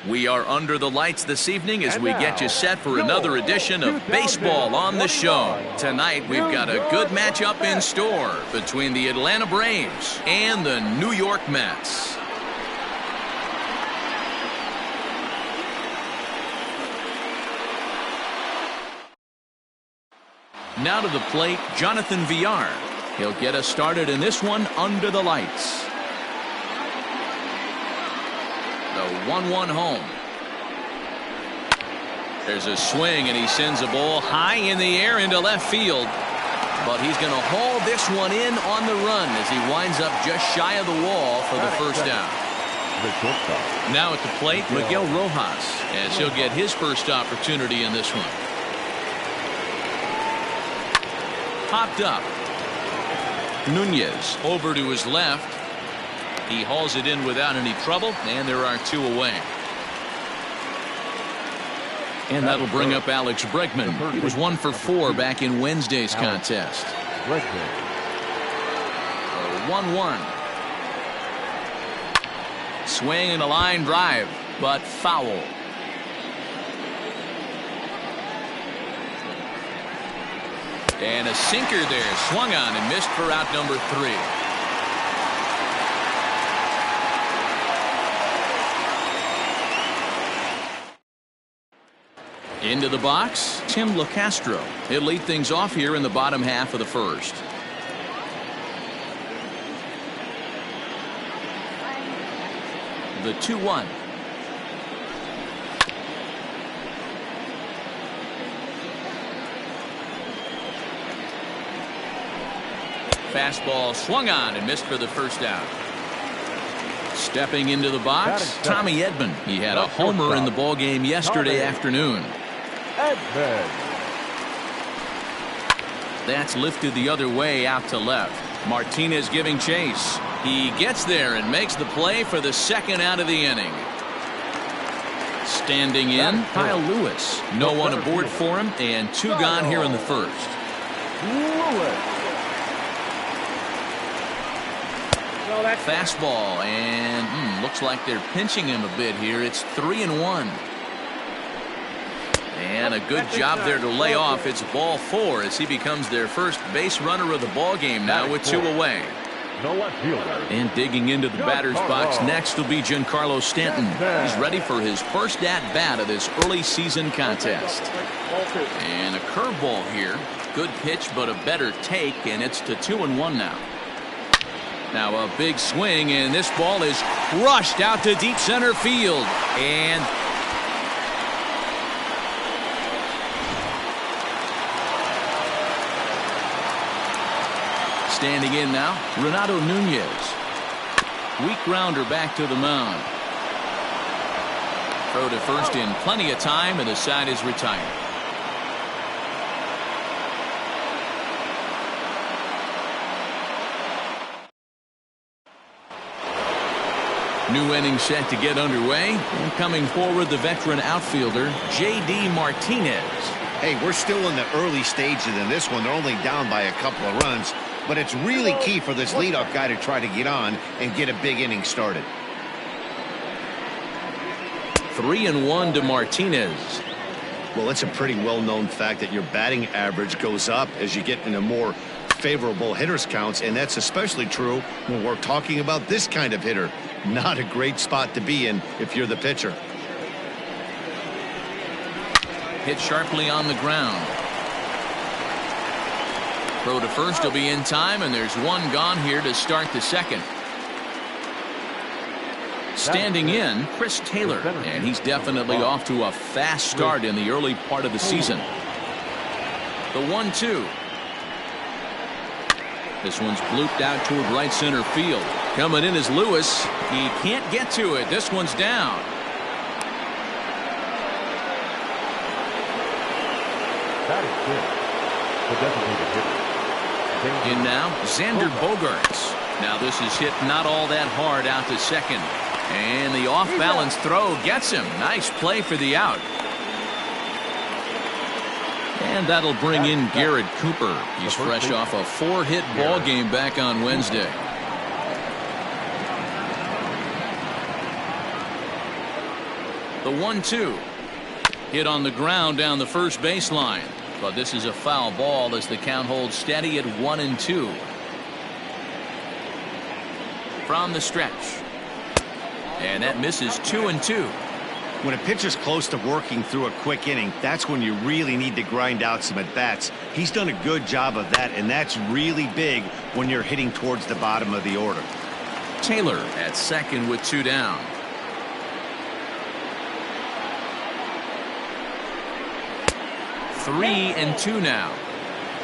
We are under the lights this evening as we get you set for another edition of Baseball on the Show. Tonight we've got a good matchup in store between the Atlanta Braves and the New York Mets. Now to the plate, Jonathan Villar. He'll get us started in this one under the lights. The 1-1 home. There's a swing, and he sends a ball high in the air into left field. But he's going to haul this one in on the run as he winds up just shy of the wall for the first out. Now at the plate, Miguel Rojas, as he'll get his first opportunity in this one. Popped up. Nunez over to his left. He hauls it in without any trouble, and there are two away. And that'll bring up Alex Bregman. He was 1 for 4 back in Wednesday's contest. 1-1. Swing and a line drive, but foul. And a sinker there, swung on and missed for out number 3. Into the box, Tim LeCastro. He'll lead things off here in the bottom half of the first. The 2-1. Fastball swung on and missed for the first out. Stepping into the box, Tommy Edman. He had a homer in the ballgame yesterday afternoon. That's lifted the other way out to left. Martinez giving chase. He gets there and makes the play for the second out of the inning. Standing in, Kyle Lewis. No one aboard for him, and 2 gone here in the first. Fastball, and looks like they're pinching him a bit here. It's 3-1. And a good job there to lay off. It's ball 4 as he becomes their first base runner of the ball game now with 2 away. And digging into the batter's box next will be Giancarlo Stanton. He's ready for his first at-bat of this early season contest. And a curveball here. Good pitch, but a better take, and it's to 2-1 now. Now a big swing, and this ball is crushed out to deep center field. And standing in now, Renato Nunez. Weak grounder back to the mound. Throw to first in plenty of time, and the side is retired. New inning set to get underway. And coming forward, the veteran outfielder, J.D. Martinez. Hey, we're still in the early stages in this one. They're only down by a couple of runs. But it's really key for this leadoff guy to try to get on and get a big inning started. 3-1 to Martinez. Well, it's a pretty well-known fact that your batting average goes up as you get into more favorable hitters counts, and that's especially true when we're talking about this kind of hitter. Not a great spot to be in if you're the pitcher. Hit sharply on the ground. Throw to first will be in time, and there's 1 gone here to start the second. Standing in, Chris Taylor, and he's definitely off to a fast start in the early part of the season. The 1-2. This one's blooped out toward right center field. Coming in is Lewis. He can't get to it. This one's down. That is good. But definitely the hitter. In now, Xander Bogaerts. Now this is hit not all that hard out to second. And the off-balance throw gets him. Nice play for the out. And that'll bring in Garrett Cooper. He's fresh off a 4-hit ball game back on Wednesday. The 1-2. Hit on the ground down the first baseline. But this is a foul ball as the count holds steady at 1-2. From the stretch. And that misses 2-2. When a pitcher's close to working through a quick inning, that's when you really need to grind out some at-bats. He's done a good job of that, and that's really big when you're hitting towards the bottom of the order. Taylor at second with 2 down. Three and 2 now.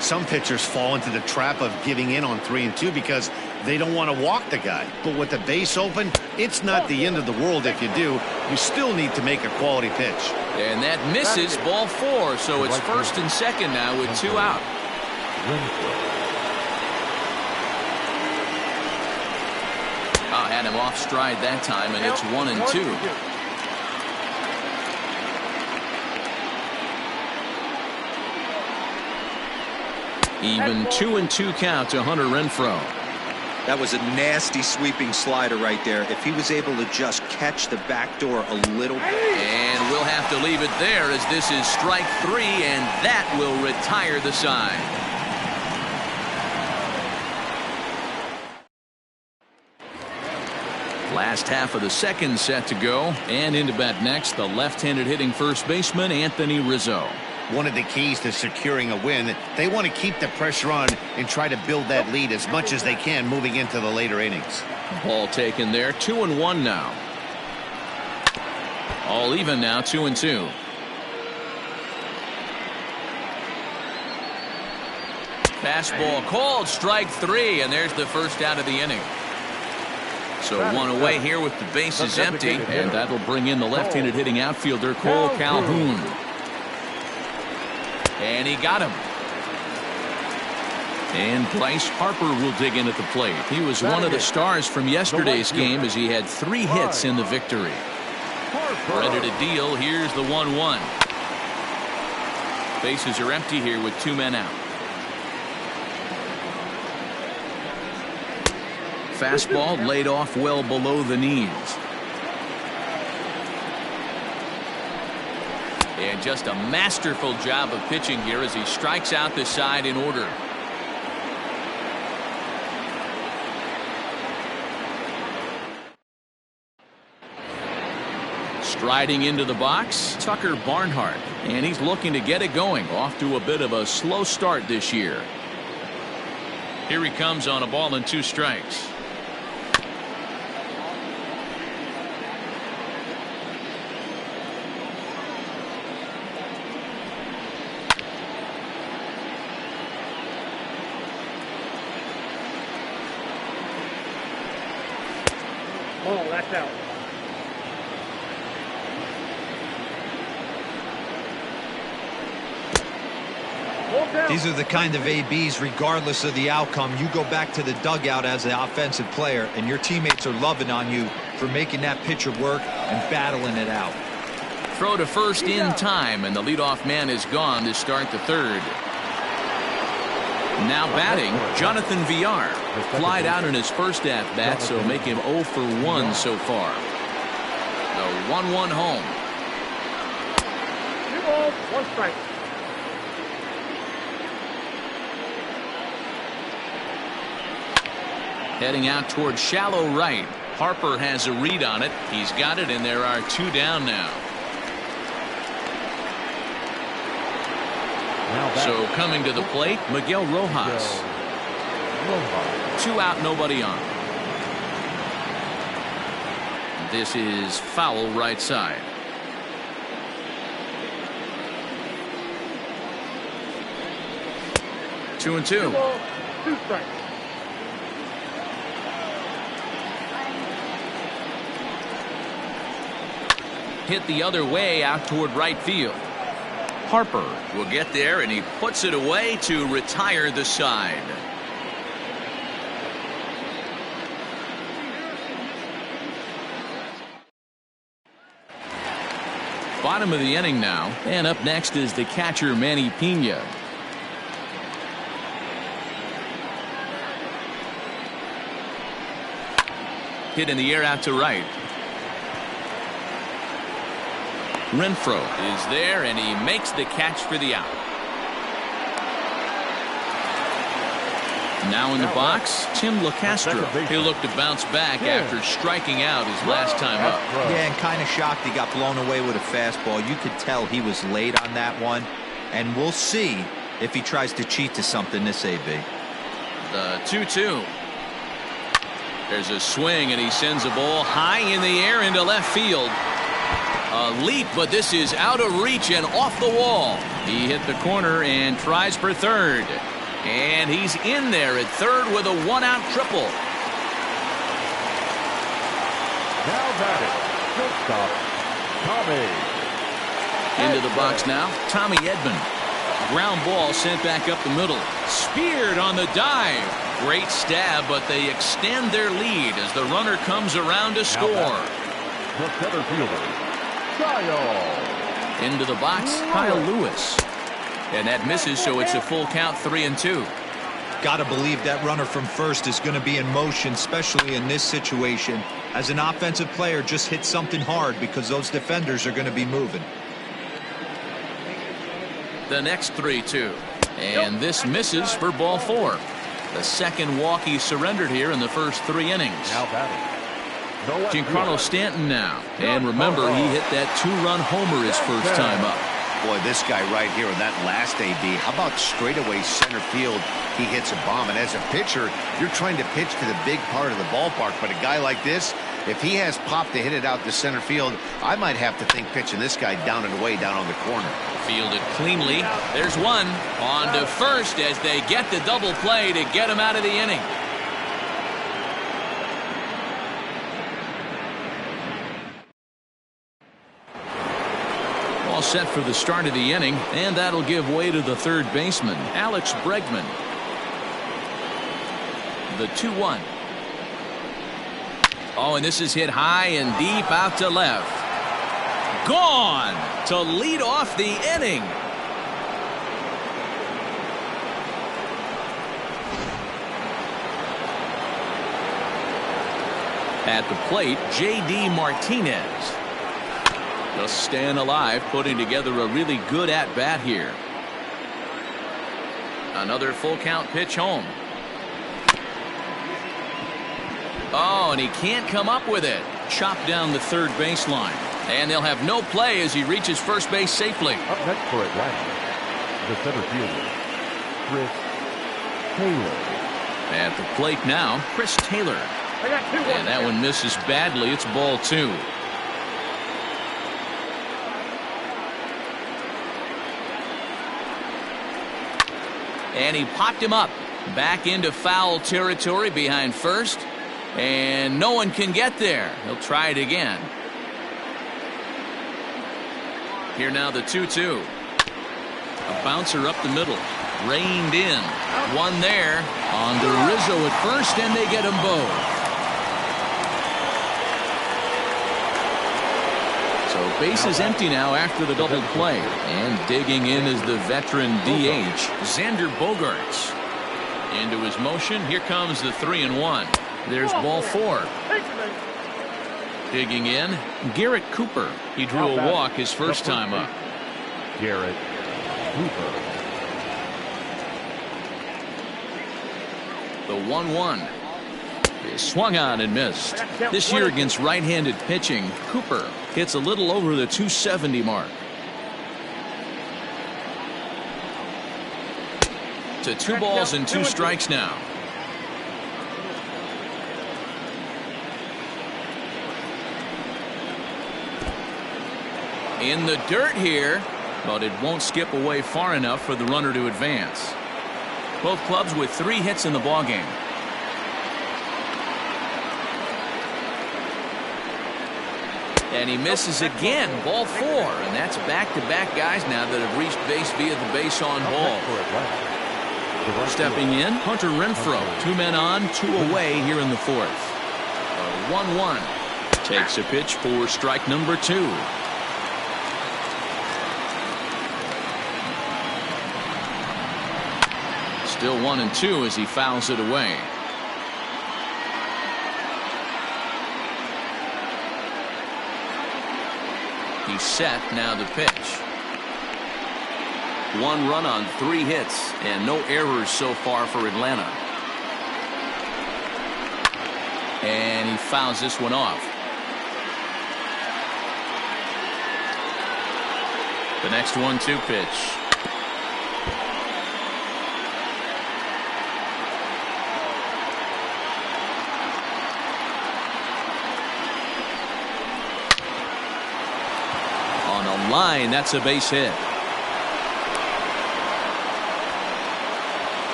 Some pitchers fall into the trap of giving in on 3 and 2 because they don't want to walk the guy. But with the base open, it's not the end of the world if you do. You still need to make a quality pitch. And that misses, ball 4. So it's first and second now with 2 out. Had him off stride that time, and it's 1-2. Even 2-2 count to Hunter Renfroe. That was a nasty sweeping slider right there. If he was able to just catch the back door a little. And we'll have to leave it there as this is strike 3, and that will retire the side. Last half of the second set to go, and into bat next, the left-handed hitting first baseman Anthony Rizzo. One of the keys to securing a win, they want to keep the pressure on and try to build that lead as much as they can moving into the later innings. Ball taken there, 2-1 now. All even now, 2-2. Fastball called, strike 3, and there's the first out of the inning. So 1 away here with the bases empty, and that'll bring in the left-handed hitting outfielder Cole Calhoun. And he got him. And Bryce Harper will dig in at the plate. He was one of the stars from yesterday's game as he had 3 hits in the victory. Ready to deal. Here's the 1-1. Bases are empty here with 2 men out. Fastball laid off well below the knees. And just a masterful job of pitching here as he strikes out the side in order. Striding into the box, Tucker Barnhart, and he's looking to get it going. Off to a bit of a slow start this year. Here he comes on a ball and 2 strikes. Oh, that's out. These are the kind of ABs, regardless of the outcome, you go back to the dugout as an offensive player, and your teammates are loving on you for making that pitcher work and battling it out. Throw to first in time, and the leadoff man is gone to start the third. Now batting, Jonathan Villar. Flied out in his first at-bat, so make him 0 for 1 so far. The 1-1 home. 2 balls, 1 strike. Heading out toward shallow right. Harper has a read on it. He's got it, and there are 2 down now. So coming to the plate, Miguel Rojas. 2 out, nobody on. This is foul right side. Two and 2. 2 balls, 2 strikes. Hit the other way out toward right field. Harper will get there, and he puts it away to retire the side. Bottom of the inning now, and up next is the catcher Manny Pena. Hit in the air out to right. Renfroe is there, and he makes the catch for the out. Now in the box, Tim LeCastro. He'll look to bounce back after striking out his last time up. Yeah, and kind of shocked he got blown away with a fastball. You could tell he was late on that one, and we'll see if he tries to cheat to something this AB. The 2-2. There's a swing, and he sends a ball high in the air into left field. A leap, but this is out of reach and off the wall. He hit the corner and tries for third. And he's in there at third with a one-out triple. Now batting, shortstop, Tommy. Into the box now, Tommy Edman. Ground ball sent back up the middle. Speared on the dive. Great stab, but they extend their lead as the runner comes around to score. The center fielder, Kyle. Into the box, Kyle Lewis. And that misses, so it's a full count, 3-2. Got to believe that runner from first is going to be in motion, especially in this situation. As an offensive player, just hit something hard because those defenders are going to be moving. The next 3-2. And this misses for ball 4. The second walk he surrendered here in the first 3 innings. Now batting, Giancarlo Stanton now. And remember, he hit that 2-run homer his first time up. Boy, this guy right here in that last AB, how about straightaway center field? He hits a bomb, and as a pitcher, you're trying to pitch to the big part of the ballpark, but a guy like this, if he has pop to hit it out to center field, I might have to think pitching this guy down and away down on the corner. Fielded cleanly. There's one. On to first as they get the double play to get him out of the inning. All set for the start of the inning, and that'll give way to the third baseman, Alex Bregman. The 2-1. Oh, and this is hit high and deep out to left. Gone to lead off the inning. At the plate, J.D. Martinez. Just staying alive, putting together a really good at-bat here. Another full count pitch home. Oh, and he can't come up with it. Chopped down the third baseline. And they'll have no play as he reaches first base safely. Up next for Atlanta, the center fielder, Chris Taylor. At the plate now, Chris Taylor. And that one misses badly. It's ball 2. And he popped him up. Back into foul territory behind first. And no one can get there. He'll try it again. Here now the 2-2. A bouncer up the middle. Reined in. One there. On to Rizzo at first, and they get them both. So base is empty now after the double play. And digging in is the veteran DH, Xander Bogaerts. Into his motion. Here comes the 3-1. There's ball 4. Digging in, Garrett Cooper. He drew a walk his first time up. Garrett Cooper. The 1-1 is swung on and missed. This year against right-handed pitching, Cooper hits a little over the 270 mark. To 2 balls and 2 strikes now. In the dirt here, but it won't skip away far enough for the runner to advance. Both clubs with 3 hits in the ballgame. And he misses again. Ball 4. And that's back-to-back guys now that have reached base via the base on ball. Stepping in, Hunter Renfroe. 2 men on, 2 away here in the 4th. 1-1. Takes a pitch for strike number 2. Still 1-2 as he fouls it away. He He's set now to pitch. 1 run on 3 hits and no errors so far for Atlanta. And he fouls this one off. The next 1-2 pitch. On a line, that's a base hit.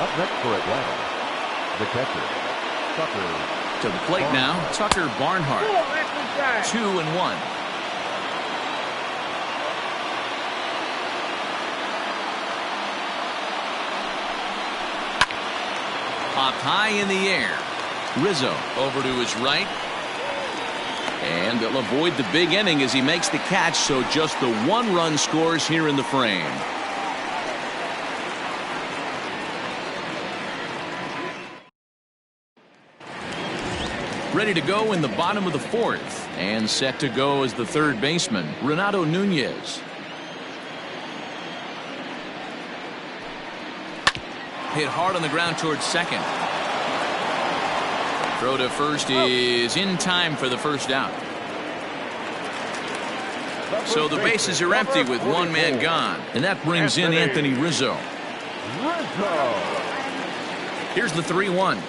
Up next for Atlanta, the catcher, Tucker. To the plate now, Tucker Barnhart. 2-1. Popped high in the air. Rizzo over to his right. And they'll avoid the big inning as he makes the catch, so just the 1 run scores here in the frame. Ready to go in the bottom of the 4th, and set to go as the 3rd baseman, Renato Nunez. Hit hard on the ground towards second. Throw to first is in time for the first out. So the bases are empty with 1 man gone, and that brings in Anthony Rizzo. Here's the 3-1.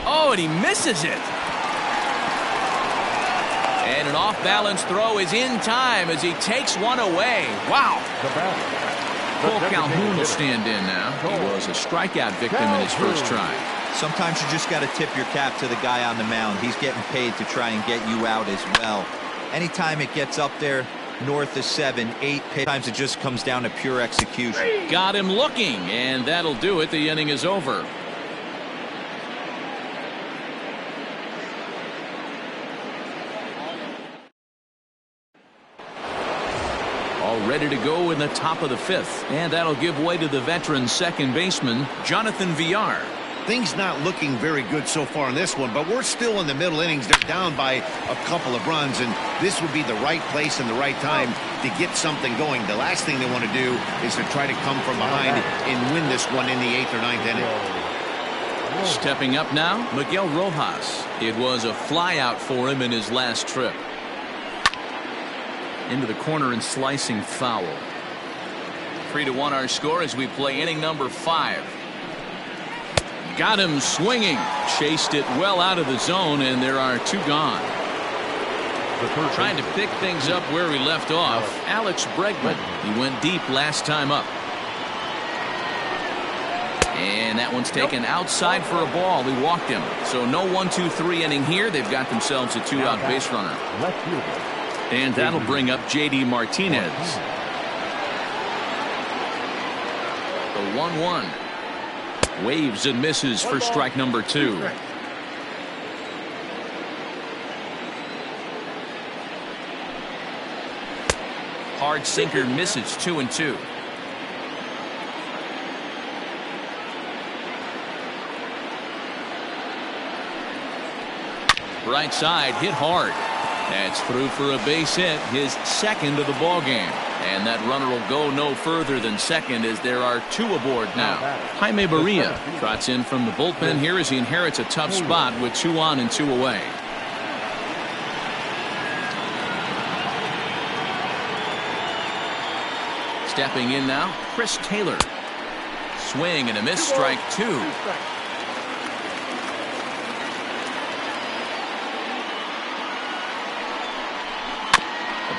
Oh, and he misses it. And an off-balance throw is in time as he takes one away. Wow. Cole Calhoun will stand in now. He was a strikeout victim in his first try. Sometimes you just got to tip your cap to the guy on the mound. He's getting paid to try and get you out as well. Anytime it gets up there north of 7, 8 pitch, times it just comes down to pure execution. Got him looking, and that'll do it. The inning is over. All ready to go in the top of the 5th, and that'll give way to the veteran second baseman, Jonathan Villar. Things not looking very good so far in this one, but we're still in the middle innings. They're down by a couple of runs, and this would be the right place and the right time to get something going. The last thing they want to do is to try to come from behind and win this one in the 8th or 9th inning. Stepping up now, Miguel Rojas. It was a fly out for him in his last trip. Into the corner and slicing foul. 3-1 our score as we play inning number 5. Got him swinging. Chased it well out of the zone, and there are 2 gone. Trying to pick things up where we left off, Alex Bregman. He went deep last time up. And that one's taken outside for a ball. He walked him. So no 1-2-3 inning here. They've got themselves a 2-out base runner. And that'll bring up J.D. Martinez. The 1-1. Waves and misses for strike number 2. Hard sinker misses. 2-2. Right side hit hard. That's through for a base hit, his second of the ball game. And that runner will go no further than second as there are 2 aboard now. Jaime Barria trots in from the bullpen here as he inherits a tough spot with 2 on and 2 away. Stepping in now, Chris Taylor. Swing and a miss, strike 2.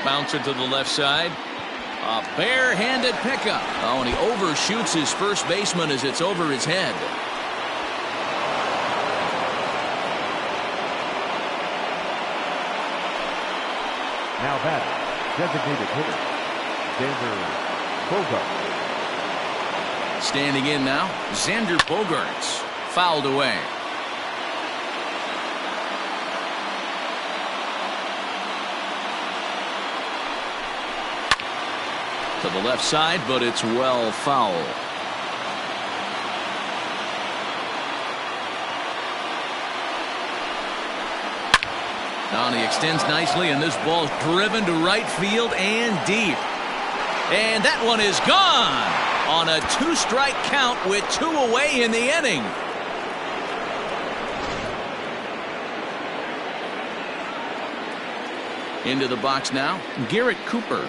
Bouncer to the left side. A barehanded pickup. Oh, and he overshoots his first baseman as it's over his head. Now batting, designated hitter, Xander Bogaerts. Standing in now, Xander Bogaerts. Fouled away. To the left side, but it's well foul. He extends nicely, and this ball's driven to right field and deep. And that one is gone on a 2-strike count with 2 away in the inning. Into the box now, Garrett Cooper.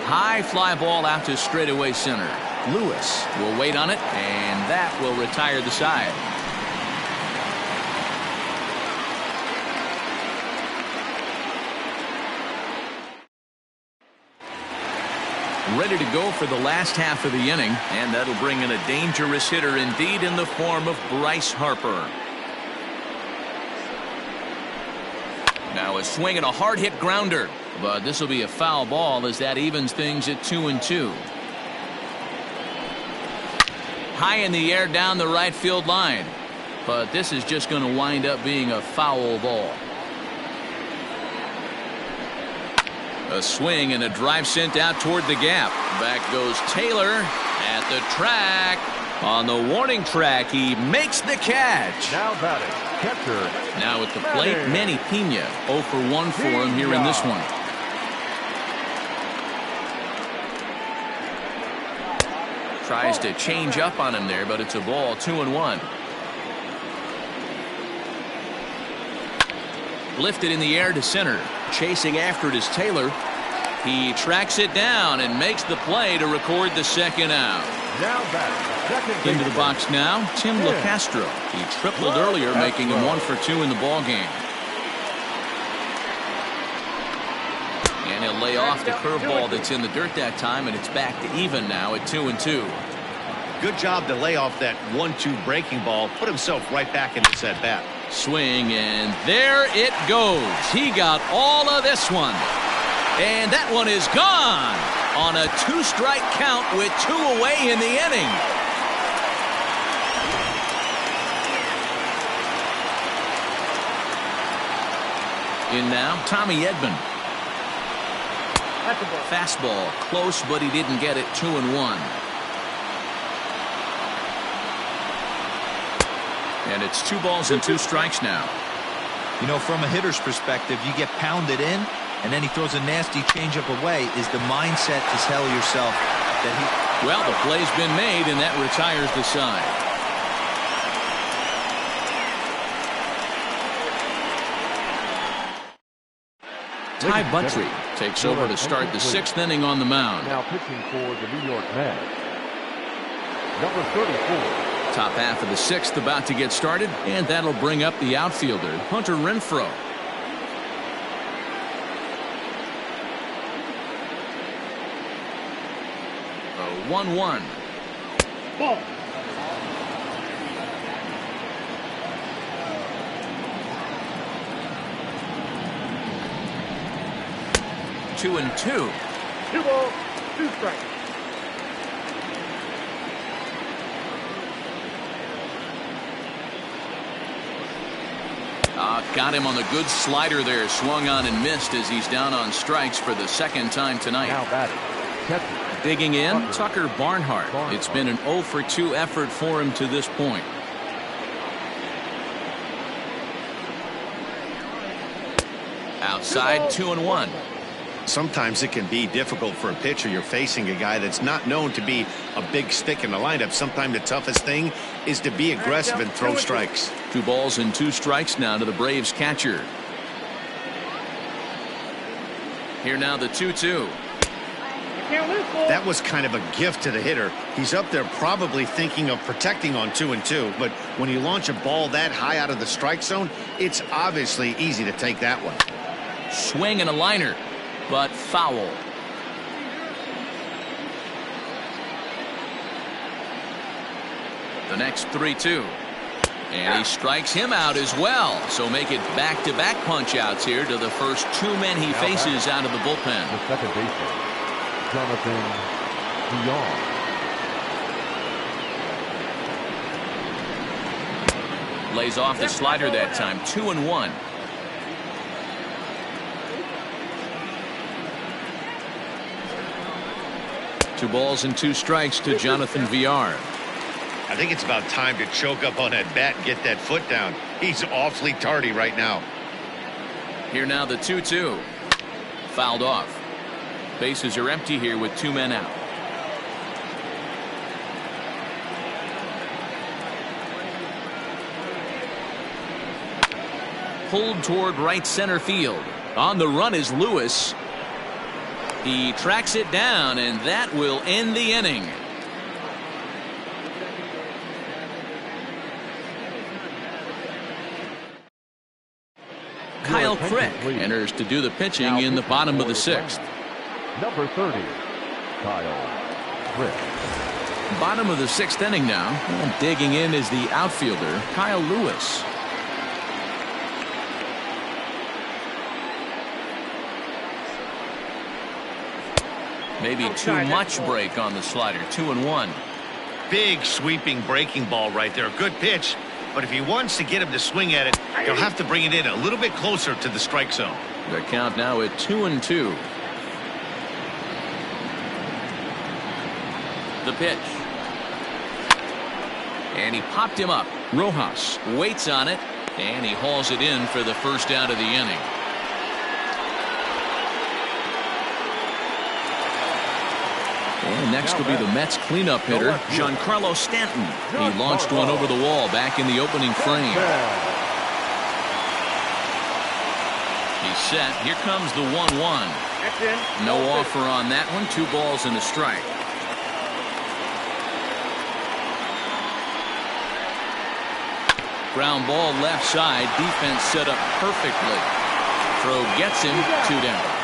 High fly ball out to straightaway center. Lewis will wait on it, and that will retire the side. Ready to go for the last half of the inning, and that'll bring in a dangerous hitter indeed in the form of Bryce Harper. Now a swing and a hard hit grounder, but this will be a foul ball as that evens things at 2-2. High in the air down the right field line, but this is just going to wind up being a foul ball. A swing and a drive sent out toward the gap. Back goes Taylor at the track. On the warning track, he makes the catch. Now batting, catcher. Now at the plate, Manny Pena. 0 for 1 for him here in this one. Tries to change up on him there, but it's a ball. 2-1. Lifted in the air to center. Chasing after it is Taylor. He tracks it down and makes the play to record the second out. Now batting, Into the box now, Tim LeCastro. He tripled earlier, making him 1 for 2 in the ball game. And he'll lay off the curveball that's in the dirt that time, and it's back to even now at 2-2. Good job to lay off that 1-2 breaking ball. Put himself right back in this at bat. Swing, and there it goes. He got all of this one. And that one is gone on a 2-strike count with 2 away in the inning. In now, Tommy Edman. Fastball close, but he didn't get it. 2-1. And it's 2 balls and 2 strikes now. You know, from a hitter's perspective, you get pounded in, and then he throws a nasty changeup away. Is the mindset to tell yourself that he... Well, the play's been made, and that retires the side. Ty Buttrey takes over to start the 6th inning on the mound. Now pitching for the New York Mets, number 34. Top half of the 6th about to get started, and that'll bring up the outfielder, Hunter Renfroe. A 1-1. Ball. Two and 2. 2 balls, 2 strikes. Got him on the good slider there. Swung on and missed as he's down on strikes for the 2nd time tonight. Now batting, catcher. Digging in, Tucker Barnhart. It's been an 0 for 2 effort for him to this point. Outside, 2-1. Sometimes it can be difficult for a pitcher. You're facing a guy that's not known to be a big stick in the lineup. Sometimes the toughest thing is to be aggressive and throw strikes. 2 balls and 2 strikes now to the Braves catcher. Here now the 2-2. That was kind of a gift to the hitter. He's up there probably thinking of protecting on 2-2, but when you launch a ball that high out of the strike zone, it's obviously easy to take that one. Swing and a liner, but foul. The next 3-2. And he strikes him out as well. So make it back-to-back punch-outs here to the first 2 men he faces out of the bullpen. The second baseman, Jonathan Villar. Lays off the slider that time. 2-1. Two balls and 2 strikes to Jonathan Villar. I think it's about time to choke up on that bat and get that foot down. He's awfully tardy right now. Here now the 2-2. Fouled off. Bases are empty here with 2 men out. Pulled toward right center field. On the run is Lewis. He tracks it down, and that will end the inning. Kyle Crick enters to do the pitching in the bottom of the 6th. Number 30, Kyle Crick. Bottom of the 6th inning now. And digging in is the outfielder, Kyle Lewis. Maybe too much break on the slider. 2-1. Big sweeping breaking ball right there. Good pitch. But if he wants to get him to swing at it, he'll have to bring it in a little bit closer to the strike zone. The count now at 2-2. The pitch. And he popped him up. Rojas waits on it, and he hauls it in for the first out of the inning. And next will be the Mets cleanup hitter, Giancarlo Stanton. He launched one over the wall back in the opening frame. He's set. Here comes the 1-1. No offer on that one. 2 balls and a strike. Ground ball left side. Defense set up perfectly. Throw gets him. 2 down.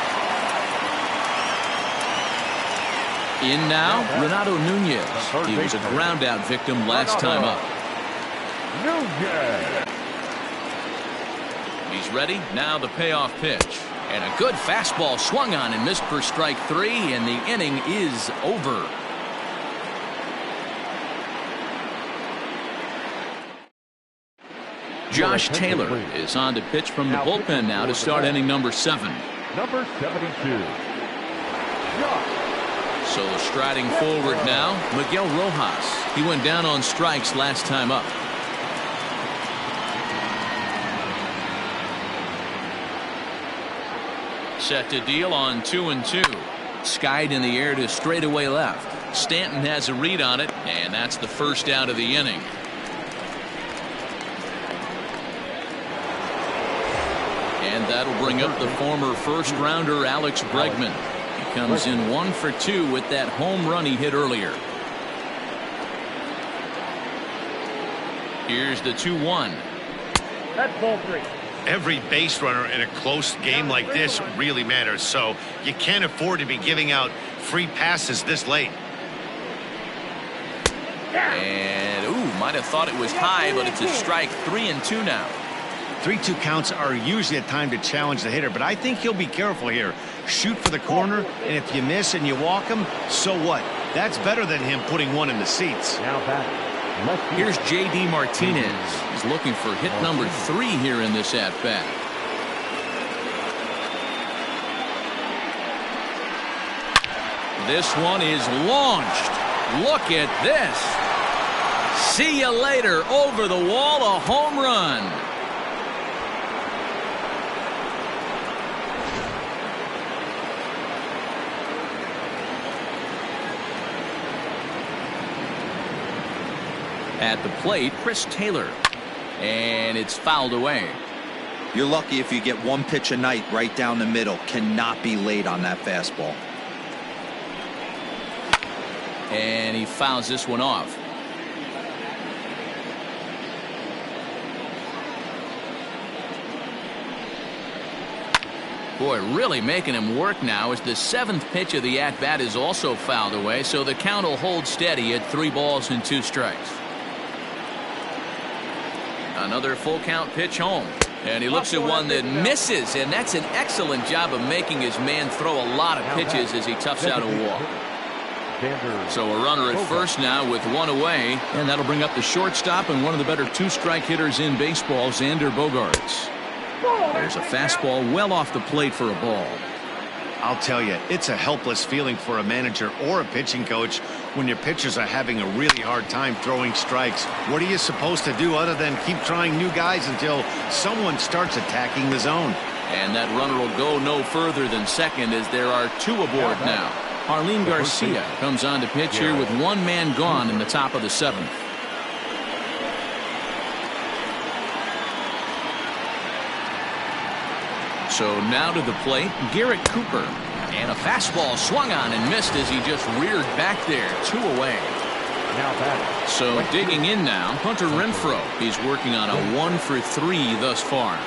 In now, Renato Nunez. He was a ground out victim last time up. He's ready. Now the payoff pitch. And a good fastball swung on and missed for strike 3, and the inning is over. Josh Taylor is on to pitch from the bullpen now to start inning number 7. Number 72. So striding forward now, Miguel Rojas. He went down on strikes last time up. Set to deal on 2-2. Skied in the air to straightaway left. Stanton has a read on it, and that's the first out of the inning. And that'll bring up the former first rounder Alex Bregman. He comes in 1 for 2 with that home run he hit earlier. Here's the 2-1. That's ball 3. Every base runner in a close game like this really matters, so you can't afford to be giving out free passes this late. And might have thought it was high, but it's a strike. 3-2 now. 3-2 counts are usually a time to challenge the hitter, but I think he'll be careful here. Shoot for the corner, and if you miss and you walk him, so what? That's better than him putting one in the seats. Here's J.D. Martinez. He's looking for hit number 3 here in this at-bat. This one is launched. Look at this. See you later. Over the wall, a home run. At the plate, Chris Taylor. And it's fouled away. You're lucky if you get one pitch a night right down the middle. Cannot be late on that fastball. And he fouls this one off. Boy, really making him work now as the 7th pitch of the at-bat is also fouled away, so the count will hold steady at 3 balls and 2 strikes. Another full count pitch home. And he looks at one that misses, and that's an excellent job of making his man throw a lot of pitches as he toughs out a walk. So a runner at first now with 1 away, and that'll bring up the shortstop and one of the better 2-strike hitters in baseball, Xander Bogaerts. There's a fastball well off the plate for a ball. I'll tell you, it's a helpless feeling for a manager or a pitching coach when your pitchers are having a really hard time throwing strikes. What are you supposed to do other than keep trying new guys until someone starts attacking the zone? And that runner will go no further than second as there are 2 aboard now. Arlene Garcia comes on to pitch here with 1 man gone in the top of the 7th. So now to the plate, Garrett Cooper. And a fastball swung on and missed as he just reared back there. 2 away. So digging in now, Hunter Renfroe. He's working on a 1 for 3 thus far.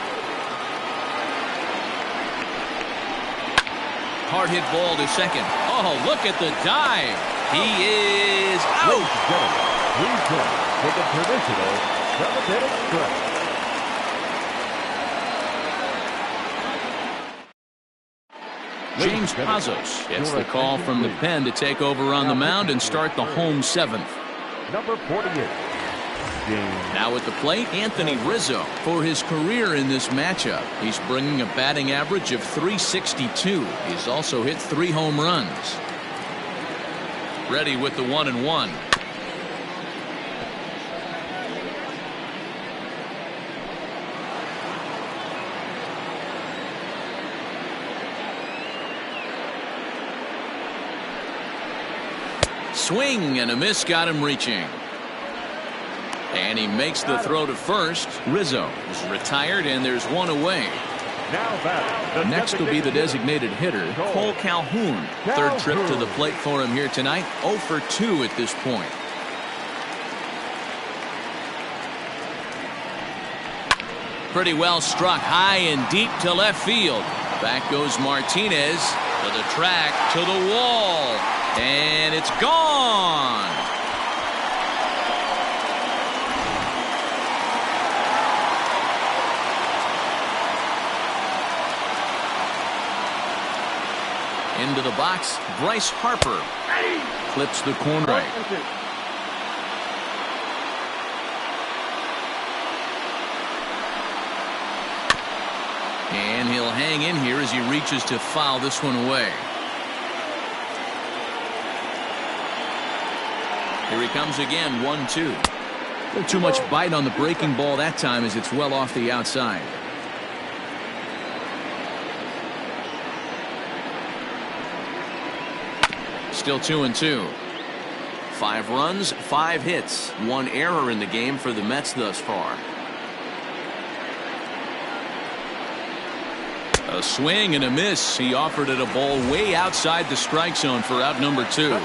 Hard hit ball to second. Oh, look at the dive. He is out. Please join with the traditional 7-inning stretch. James Pazos gets the call from the pen to take over on the mound and start the home 7th. Number 48. Now at the plate, Anthony Rizzo. For his career in this matchup, he's bringing a batting average of .362. He's also hit 3 home runs. Ready with the 1-1. Swing and a miss got him reaching. And he makes the throw to first. Rizzo is retired and there's 1 away. Next will be the designated hitter, Cole Calhoun. 3rd trip to the plate for him here tonight. 0 for 2 at this point. Pretty well struck high and deep to left field. Back goes Martinez to the track, to the wall. And it's gone. Into the box, Bryce Harper clips the corner. And he'll hang in here as he reaches to foul this one away. Here he comes again, 1-2. Not too much bite on the breaking ball that time as it's well off the outside. Still 2-2. 5 runs, 5 hits, 1 error in the game for the Mets thus far. A swing and a miss. He offered it a ball way outside the strike zone for out number 2.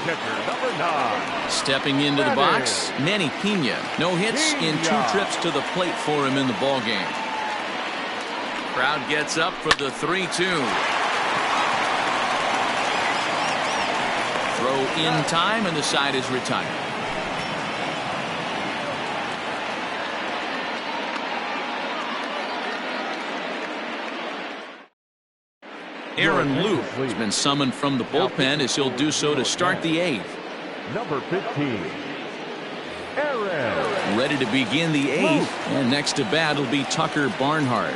Stepping into the box, Manny Pena. No hits in 2 trips to the plate for him in the ballgame. Crowd gets up for the 3-2. Throw in time and the side is retired. Aaron Luke has been summoned from the bullpen as he'll do so to start the 8th. Number 15. Aaron. Ready to begin the 8th, and next to bat will be Tucker Barnhart.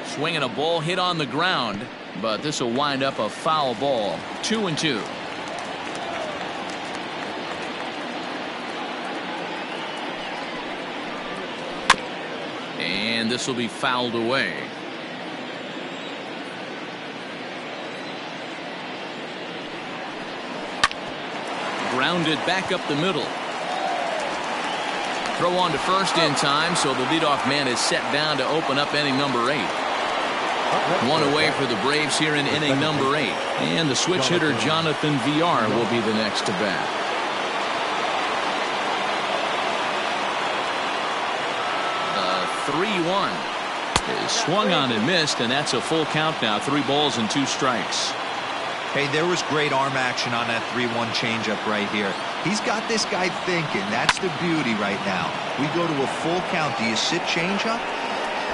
Swinging a ball hit on the ground, but this will wind up a foul ball. 2-2. And this will be fouled away. Grounded back up the middle. Throw on to first in time, so the leadoff man is set down to open up inning number 8. 1 away for the Braves here in inning number 8. And the switch hitter Jonathan Villar will be the next to bat. 3-1 is swung on and missed, and that's a full count now. 3 balls and 2 strikes. Hey, there was great arm action on that 3-1 changeup right here. He's got this guy thinking. That's the beauty right now. We go to a full count. Do you sit changeup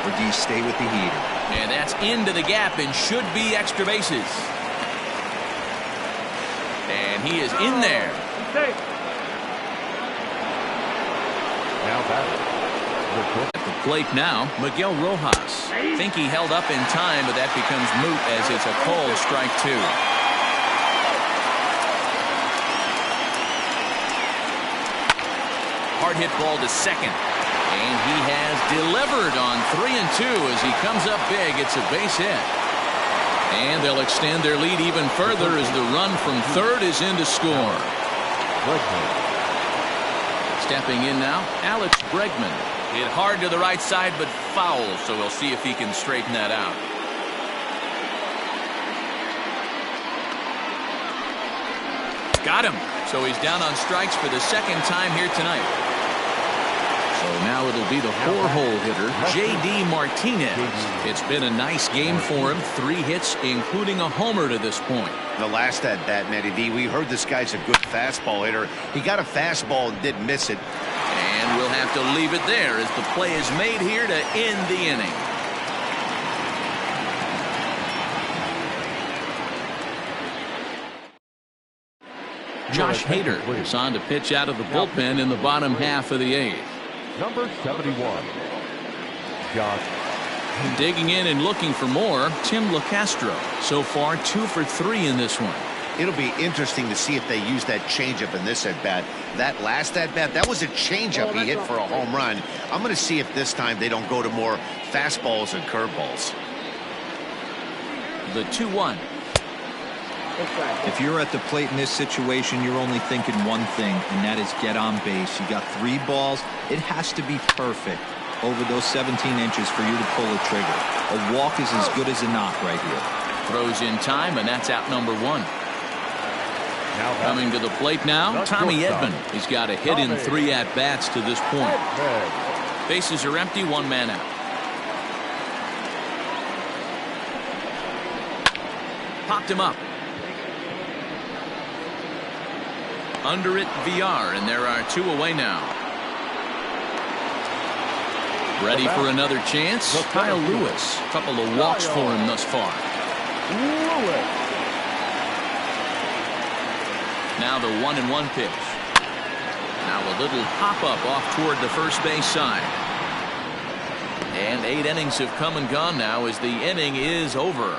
or do you stay with the heater? And that's into the gap and should be extra bases. And he is in there. Now batting. At the plate now, Miguel Rojas. Think he held up in time, but that becomes moot as it's a called strike 2. hard hit ball to second. And he has delivered on 3 and 2 as he comes up big. It's a base hit. And they'll extend their lead even further as the run from third is in to score. Stepping in now, Alex Bregman. Hit hard to the right side, but foul, so we'll see if he can straighten that out. Got him. So he's down on strikes for the second time here tonight. So now it'll be the 4-hole hitter, J.D. Martinez. It's been a nice game for him. 3 hits, including a homer to this point. The last at bat, Matty V, we heard this guy's a good fastball hitter. He got a fastball and didn't miss it. And we'll have to leave it there as the play is made here to end the inning. Josh Hader is on to pitch out of the bullpen in the bottom half of the 8th. Number 71, Josh. Digging in and looking for more, Tim LeCastro. So far 2 for 3 in this one. It'll be interesting to see if they use that changeup in this at-bat. That last at-bat, that was a changeup he hit for a home run. I'm going to see if this time they don't go to more fastballs and curveballs. The 2-1. If you're at the plate in this situation, you're only thinking one thing, and that is get on base. You got 3 balls. It has to be perfect over those 17 inches for you to pull a trigger. A walk is as good as a knock right here. Throws in time, and that's out number 1. Coming to the plate now, Tommy Edman. He's got a hit in 3 at-bats to this point. Bases are empty, 1 man out. Popped him up. Under it, VR, and there are 2 away now. Ready for another chance? Kyle Lewis. A couple of walks for him thus far. Now the 1-1 pitch. Now a little hop-up off toward the first base side. And 8 innings have come and gone now as the inning is over.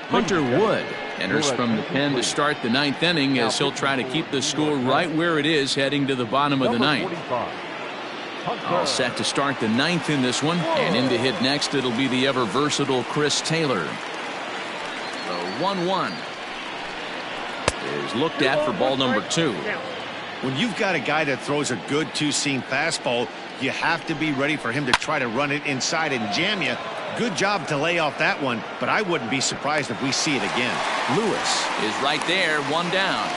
Hunter Wood enters from the pen to start the 9th inning as he'll try to keep the score right where it is heading to the bottom of the 9th. All set to start the 9th in this one, and in to hit next it'll be the ever versatile Chris Taylor. The 1-1 is looked at for ball number 2. When you've got a guy that throws a good 2-seam fastball, you have to be ready for him to try to run it inside and jam you. Good job to lay off that one, but I wouldn't be surprised if we see it again. Lewis is right there, 1 down.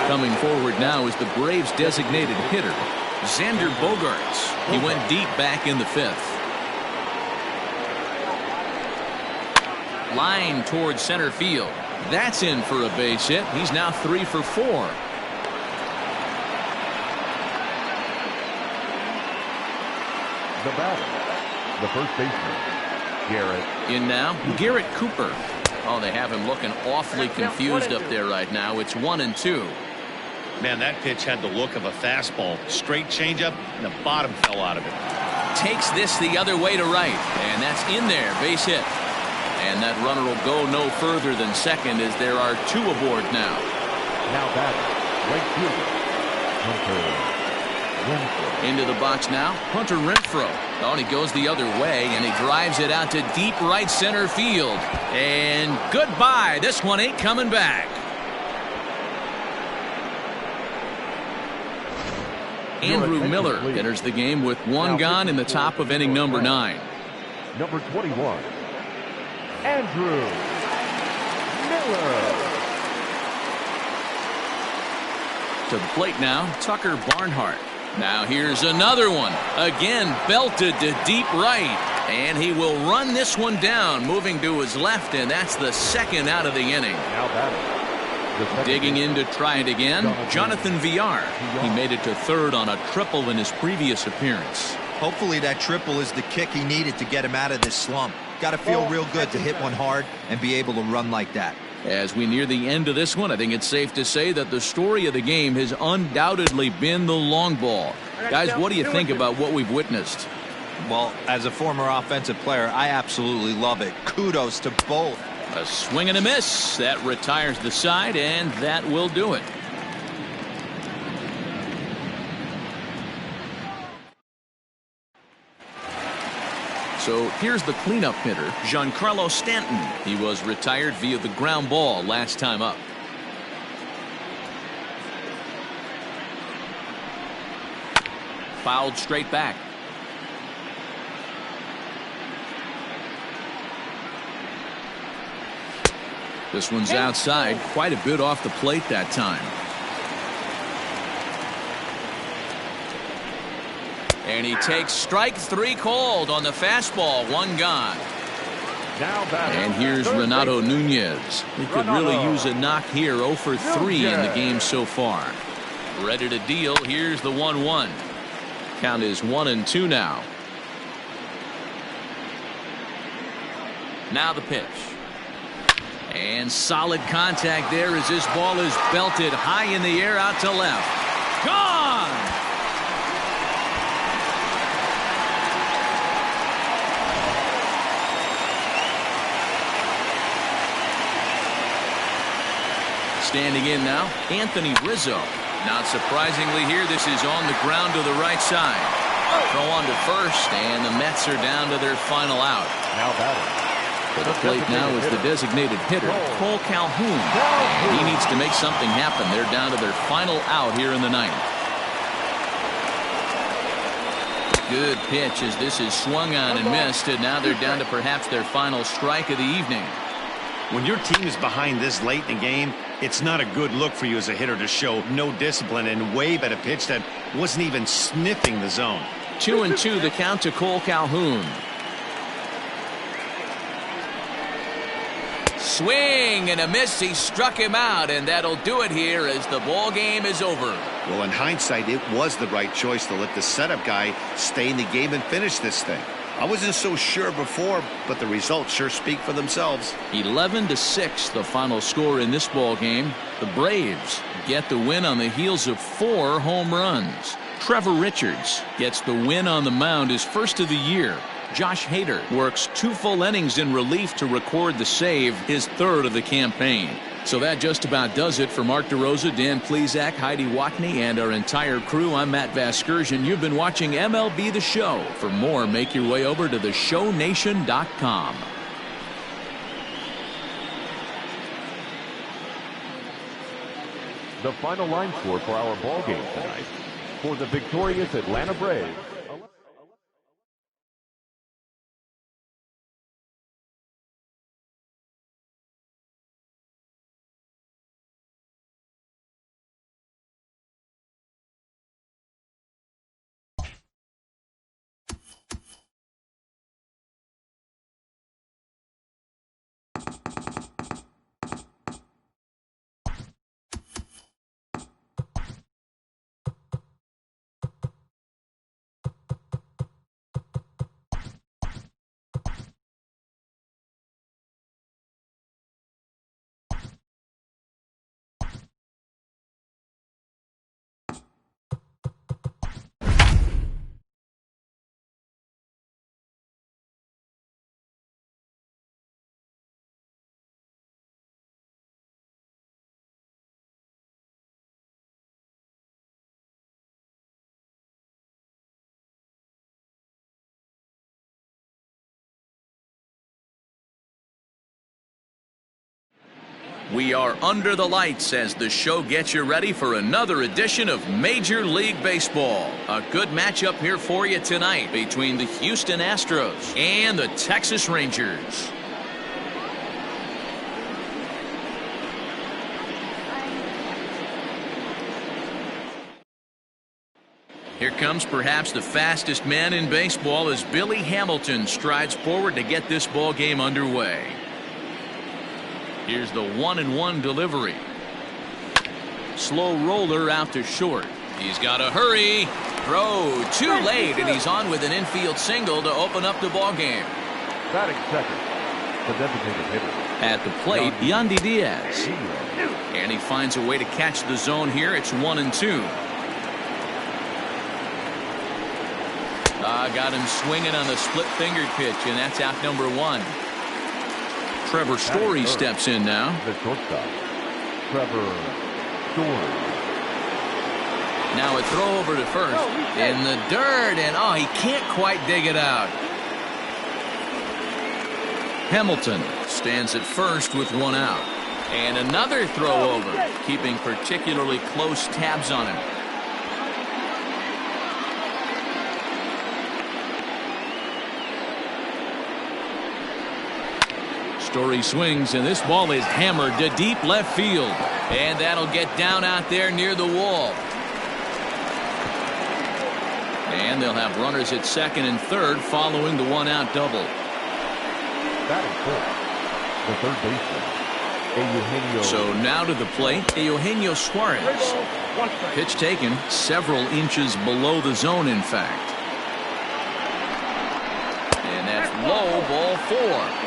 Coming forward now is the Braves' designated hitter, Xander Bogaerts. He went deep back in the 5th. Line towards center field. That's in for a base hit. He's now 3 for 4. The batter, the first baseman, Garrett. In now, Garrett Cooper. Oh, they have him looking awfully confused up there right now. It's 1-2. Man, that pitch had the look of a fastball. Straight changeup, and the bottom fell out of it. Takes this the other way to right, and that's in there. Base hit. And that runner will go no further than second as there are 2 aboard now. Now batter, right fielder, Hunter Renfroe. Into the box now, Hunter Renfroe. Oh, and he goes the other way, and he drives it out to deep right center field. And goodbye. This one ain't coming back. Andrew Miller enters the game with 1 gone in the top of inning number 9. Number 21, Andrew Miller. To the plate now, Tucker Barnhart. Now here's another one. Again, belted to deep right. And he will run this one down, moving to his left, and that's the 2nd out of the inning. Now batter. Digging in to try it again, Jonathan VR. He made it to 3rd on a triple in his previous appearance. Hopefully that triple is the kick he needed to get him out of this slump. Got to feel real good to hit one hard and be able to run like that. As we near the end of this one, I think it's safe to say that the story of the game has undoubtedly been the long ball. Guys, what do you think about what we've witnessed? Well, as a former offensive player, I absolutely love it. Kudos to both. A swing and a miss. That retires the side, and that will do it. So here's the cleanup hitter, Giancarlo Stanton. He was retired via the ground ball last time up. Fouled straight back. This one's outside, quite a bit off the plate that time. And he takes strike 3 called on the fastball. 1 gone. And here's Renato Nunez. He could really use a knock here. 0 for 3 in the game so far. Ready to deal. Here's the 1-1. Count is 1-2 now. Now the pitch. And solid contact there as this ball is belted high in the air out to left. Gone! Standing in now, Anthony Rizzo. Not surprisingly here, this is on the ground to the right side. Throw on to first, and the Mets are down to their final out. Now batting. For the plate now is the designated hitter, Cole Calhoun. And he needs to make something happen. They're down to their final out here in the 9th. Good pitch as this is swung on and missed, and now they're down to perhaps their final strike of the evening. When your team is behind this late in the game, it's not a good look for you as a hitter to show no discipline and wave at a pitch that wasn't even sniffing the zone. 2-2 the count to Cole Calhoun. Swing and a miss. He struck him out, and that'll do it here as the ball game is over. Well, in hindsight, it was the right choice to let the setup guy stay in the game and finish this thing. I wasn't so sure before, but the results sure speak for themselves. 11-6 the final score in this ball game. The Braves get the win on the heels of 4 home runs. Trevor Richards gets the win on the mound, his first of the year. Josh Hader works 2 full innings in relief to record the save, his 3rd of the campaign. So that just about does it for Mark DeRosa, Dan Plesac, Heidi Watney, and our entire crew. I'm Matt Vasgersian. You've been watching MLB The Show. For more, make your way over to theshownation.com. The final line score for our ball game tonight. For the victorious Atlanta Braves, We are under the lights as the show gets you ready for another edition of Major League Baseball. A good matchup here for you tonight between the Houston Astros and the Texas Rangers. Here comes perhaps the fastest man in baseball as Billy Hamilton strides forward to get this ball game underway. Here's the 1-1 delivery. Slow roller out to short. He's got to hurry. Throw too late, and he's on with an infield single to open up the ball game. batting second, the designated hitter. At the plate, Yandy Diaz. And he finds a way to catch the zone here. It's 1-2. Got him swinging on the split-fingered pitch, and that's out number 1. Trevor Story steps in now. The shortstop, Trevor Story. Now a throw over to first. In the dirt, and he can't quite dig it out. Hamilton stands at first with 1 out. And another throw over, keeping particularly close tabs on him. Story swings, and this ball is hammered to deep left field. And that'll get down out there near the wall. And they'll have runners at second and third following the 1-out double. Batting fourth, the third baseman, Eugenio. So now to the plate, Eugenio Suarez. Pitch taken several inches below the zone, in fact. And that's low, ball 4.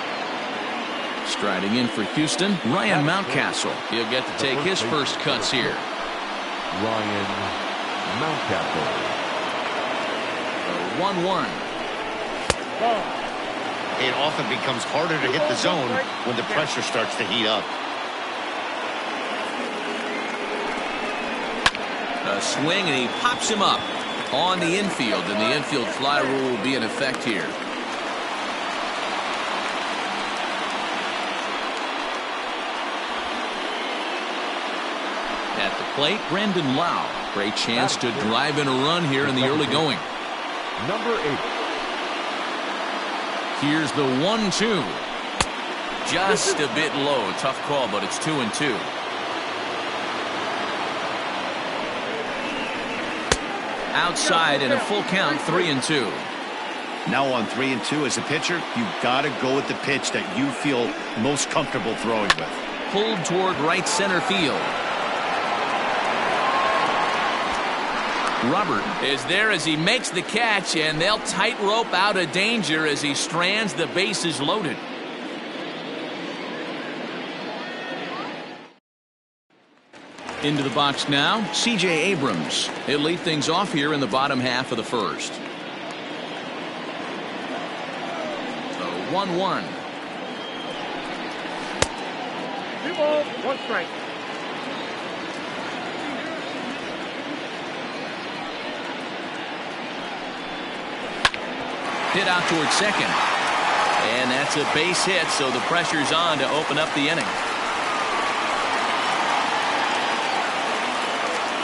Striding in for Houston, Ryan Mountcastle. He'll get to take his first cuts here. Ryan Mountcastle. 1-1. It often becomes harder to hit the zone when the pressure starts to heat up. A swing, and he pops him up on the infield, and the infield fly rule will be in effect here. At the plate, Brandon Lau. Great chance to drive in a run here in the early going. Number 8. Here's the 1-2. Just a bit low. Tough call, but it's 2-2. Outside and a full count, 3-2. Now on 3-2 as a pitcher, you've got to go with the pitch that you feel most comfortable throwing with. Pulled toward right center field. Robert is there as he makes the catch, and they'll tightrope out of danger as he strands the bases loaded. Into the box now, C.J. Abrams. He'll lead things off here in the bottom half of the first. So 1-1. 2 balls, 1 strike. Hit out towards second. And that's a base hit, so the pressure's on to open up the inning.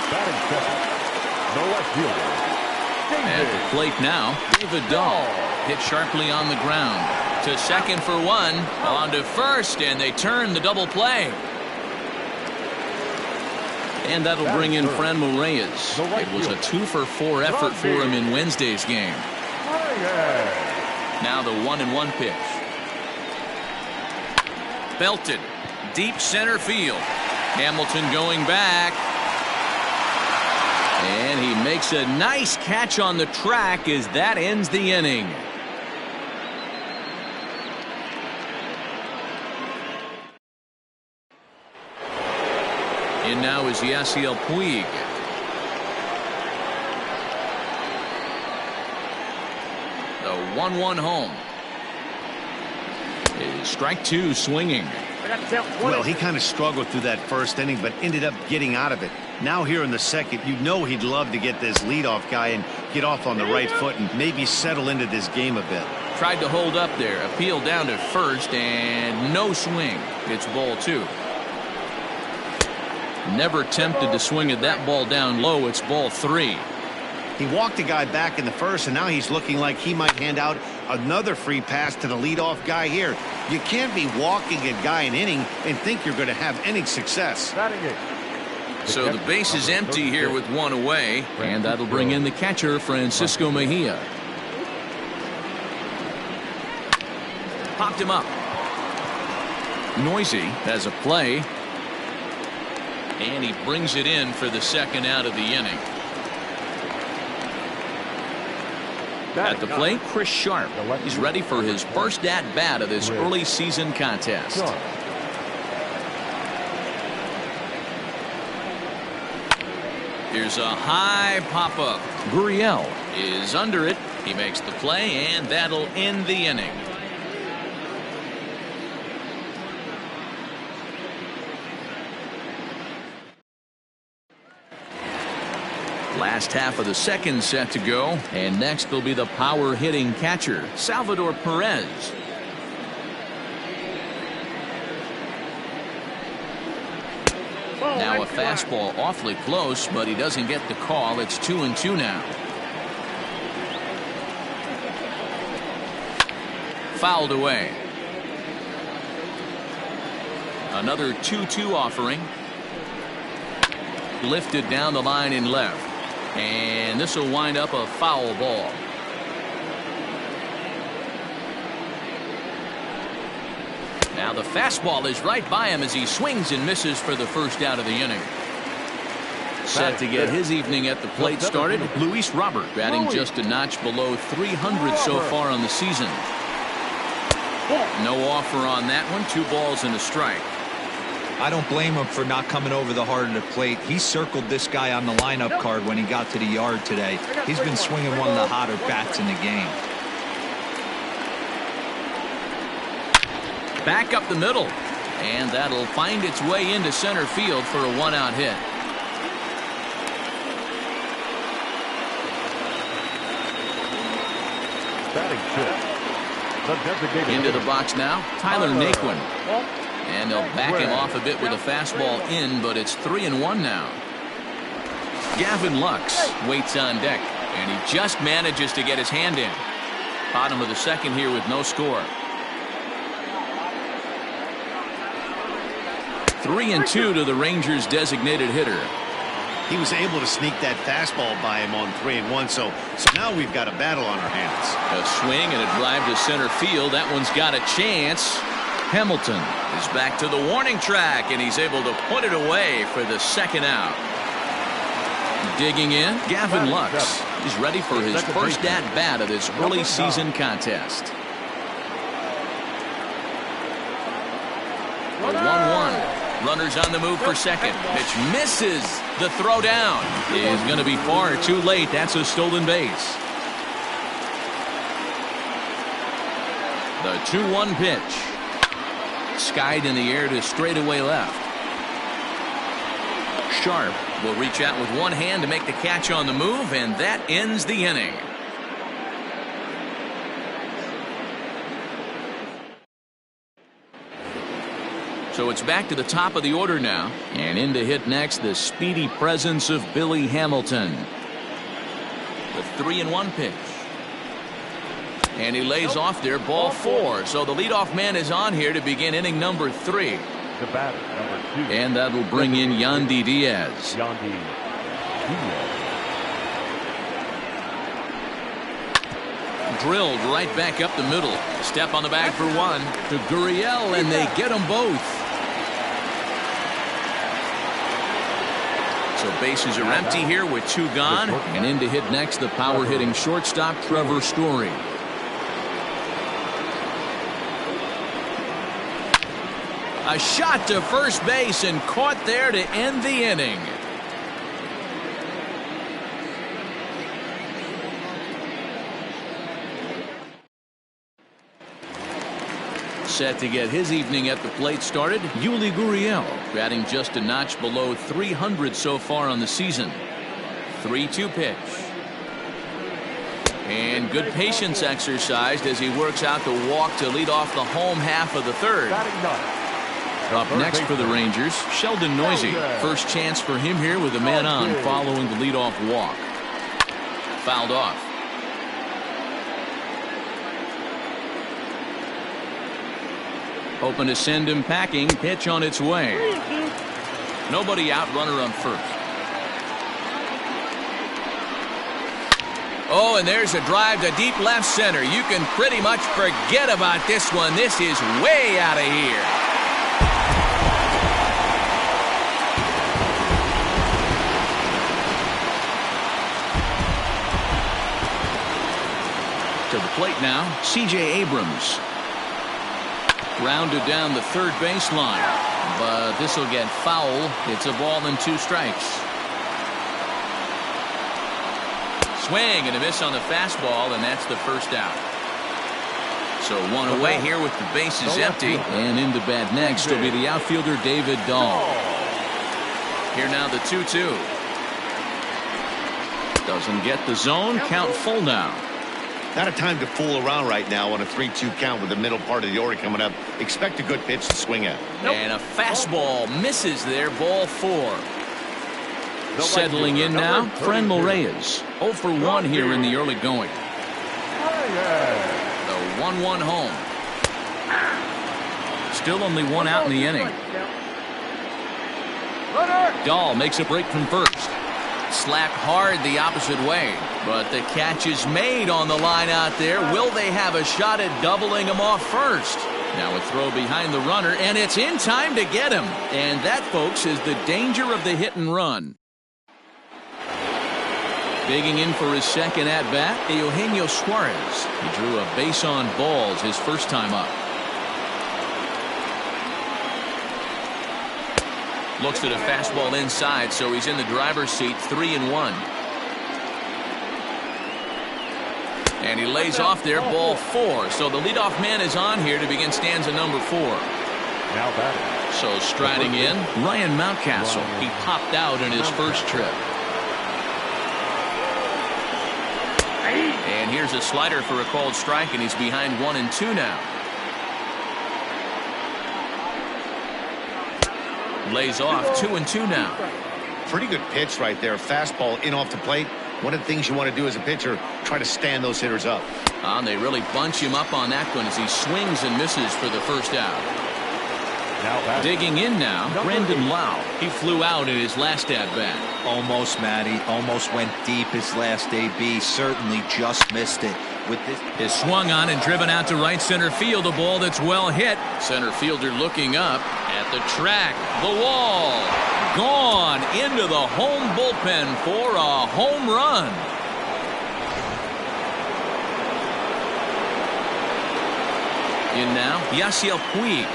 Batting second, the left fielder, At the plate now, David Dahl. Hit sharply on the ground. To second for 1. On to first, and they turn the double play. And that'll bring in Franmil Reyes. It was a 2-for-4 effort for him in Wednesday's game. Now the 1-1 pitch. Belted. Deep center field. Hamilton going back. And he makes a nice catch on the track as that ends the inning. In now is Yasiel Puig. The 1-1 home. Is strike 2 swinging. Well, he kind of struggled through that first inning, but ended up getting out of it. Now here in the second, you know he'd love to get this leadoff guy and get off on the right foot and maybe settle into this game a bit. Tried to hold up there. Appeal down to first, and no swing. It's ball 2. Never tempted to swing at that ball down low. It's ball 3. He walked the guy back in the first, and now he's looking like he might hand out another free pass to the leadoff guy here. You can't be walking a guy an inning and think you're going to have any success. So the base is empty here with 1 away, and that'll bring in the catcher, Francisco Mejia. Popped him up. Noisy has a play. And he brings it in for the second out of the inning. At the plate, Chris Sharp. He's ready for his first at-bat of this early season contest. Here's a high pop-up. Gurriel is under it. He makes the play, and that'll end the inning. Last half of the second set to go, and next will be the power hitting catcher, Salvador Perez. Now a fastball awfully close, but he doesn't get the call. It's 2-2 now. Fouled away. Another 2-2 offering. Lifted down the line in left. And this will wind up a foul ball. Now the fastball is right by him as he swings and misses for the first out of the inning. Set to get his evening at the plate started, Luis Robert, batting just a notch below 300 so far on the season. No offer on that one. 2 balls and a strike. I don't blame him for not coming over the heart of the plate. He circled this guy on the lineup card when he got to the yard today. He's been swinging one of the hotter bats in the game. Back up the middle, and that'll find its way into center field for a 1-out hit. Into the box now, Tyler Naquin. And they'll back him off a bit with a fastball in, but it's 3-1 now. Gavin Lux waits on deck, and he just manages to get his hand in. Bottom of the second here with no score. 3-2 to the Rangers' designated hitter. He was able to sneak that fastball by him on 3-1, so now we've got a battle on our hands. A swing and a drive to center field. That one's got a chance. Hamilton is back to the warning track, and he's able to put it away for the second out. Digging in, Gavin Lux. He's ready for his first at-bat of this early season contest. A 1-1. Runners on the move for second. Pitch misses. The throw down is going to be far too late. That's a stolen base. The 2-1 pitch. Skied in the air to straightaway left. Sharp will reach out with one hand to make the catch on the move, and that ends the inning. So it's back to the top of the order now, and in to hit next, the speedy presence of Billy Hamilton. The 3-1 pitch. And he lays off there, ball 4. So the leadoff man is on here to begin inning number 3. The batter, number 2. And that'll bring in Yandy Diaz. Yandy Diaz. Drilled right back up the middle. Step on the bag for one to Gurriel, and they get them both. So bases are empty here with 2 gone. And in to hit next, the power hitting shortstop, Trevor Story. A shot to first base and caught there to end the inning. Set to get his evening at the plate started, Yuli Gurriel, batting just a notch below 300 so far on the season. 3-2 pitch. And good patience exercised as he works out the walk to lead off the home half of the third. Up next for the Rangers, Sheldon Noisy. First chance for him here with a man on following the leadoff walk. Fouled off. Hoping to send him packing. Pitch on its way. Nobody out, runner on first. Oh, and there's a drive to deep left center. You can pretty much forget about this one. This is way out of here. To the plate now, C.J. Abrams. Rounded down the third baseline, but this will get foul. It's a ball and 2 strikes. Swing and a miss on the fastball, and that's the first out. So one away here with the bases empty. And in the bat next will be the outfielder David Dahl. Here now the 2-2. Doesn't get the zone. Count full now. Not a time to fool around right now on a 3-2 count with the middle part of the order coming up. Expect a good pitch to swing at. And a fastball misses there. Ball 4. Settling in now, Franmil Reyes. 0 for 1 here in the early going. The 1-1 home. Still only one out in the inning. Dahl makes a break from first. Slapped hard the opposite way. But the catch is made on the line out there. Will they have a shot at doubling him off first? Now a throw behind the runner, and it's in time to get him. And that, folks, is the danger of the hit and run. Digging in for his second at-bat, Eugenio Suarez. He drew a base on balls his first time up. Looks at a fastball inside, so he's in the driver's seat, 3-1. And he lays off there, ball 4. So the leadoff man is on here to begin stanza number 4. Now batting. So striding in, Ryan Mountcastle. He popped out in his first trip. And here's a slider for a called strike, and he's behind 1-2 now. Lays off 2-2 now. Pretty good pitch right there. Fastball in off the plate. One of the things you want to do as a pitcher, try to stand those hitters up. And they really bunch him up on that one as he swings and misses for the first out. Digging in now, Brandon Lau. He flew out in his last at-bat. Almost, Matty. Almost went deep his last AB. Certainly just missed it. With this, is swung on and driven out to right center field. A ball that's well hit. Center fielder looking up at the track. The wall. Gone into the home bullpen for a home run. In now, Yasiel Puig.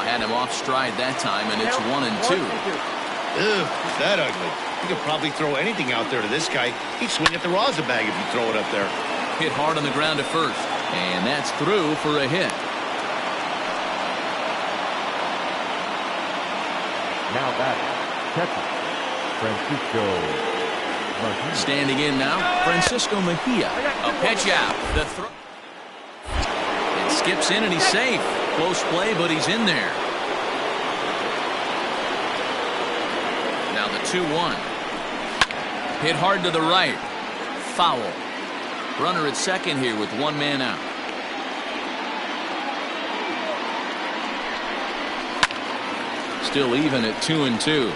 Had him off stride that time, and it's 1-2. Ugh, that ugly. You could probably throw anything out there to this guy. He'd swing at the rosin bag if you throw it up there. Hit hard on the ground to first, and that's through for a hit. Now batting. Catcher. Francisco Mejia. Standing in now, Francisco Mejia. A pitch out. The throw. It skips in, and he's safe. Close play, but he's in there. Now the 2-1. Hit hard to the right. Foul. Runner at second here with one man out. Still even at 2-2.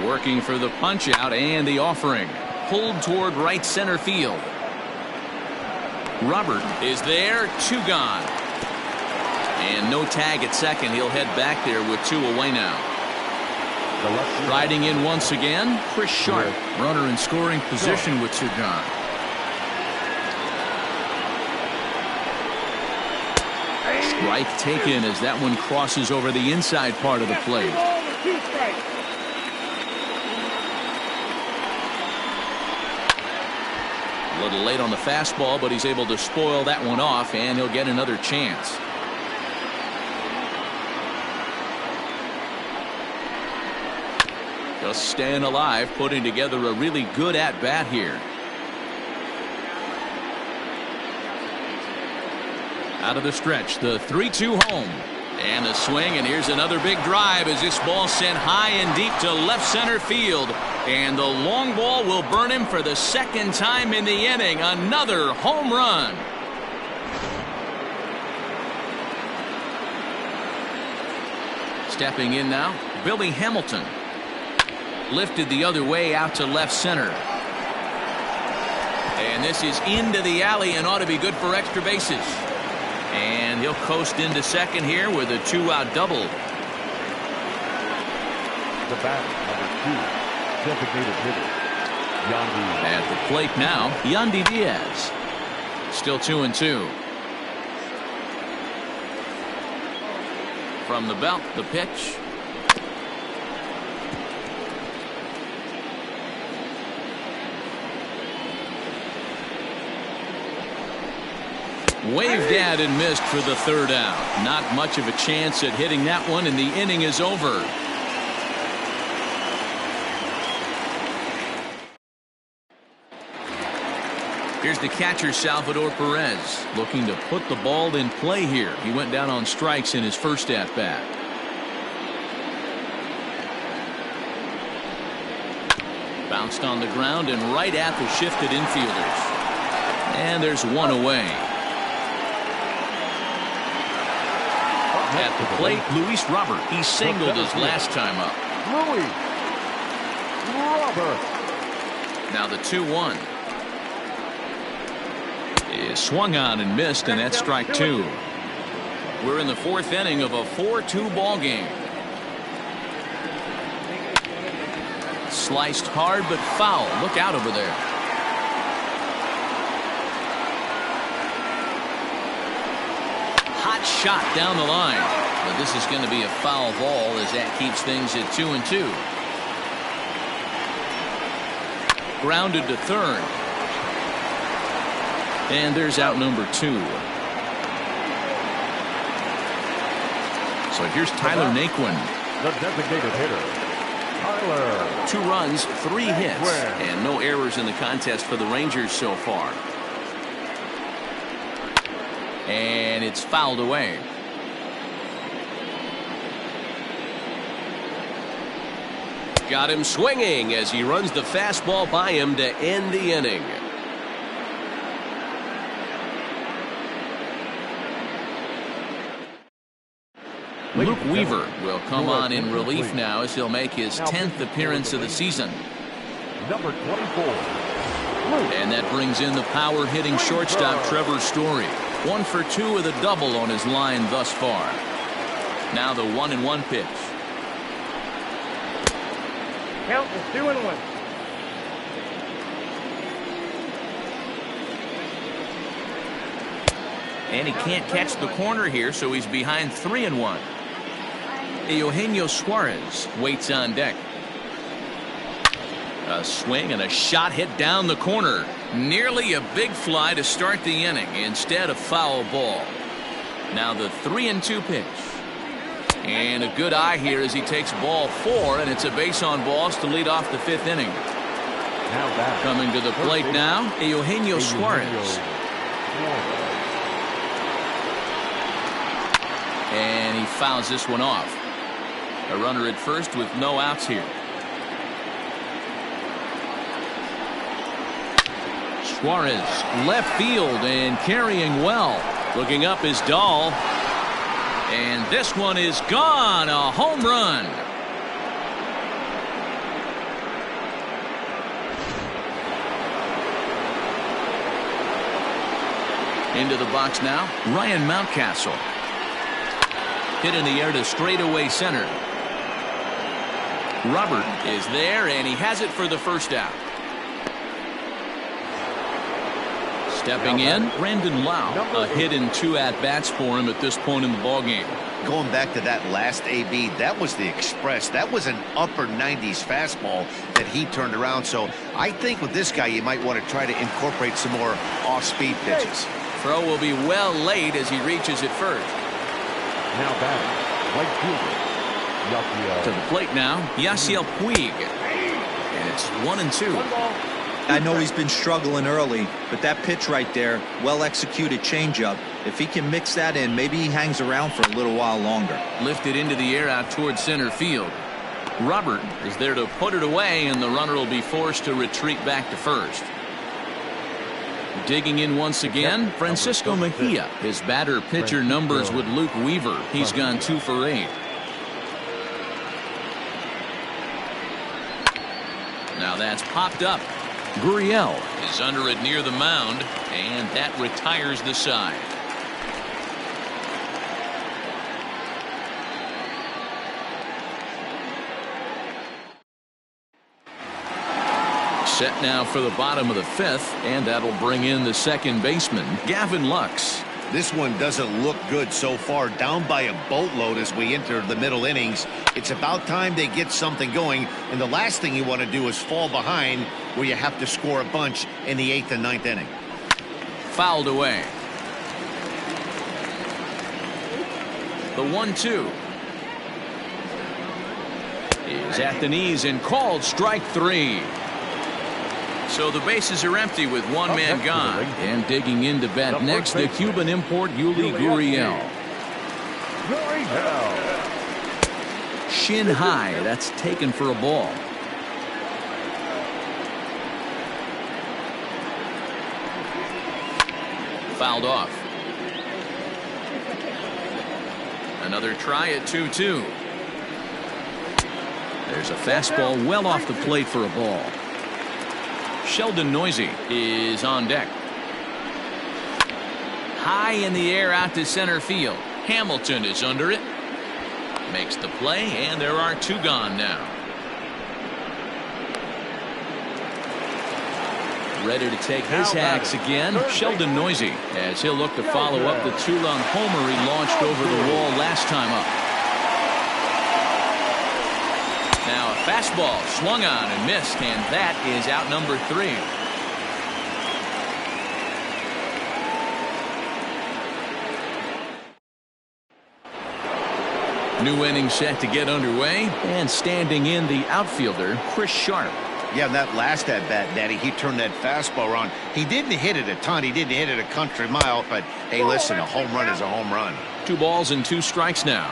Working for the punch out and the offering. Pulled toward right center field. Robert is there. 2 gone. And no tag at second. He'll head back there with 2 away now. Riding in once again, Chris Sharp. Runner in scoring position with 2 gone. Strike taken as that one crosses over the inside part of the plate. A little late on the fastball, but he's able to spoil that one off, and he'll get another chance. Just staying alive, putting together a really good at-bat here. Out of the stretch, the 3-2 home. And a swing, and here's another big drive as this ball sent high and deep to left center field. And the long ball will burn him for the second time in the inning. Another home run. Stepping in now, Billy Hamilton. Lifted the other way out to left center. And this is into the alley and ought to be good for extra bases. And he'll coast into second here with a 2-out double. The batter, number 2, designated hitter, Yandy. At the plate now, Yandy Diaz. Still 2-2. From the belt, the pitch. Waved at and missed for the third out. Not much of a chance at hitting that one, and the inning is over. Here's the catcher, Salvador Perez, looking to put the ball in play here. He went down on strikes in his first at-bat. Bounced on the ground and right at the shifted infielders. And there's one away. At the plate, Luis Robert. He singled his last time up. Luis Robert. Now the 2-1 is swung on and missed, and that's strike two. We're in the fourth inning of a 4-2 ball game. Sliced hard but foul. Look out over there. Hot shot down the line, but this is going to be a foul ball as that keeps things at 2-2. Grounded to third, and there's out number 2. So here's Tyler Naquin, the designated hitter. Tyler. 2 runs, 3 hits, and no errors in the contest for the Rangers so far. And it's fouled away. Got him swinging as he runs the fastball by him to end the inning. Luke Weaver will come on in relief now as he'll make his 10th appearance of the season. Number 24. And that brings in the power hitting shortstop Trevor Story. 1 for 2 with a double on his line thus far. Now the 1-1 pitch. Count is 2-1. And he can't catch the corner here, so he's behind 3-1. Eugenio Suarez waits on deck. A swing and a shot hit down the corner. Nearly a big fly to start the inning. Instead, a foul ball. Now the 3-2 pitch. And a good eye here as he takes ball 4, and it's a base on balls to lead off the 5th inning. Coming to the plate now, Eugenio Suarez. And he fouls this one off. A runner at first with no outs here. Suarez left field and carrying well. Looking up is Dahl. And this one is gone. A home run. Into the box now, Ryan Mountcastle. Hit in the air to straightaway center. Robert is there, and he has it for the first out. Stepping in, Brandon Lau. A hit in 2 at-bats for him at this point in the ballgame. Going back to that last AB, that was the express. That was an upper 90s fastball that he turned around. So I think with this guy, you might want to try to incorporate some more off-speed pitches. Throw will be well late as he reaches it first. Now batting, right fielder, Yasiel. To the plate now, Yasiel Puig. And it's 1-2. I know he's been struggling early, but that pitch right there, well-executed changeup. If he can mix that in, maybe he hangs around for a little while longer. Lifted into the air out towards center field. Robert is there to put it away, and the runner will be forced to retreat back to first. Digging in once again, Francisco Mejia. His batter-pitcher numbers with Luke Weaver. He's gone 2 for 8. Now that's popped up. Gurriel is under it near the mound, and that retires the side. Set now for the bottom of the 5th, and that'll bring in the second baseman, Gavin Lux. This one doesn't look good so far. Down by a boatload as we enter the middle innings. It's about time they get something going. And the last thing you want to do is fall behind where you have to score a bunch in the 8th and 9th inning. Fouled away. The 1-2 is at the knees and called strike 3. So the bases are empty with one man gone. And digging in to bat next, the Cuban import Yuli Gurriel. Shin high. That's taken for a ball. Fouled off. Another try at 2-2. There's a fastball well off the plate for a ball. Sheldon Noisy is on deck. High in the air out to center field. Hamilton is under it. Makes the play, and there are 2 gone now. Ready to take his hacks again, Sheldon Noisy, as he'll look to follow up the 2-run homer he launched over the wall last time up. Now a fastball swung on and missed, and that is out number 3. New inning set to get underway, and standing in the outfielder, Chris Sharp. Yeah, that last at bat, Daddy, he turned that fastball around. He didn't hit it a ton. He didn't hit it a country mile. But, hey, listen, a home run is a home run. 2 balls and 2 strikes now.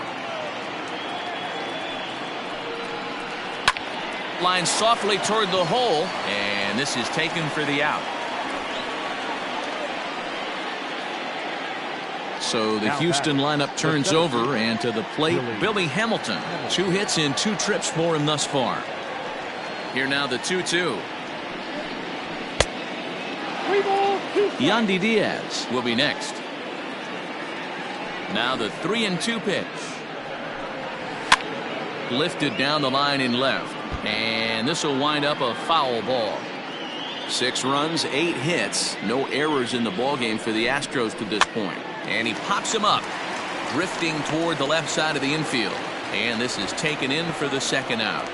Line softly toward the hole, and this is taken for the out. So the Houston lineup turns over, and to the plate, Billy Hamilton. 2 hits in 2 trips for him thus far. Here now the 2-2. Yandy Diaz will be next. Now the 3-2 pitch. Lifted down the line in left. And this will wind up a foul ball. 6 runs, 8 hits. No errors in the ballgame for the Astros to this point. And he pops him up, drifting toward the left side of the infield. And this is taken in for the 2nd out.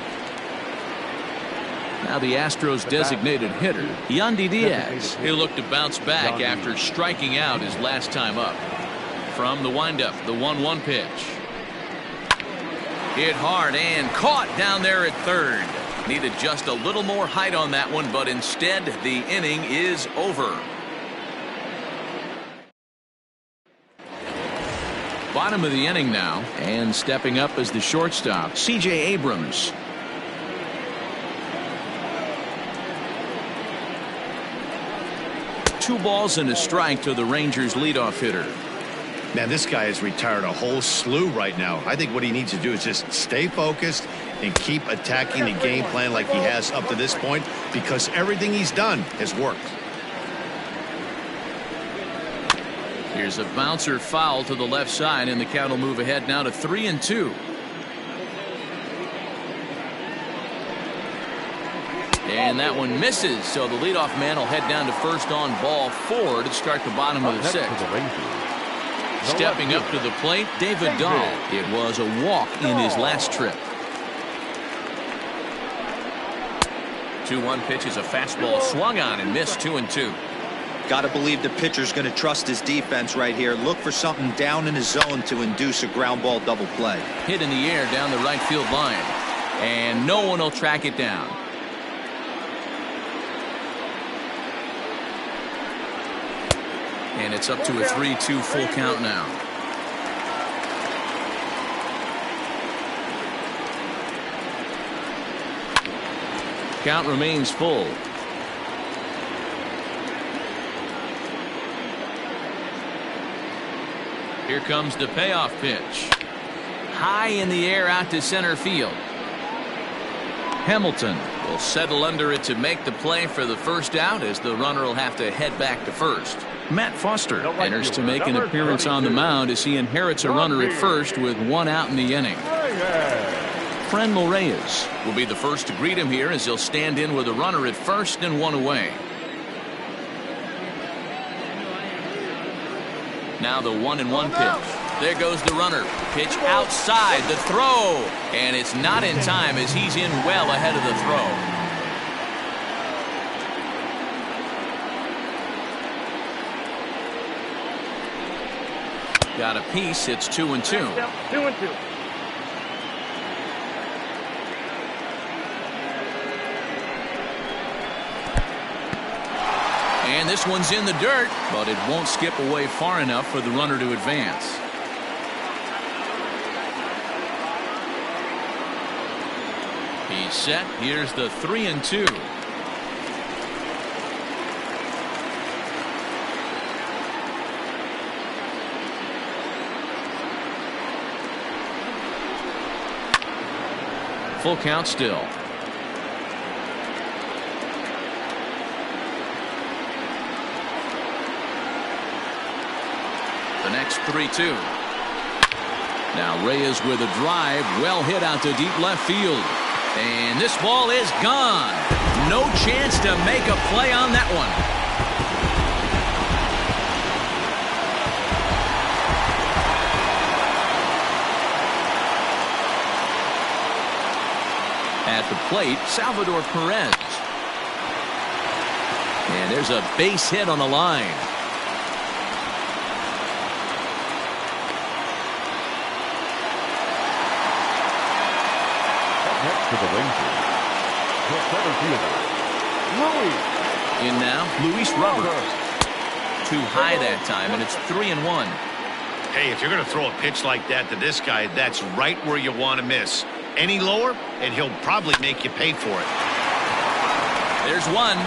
Now the Astros designated hitter, Yandy Diaz. He'll look to bounce back after striking out his last time up. From the windup, the 1-1 pitch. Hit hard and caught down there at 3rd. Needed just a little more height on that one, but instead the inning is over. Bottom of the inning now, and stepping up as the shortstop, C.J. Abrams. Two balls and a strike to the Rangers leadoff hitter. Man, this guy has retired a whole slew right now. I think what he needs to do is just stay focused and keep attacking the game plan like he has up to this point, because everything he's done has worked. Here's a bouncer foul to the left side, and the count will move ahead now to 3-2. And that one misses, so the leadoff man will head down to first on ball 4 to start the bottom of the 6th. Stepping up to the plate, David Dahl. It was a walk in his last trip. 2-1 pitch is a fastball swung on and missed. 2-2. Got to believe the pitcher's going to trust his defense right here. Look for something down in his zone to induce a ground ball double play. Hit in the air down the right field line, and no one will track it down. And it's up to a 3-2 full count now. Count remains full. Here comes the payoff pitch. High in the air out to center field. Hamilton will settle under it to make the play for the first out, as the runner will have to head back to first. Matt Foster enters to make an appearance on the mound as he inherits a runner at first with 1 out in the inning. Franmil Reyes will be the first to greet him here, as he'll stand in with a runner at first and 1 away. Now the 1-1 pitch. There goes the runner. Pitch outside, the throw. And it's not in time as he's in well ahead of the throw. Got a piece. It's 2-2. 2-2. And this one's in the dirt, but it won't skip away far enough for the runner to advance. He's set. Here's the 3-2. Full count still. The next 3-2. Now Reyes with a drive, well hit out to deep left field. And this ball is gone. No chance to make a play on that one. At the plate, Salvador Perez. And there's a base hit on the line. Next to the Rangers, the center fielder, Luis. In now, Luis Robert. Too high that time, and it's 3-1. Hey, if you're going to throw a pitch like that to this guy, that's right where you want to miss. Any lower, and he'll probably make you pay for it. There's one.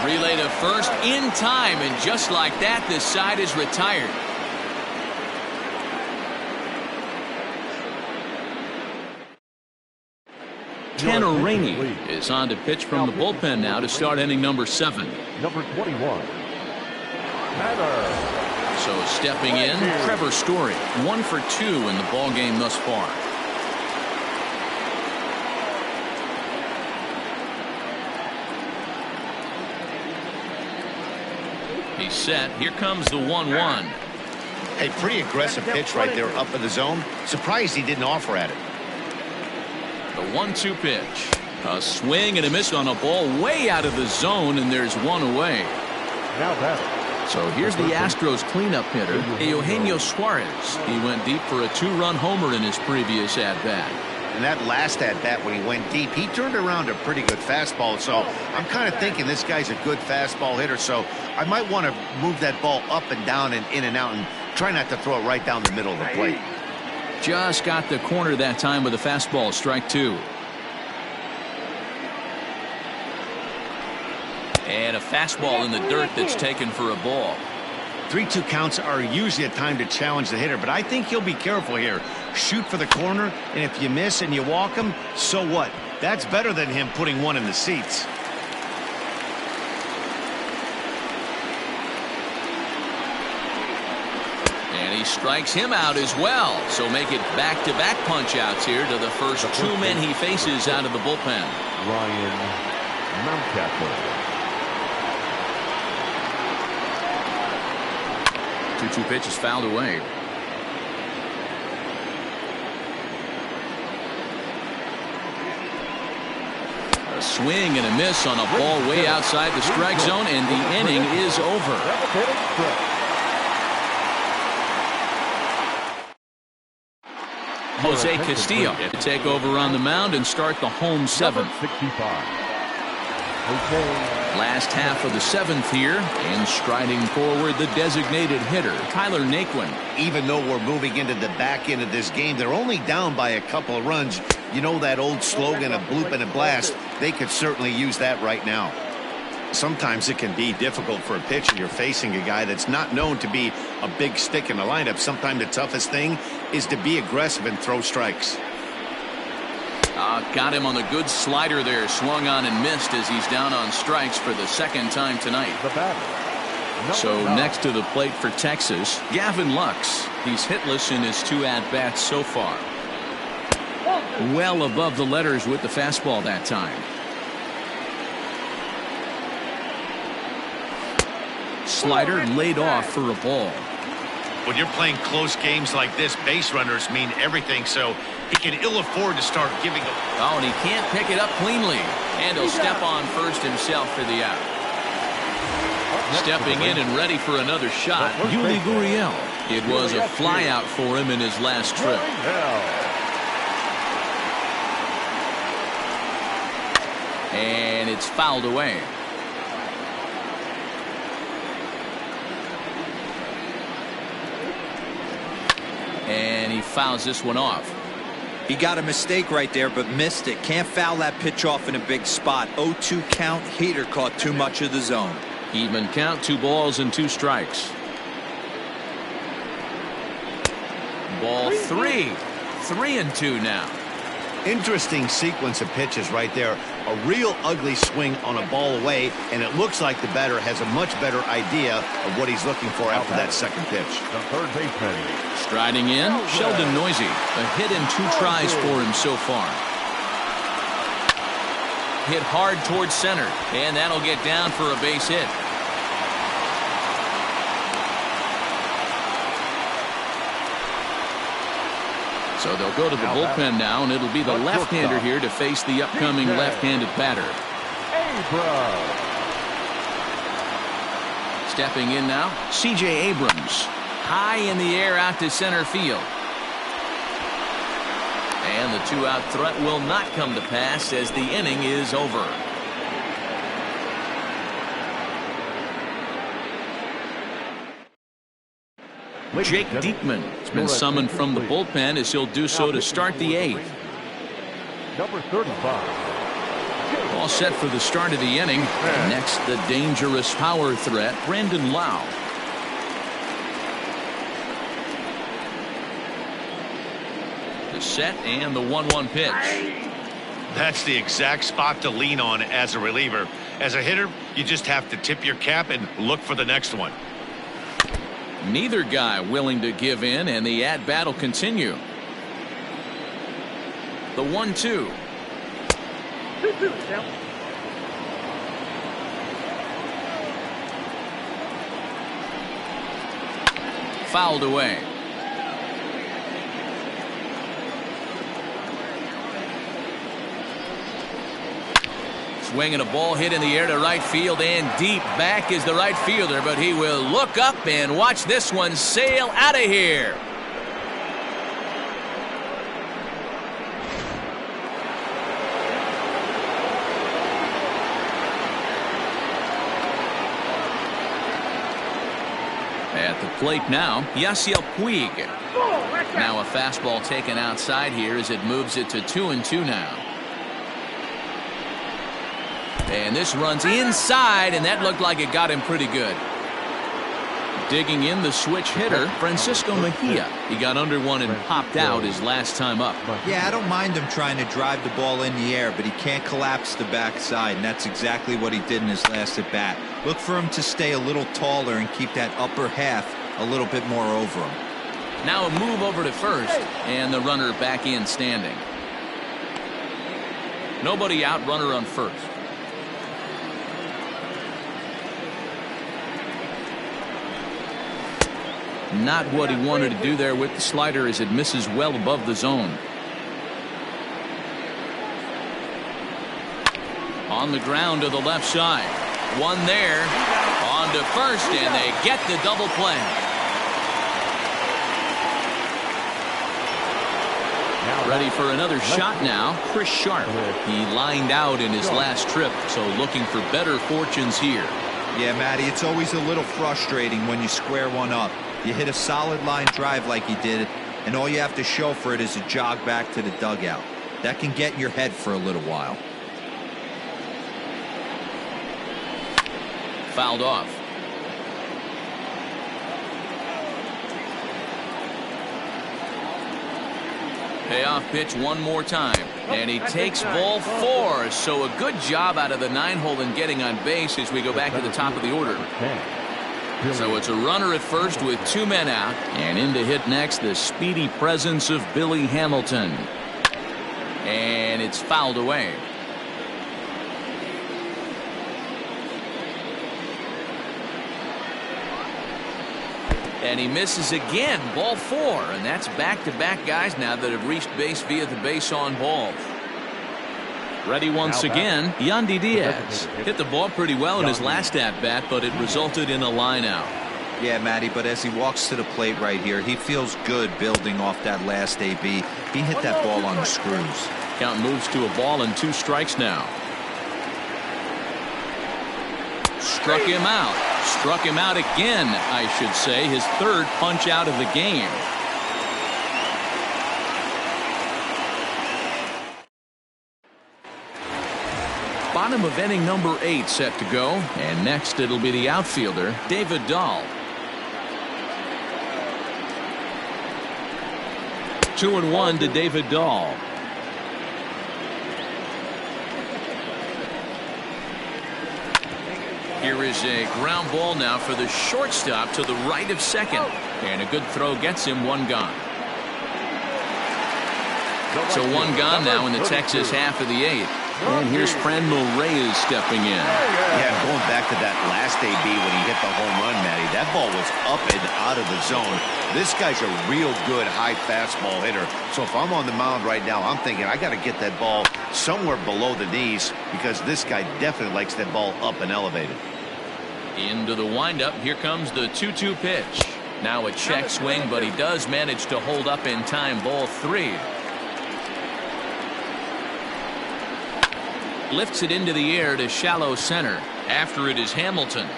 Relay to first in time, and just like that, this side is retired. Tanner Rainey is on to pitch from the bullpen now to start inning number 7. Number 21, Tanner. So stepping in, Trevor Story, 1 for 2 in the ball game thus far. He's set. Here comes the 1-1. Hey, pretty aggressive pitch right there up in the zone. Surprised he didn't offer at it. The 1-2 pitch. A swing and a miss on a ball way out of the zone, and there's one away. Now that. So here's the Astros cleanup hitter, Eugenio Suarez. He went deep for a 2-run homer in his previous at-bat. And that last at-bat when he went deep, he turned around a pretty good fastball. So I'm kind of thinking this guy's a good fastball hitter. So I might want to move that ball up and down and in and out and try not to throw it right down the middle of the plate. Just got the corner that time with a fastball, strike 2. And a fastball in the dirt that's taken for a ball. 3-2 counts are usually a time to challenge the hitter, but I think he'll be careful here. Shoot for the corner, and if you miss and you walk him, so what? That's better than him putting one in the seats. And he strikes him out as well. So make it back-to-back punch-outs here to the first 2 men he faces out of the bullpen. Ryan Mountcastle. 2-2 pitch is fouled away. A swing and a miss on a ball way outside the strike zone, and the inning is over. Jose Castillo to take over on the mound and start the home 7th. 65. Last half of the 7th here, and striding forward the designated hitter, Tyler Naquin. Even though we're moving into the back end of this game, they're only down by a couple of runs. You know that old slogan, a bloop and a blast? They could certainly use that right now. Sometimes it can be difficult for a pitcher. You're facing a guy that's not known to be a big stick in the lineup. Sometimes the toughest thing is to be aggressive and throw strikes. Got him on the good slider there, swung on and missed as he's down on strikes for the 2nd time tonight. So next to the plate for Texas, Gavin Lux. He's hitless in his 2 at-bats so far. Well above the letters with the fastball that time. Slider laid off for a ball. When you're playing close games like this, base runners mean everything, so he can ill afford to start giving up. Oh, and he can't pick it up cleanly. And he'll step on first himself for the out. Stepping in and ready for another shot, Yuli Gurriel. It was a flyout for him in his last trip. And it's fouled away. And he fouls this one off. He got a mistake right there, but missed it. Can't foul that pitch off in a big spot. 0-2 count. Heater caught too much of the zone. Even count, 2 balls and 2 strikes. Ball 3. 3-2 now. Interesting sequence of pitches right there. A real ugly swing on a ball away, and it looks like the batter has a much better idea of what he's looking for after that second pitch. The third baseman. Striding in, Sheldon Noisy. A hit in 2 tries for him so far. Hit hard towards center, and that'll get down for a base hit. So they'll go to the bullpen now, and it'll be the left-hander here to face the upcoming left-handed batter. Stepping in now, C.J. Abrams. High in the air out to center field. And the 2-out threat will not come to pass as the inning is over. Jake Diekman has been summoned from the bullpen as he'll do so to start the 8th. Number 35. All set for the start of the inning. Next, the dangerous power threat, Brandon Lau. The set and the 1-1 pitch. That's the exact spot to lean on as a reliever. As a hitter, you just have to tip your cap and look for the next one. Neither guy willing to give in, and the at-bat will continue. The 1-2. 2-2 count. Fouled away. Swinging a ball hit in the air to right field, and deep back is the right fielder, but he will look up and watch this one sail out of here. At the plate now, Yasiel Puig. Now a fastball taken outside here as it moves it to 2-2 now. And this runs inside, and that looked like it got him pretty good. Digging in the switch hitter, Francisco Mejia. He got under one and popped out his last time up. Yeah, I don't mind him trying to drive the ball in the air, but he can't collapse the backside, and that's exactly what he did in his last at bat. Look for him to stay a little taller and keep that upper half a little bit more over him. Now a move over to first, and the runner back in standing. Nobody out, runner on first. Not what he wanted to do there with the slider as it misses well above the zone. On the ground to the left side. One there. On to first, and they get the double play. Ready for another shot now, Chris Sharp. He lined out in his last trip, so looking for better fortunes here. Yeah, Matty, it's always a little frustrating when you square one up. You hit a solid line drive like he did, and all you have to show for it is a jog back to the dugout. That can get in your head for a little while. Fouled off. Payoff pitch one more time, and he takes ball 4. So a good job out of the 9-hole in getting on base as we go back to the top of the order. So it's a runner at first with 2 men out, and in to hit next the speedy presence of Billy Hamilton. And it's fouled away. And he misses again. Ball 4. And that's back-to-back guys now that have reached base via the base on balls. Ready once again, Yandy Diaz. Hit the ball pretty well in his last at-bat, but it resulted in a line out. Yeah, Matty, but as he walks to the plate right here, he feels good building off that last AB. He hit that ball on the screws. Count moves to a ball and 2 strikes now. Struck him out. Struck him out again, I should say. His 3rd punch out of the game. Bottom of inning number 8 set to go. And next it'll be the outfielder, David Dahl. 2-1 to David Dahl. Here is a ground ball now for the shortstop to the right of second. And a good throw gets him 1 gone. So 1 gone now in the Texas half of the 8th. And here's Franmil Reyes stepping in. Yeah, going back to that last AB when he hit the home run, Matty, that ball was up and out of the zone. This guy's a real good high fastball hitter. So if I'm on the mound right now, I'm thinking I got to get that ball somewhere below the knees because this guy definitely likes that ball up and elevated. Into the windup. Here comes the 2-2 pitch. Now a check swing, but he does manage to hold up in time. Ball 3. Lifts it into the air to shallow center. After it is Hamilton.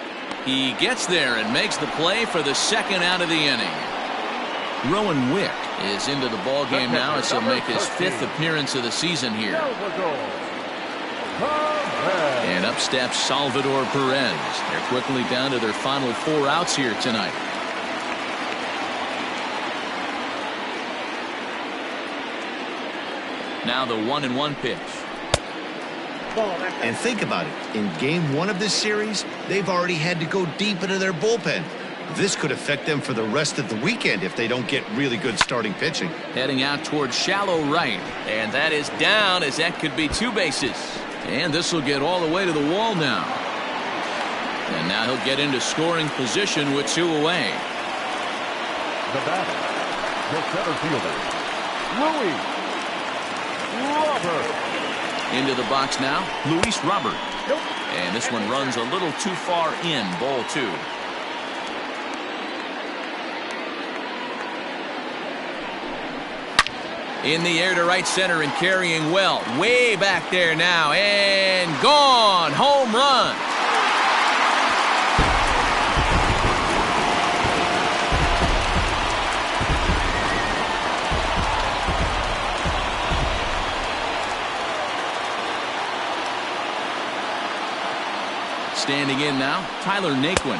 He gets there and makes the play for the 2nd out of the inning. Rowan Wick is into the ball game now as he'll make his 5th appearance of the season here. And up steps Salvador Perez. They're quickly down to their final 4 outs here tonight. Now the 1-1 pitch. And think about it. In game 1 of this series, they've already had to go deep into their bullpen. This could affect them for the rest of the weekend if they don't get really good starting pitching. Heading out towards shallow right. And that is down as that could be 2 bases. And this will get all the way to the wall now. And now he'll get into scoring position with 2 away. The batter, the center fielder, Luis Robert. Into the box now, Luis Robert. And this one runs a little too far in. Ball 2. In the air to right center and carrying well. Way back there now. And gone. Home run. Standing in now, Tyler Naquin.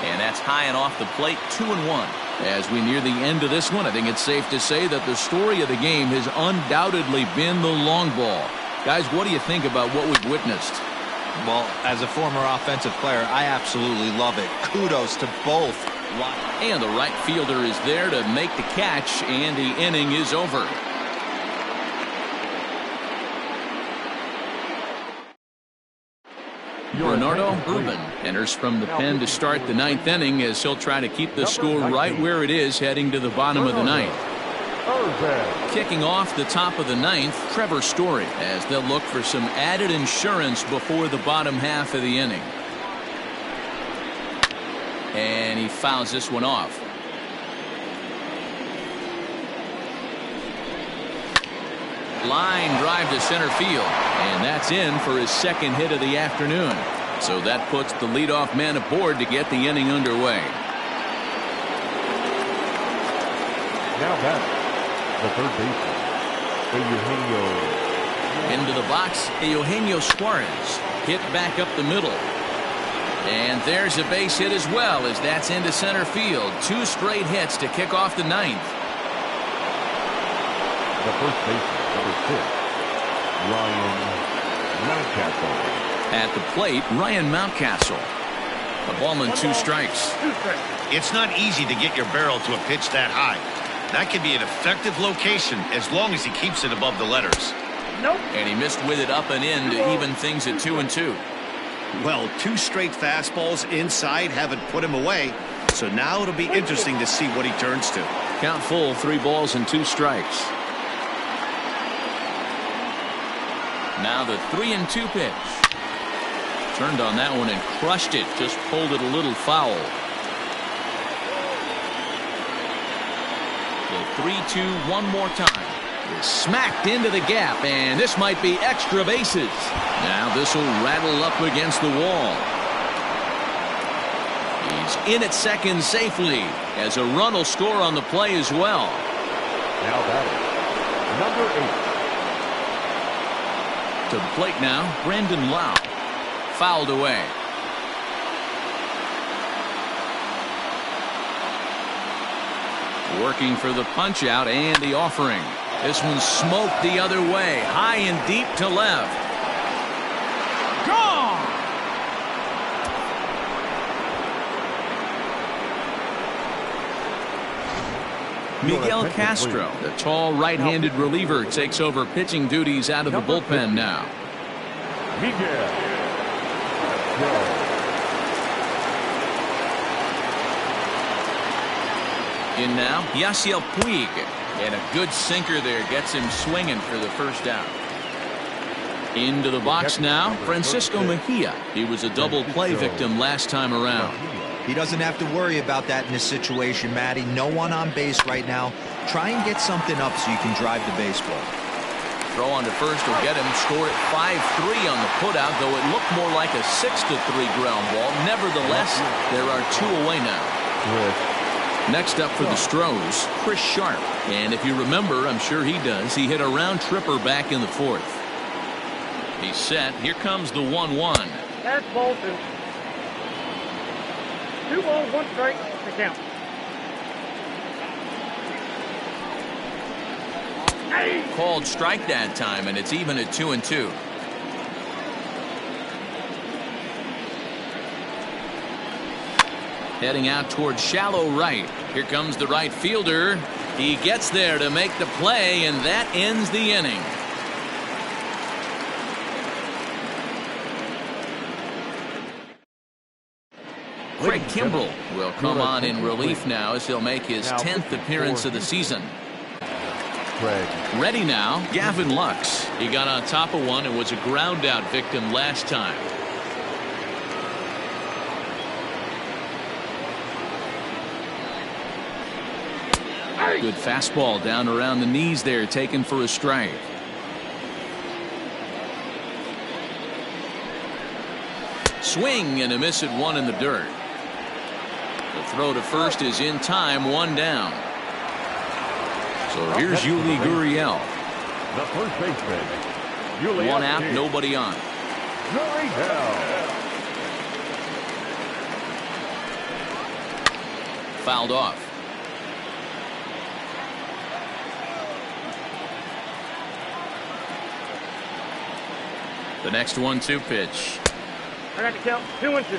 And that's high and off the plate, 2-1. As we near the end of this one, I think it's safe to say that the story of the game has undoubtedly been the long ball. Guys, what do you think about what we've witnessed? Well, as a former offensive player, I absolutely love it. Kudos to both. And the right fielder is there to make the catch, and the inning is over. Bernardo Urban enters from the pen to start the 9th inning as he'll try to keep the score right where it is heading to the bottom of the 9th. Kicking off the top of the 9th, Trevor Story, as they'll look for some added insurance before the bottom half of the inning. And he fouls this one off. Line drive to center field, and that's in for his 2nd hit of the afternoon. So that puts the leadoff man aboard to get the inning underway. Now back, the 3rd baseman, Eugenio. Into the box, Eugenio Suarez. Hit back up the middle. And there's a base hit as well as that's into center field. 2 straight hits to kick off the 9th. The first baseman, number 6, Ryan Mountcastle. At the plate, Ryan Mountcastle. A ball and 2 strikes. It's not easy to get your barrel to a pitch that high. That can be an effective location as long as he keeps it above the letters. And he missed with it up and in to even things at 2-2. Well, 2 straight fastballs inside haven't put him away. So now it'll be interesting to see what he turns to. Count full, 3 balls and 2 strikes. Now the 3-2 pitch. Turned on that one and crushed it. Just pulled it a little foul. The 3-2 one more time. Is smacked into the gap, and this might be extra bases. Now this will rattle up against the wall. He's in at second safely, as a run will score on the play as well. Now batting, number 8. To the plate now, Brandon Lau. Fouled away. Working for the punch out and the offering. This one smoked the other way, high and deep to left. Gone! Miguel Castro, the tall right-handed reliever, takes over pitching duties out of the bullpen now. Miguel Castro. In now, Yasiel Puig. And a good sinker there gets him swinging for the first out. Into the box now, Francisco Mejia. He was a double play victim last time around. He doesn't have to worry about that in this situation, Matty. No one on base right now. Try and get something up so you can drive the baseball. Throw on to first will get him. Scored at 5-3 on the putout, though it looked more like a 6-3 ground ball. Nevertheless, there are 2 away now. Next up for the Stros, Chris Sharp. And if you remember, I'm sure he does, he hit a round tripper back in the 4th. He's set. Here comes the 1-1. That's ball 2. 2 balls, 1 strike to count. Called strike that time, and it's even at 2-2. Heading out towards shallow right. Here comes the right fielder. He gets there to make the play, and that ends the inning. Craig Kimbrell will come on in relief now as he'll make his 10th appearance of the season. Ready now, Gavin Lux. He got on top of one and was a ground out victim last time. Good fastball down around the knees there, taken for a strike. Swing and a miss at 1 in the dirt. The throw to first is in time, 1 down. So here's Yuli Gurriel. The first baseman. 1 out, nobody on. Fouled off. The next 1-2 pitch. I got to count 2-2.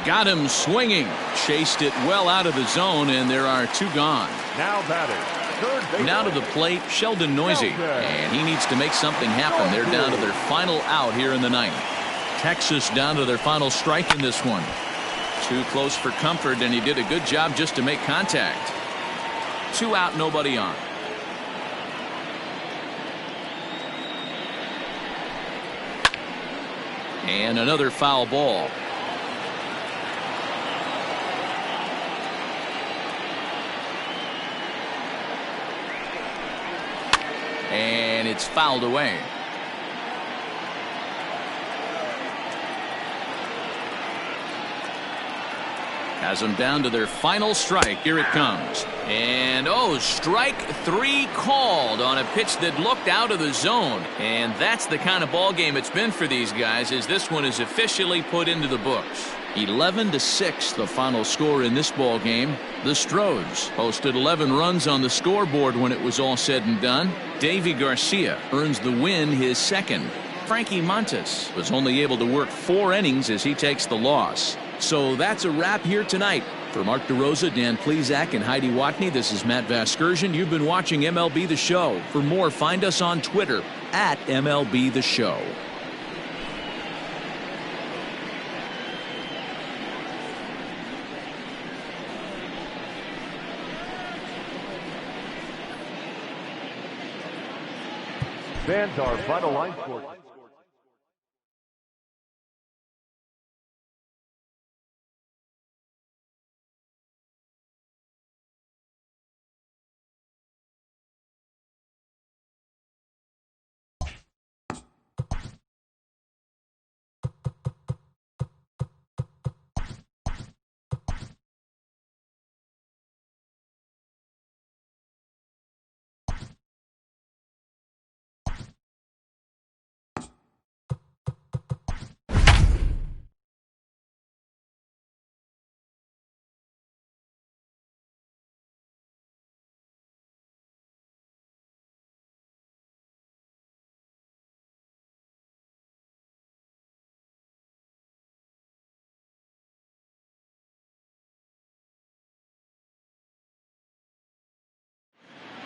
Got him swinging. Chased it well out of the zone, and there are 2 gone. Now batting. Now to the plate, Sheldon Noisy. And he needs to make something happen. They're down to their final out here in the 9th. Texas down to their final strike in this one. Too close for comfort, and he did a good job just to make contact. 2 out, nobody on. And another foul ball. And it's fouled away. Has them down to their final strike. Here it comes. And strike 3 called on a pitch that looked out of the zone. And that's the kind of ball game it's been for these guys, as this one is officially put into the books. 11-6 the final score in this ball game. The Stros posted 11 runs on the scoreboard when it was all said and done. Davy Garcia earns the win, his 2nd. Frankie Montes was only able to work 4 innings as he takes the loss. So that's a wrap here tonight. For Mark DeRosa, Dan Plesac, and Heidi Watney, this is Matt Vasgersian. You've been watching MLB The Show. For more, find us on Twitter at MLB The Show. Fans are Vital Line Sports.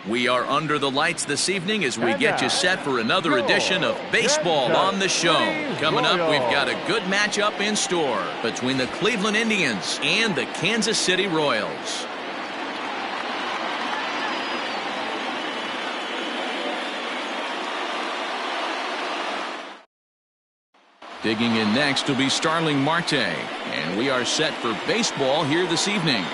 We are under the lights this evening as we get you set for another edition of Baseball on the Show. Coming up, we've got a good matchup in store between the Cleveland Indians and the Kansas City Royals. Digging in next will be Starling Marte, and we are set for baseball here this evening.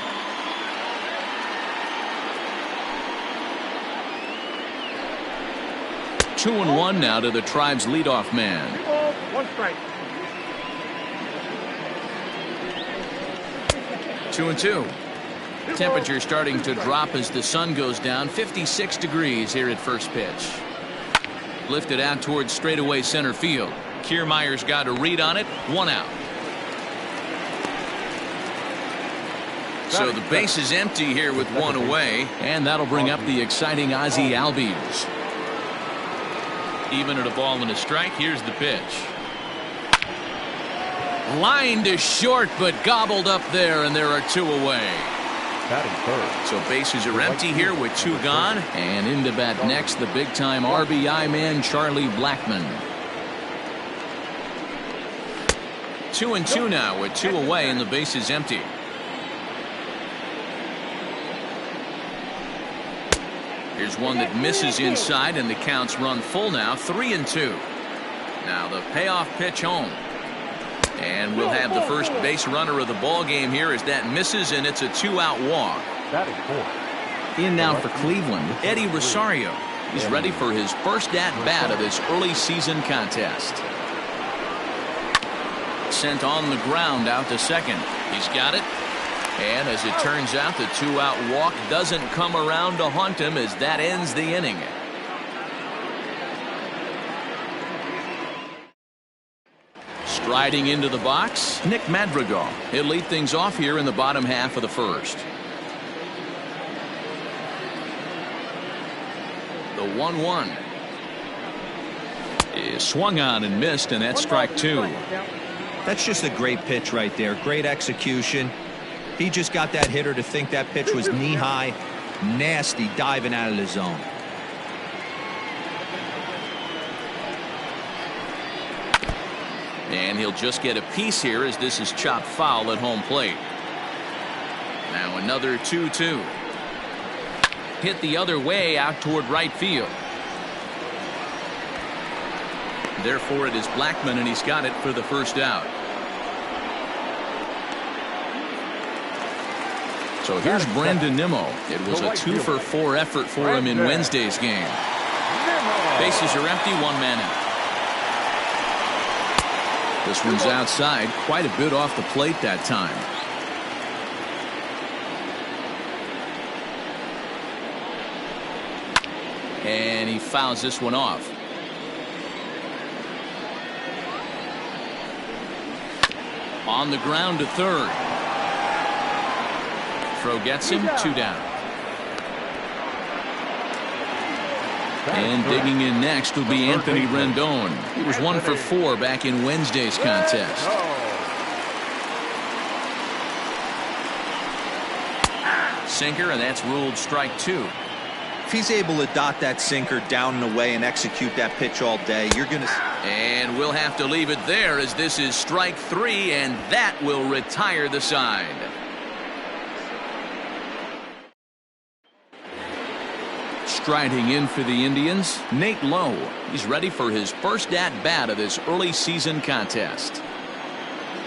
Two and one now to the Tribe's leadoff man. 2 balls, 1 strike. 2-2. Temperature starting to drop as the sun goes down. 56 degrees here at first pitch. Lifted out towards straightaway center field. Kiermaier's got a read on it. 1 out. So the base is empty here with 1 away, and that'll bring up the exciting Ozzie Albies. Even at a ball and a strike, here's the pitch. Line to short, but gobbled up there, and there are 2 away. So bases are empty here with 2 gone, and into bat next, the big-time RBI man, Charlie Blackmon. 2-2 now with 2 away, and the base is empty. Here's one that misses inside, and the counts run full now. 3-2. Now the payoff pitch home. And we'll have the first base runner of the ball game here as that misses, and it's a 2-out walk. In now for Cleveland, Eddie Rosario. He's ready for his first at-bat of this early season contest. Sent on the ground out to second. He's got it. And as it turns out, the 2-out walk doesn't come around to haunt him as that ends the inning. Striding into the box, Nick Madrigal. He'll lead things off here in the bottom half of the first. The 1-1 is swung on and missed, and that's strike 2. That's just a great pitch right there. Great execution. He just got that hitter to think that pitch was knee-high. Nasty diving out of the zone. And he'll just get a piece here as this is chopped foul at home plate. Now another 2-2. Hit the other way out toward right field. Therefore it is Blackmon, and he's got it for the first out. So here's Brandon Nimmo. It was a 2-for-4 effort for him in Wednesday's game. Bases are empty, 1 man out. This one's outside, quite a bit off the plate that time. And he fouls this one off. On the ground to third. Throw gets him, 2 down. And digging in next will be Anthony Rendon. He was 1 for 4 back in Wednesday's contest. sinker, and that's ruled strike 2. If he's able to dot that sinker down and away and execute that pitch all day, you're going to... And we'll have to leave it there, as this is strike 3, and that will retire the side. Striding in for the Indians, Nate Lowe. He's ready for his first at-bat of this early season contest.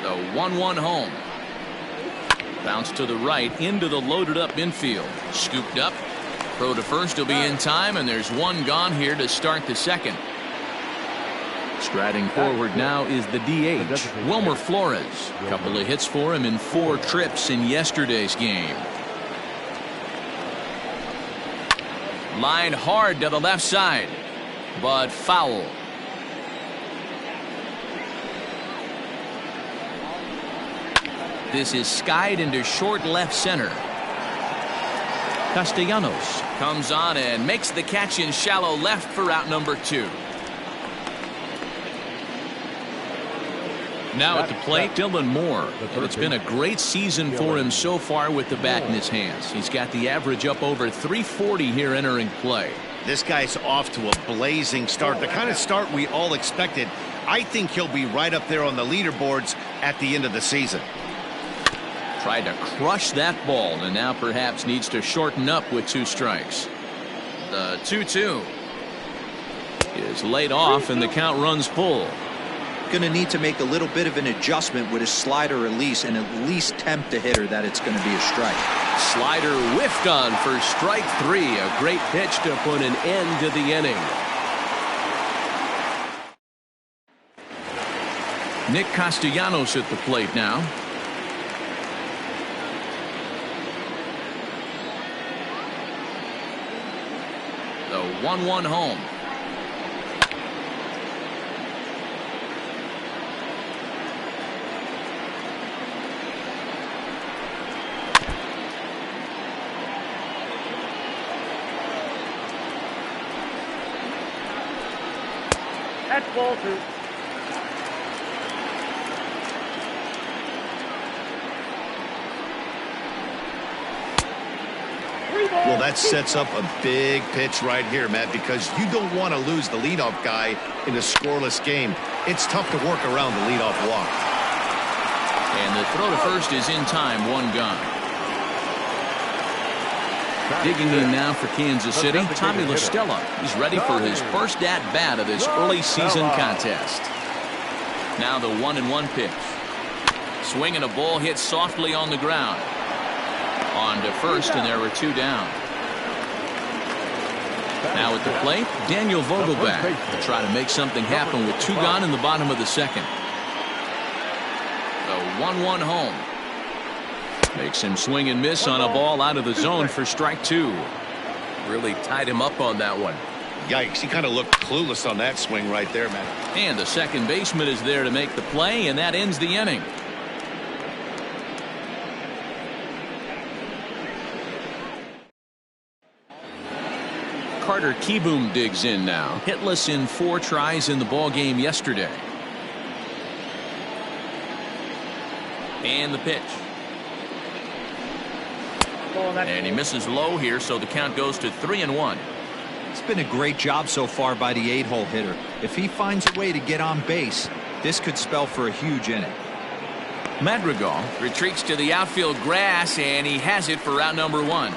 The 1-1 home. Bounce to the right into the loaded up infield. Scooped up. Throw to first will be in time, and there's one gone here to start the second. Striding forward now is the DH, Wilmer Flores. A couple of hits for him in 4 trips in yesterday's game. Line hard to the left side, but foul. This is skied into short left center. Castellanos comes on and makes the catch in shallow left for out number 2. Now at the plate, Dylan Moore. And it's been a great season for him so far with the bat in his hands. He's got the average up over 340 here entering play. This guy's off to a blazing start, the kind of start we all expected. I think he'll be right up there on the leaderboards at the end of the season. Tried to crush that ball, and now perhaps needs to shorten up with 2 strikes. The 2-2 is laid off, and the count runs full. Going to need to make a little bit of an adjustment with his slider release and at least tempt the hitter that it's going to be a strike. Slider whiffed on for strike 3. A great pitch to put an end to the inning. Nick Castellanos at the plate now. The 1-1 home. That's ball 2. Well, that sets up a big pitch right here, Matt, because you don't want to lose the leadoff guy in a scoreless game. It's tough to work around the leadoff walk. And the throw to first is in time, 1 gone. Digging in now for Kansas City, Tommy La Stella. He's ready for his first at-bat of this early season contest. Now the 1-1 pitch. Swing and a ball hit softly on the ground. On to first, and there were 2 down. Now at the plate, Daniel Vogelbach to try to make something happen with 2 gone in the bottom of the second. The 1-1 home. Makes him swing and miss on a ball out of the zone for strike 2. Really tied him up on that one. Yikes, he kind of looked clueless on that swing right there, man. And the second baseman is there to make the play, and that ends the inning. Carter Kieboom digs in now. Hitless in 4 tries in the ball game yesterday. And the pitch. And he misses low here, so the count goes to 3-1. It's been a great job so far by the 8-hole hitter. If he finds a way to get on base, this could spell for a huge inning. Madrigal retreats to the outfield grass, and he has it for out number 1.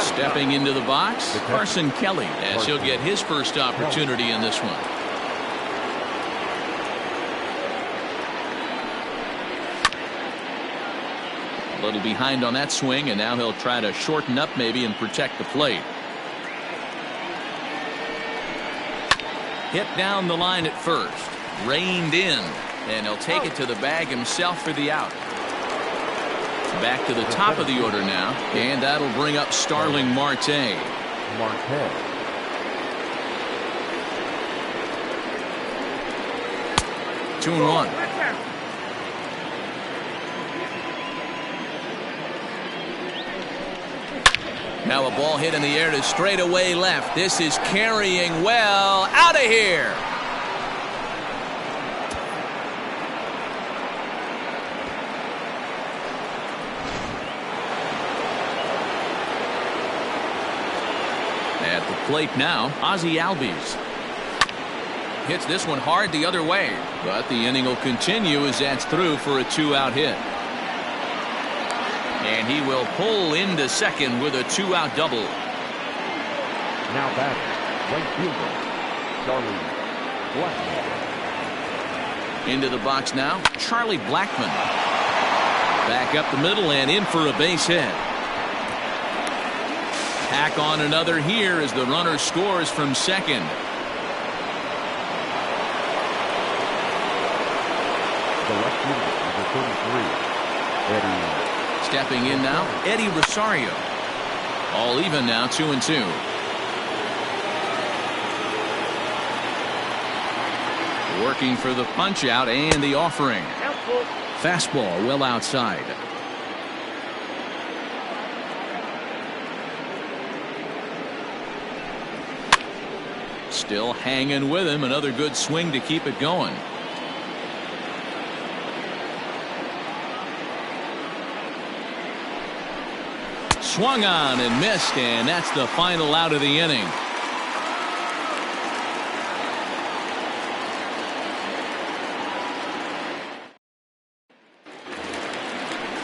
Stepping into the box, Carson Kelly, as he'll get his first opportunity in this one. A little behind on that swing, and now he'll try to shorten up maybe and protect the plate. Hit down the line at first. Reined in, and he'll take it to the bag himself for the out. Back to the top of the order now, and that'll bring up Starling Marte. 2-1. Now a ball hit in the air to straightaway left. This is carrying well. Out of here. plate now, Ozzie Albies. Hits this one hard the other way, but the inning will continue as that's through for a 2-out hit. And he will pull into second with a 2-out double. Now batting, right fielder, Charlie Blackmon. Into the box now, Charlie Blackmon. Back up the middle and in for a base hit. Tack on another here as the runner scores from second. The left fielder, number 33, Eddie. Stepping in now, Eddie Rosario. All even now, 2-2. Working for the punch out and the offering. Fastball well outside. Still hanging with him. Another good swing to keep it going. Swung on and missed, and that's the final out of the inning.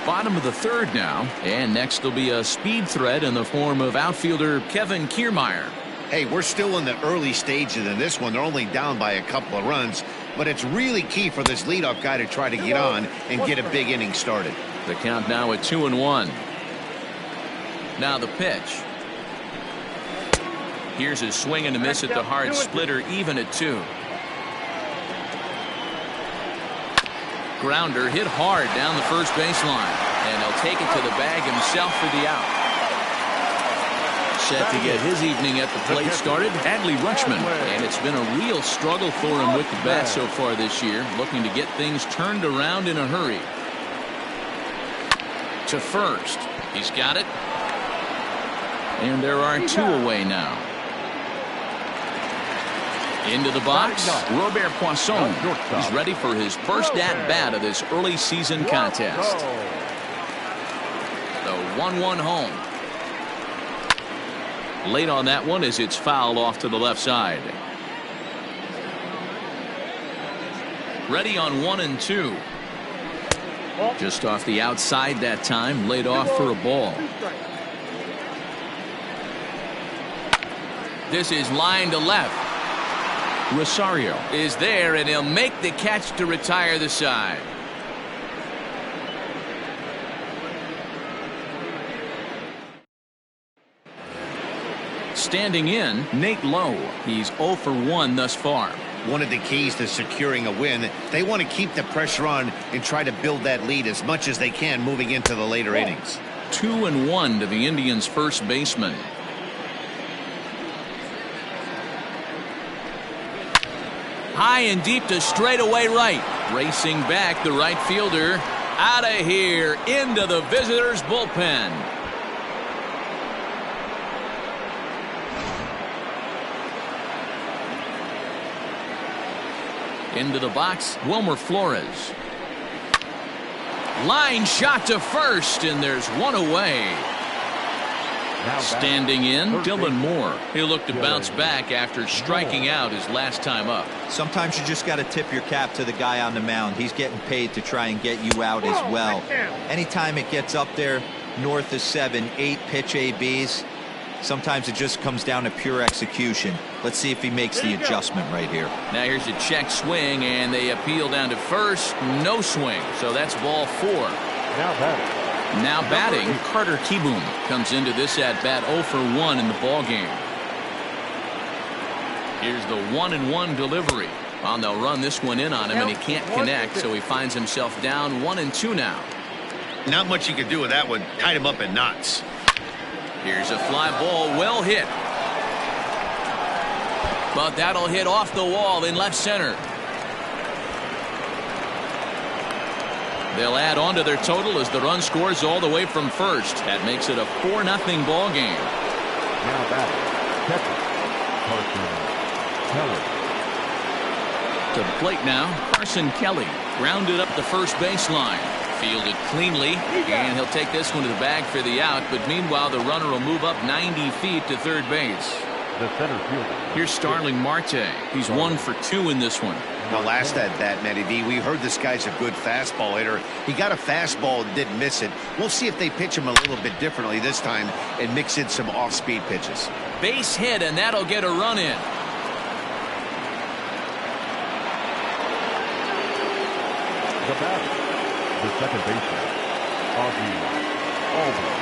Bottom of the third now, and next will be a speed threat in the form of outfielder Kevin Kiermaier. Hey, we're still in the early stages in this one. They're only down by a couple of runs, but it's really key for this leadoff guy to try to get on and get a big inning started. The count now at 2-1. Now the pitch. Here's a swing and a miss at the hard splitter, even at 2. Grounder hit hard down the first baseline, and he'll take it to the bag himself for the out. Set to get his evening at the plate started, Adley Rutschman, and it's been a real struggle for him with the bat so far this year, looking to get things turned around in a hurry. To first, he's got it. And there are 2 away now. Into the box, Robert Poisson. He's ready for his first at-bat of this early season contest. The 1-1 home. Late on that one as it's fouled off to the left side. Ready on 1-2. Just off the outside that time, laid off for a ball. This is line to left. Rosario is there, and he'll make the catch to retire the side. Standing in, Nate Lowe. He's 0 for 1 thus far. One of the keys to securing a win, they want to keep the pressure on and try to build that lead as much as they can moving into the later innings. 2-1 to the Indians' first baseman. High and deep to straightaway right. Racing back, the right fielder. Out of here, into the visitors' bullpen. Into the box, Wilmer Flores. Line shot to first, and there's one away. Standing in, Dylan Moore. He'll look to bounce back after striking out his last time up. Sometimes you just got to tip your cap to the guy on the mound. He's getting paid to try and get you out as well. Anytime it gets up there north of 7, 8 pitch ABs, sometimes it just comes down to pure execution. Let's see if he makes the adjustment right here. Now here's a check swing, and they appeal down to first. No swing, so that's ball 4. Now batting, Carter Kieboom comes into this at-bat 0 for 1 in the ball game. Here's the 1-1 delivery. Well, they'll run this one in on him, and he can't connect, so he finds himself down 1-2 now. Not much you can do with that one. Tied him up in knots. Here's a fly ball, well hit. But that'll hit off the wall in left center. They'll add on to their total as the run scores all the way from first. That makes it a 4-0 ball game. Now back, catcher, Carson Kelly. To the plate now, Carson Kelly grounded up the first baseline. Fielded cleanly, and he'll take this one to the bag for the out, but meanwhile the runner will move up 90 feet to third base. The center fielder. Here's Starling Marte. He's 1 for 2 in this one. Now, last at bat, Matty V, we heard this guy's a good fastball hitter. He got a fastball and didn't miss it. We'll see if they pitch him a little bit differently this time and mix in some off-speed pitches. Base hit, and that'll get a run in. The batter, the second baseman, Ozzie Albies.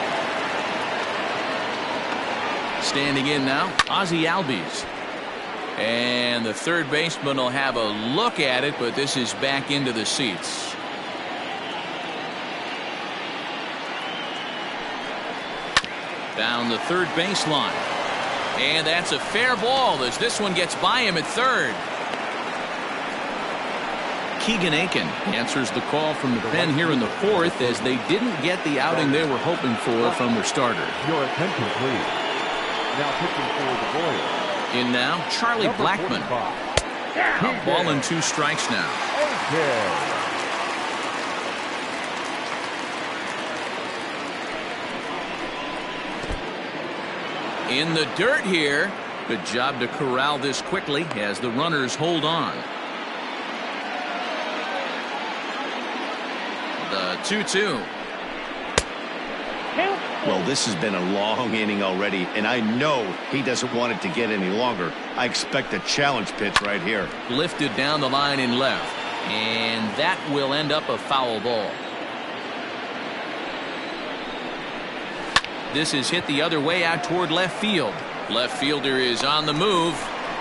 Standing in now, Ozzie Albies. And the third baseman will have a look at it, but this is back into the seats. Down the third baseline. And that's a fair ball as this one gets by him at third. Keegan Aiken answers the call from the pen here in the fourth as they didn't get the outing they were hoping for from their starter. Your attention, please. Now pitching for the Royals. In now, Charlie Blackmon. A ball and 2 strikes now. In the dirt here. Good job to corral this quickly as the runners hold on. The 2-2. Well, this has been a long inning already, and I know he doesn't want it to get any longer. I expect a challenge pitch right here. Lifted down the line in left, and that will end up a foul ball. This is hit the other way out toward left field. Left fielder is on the move.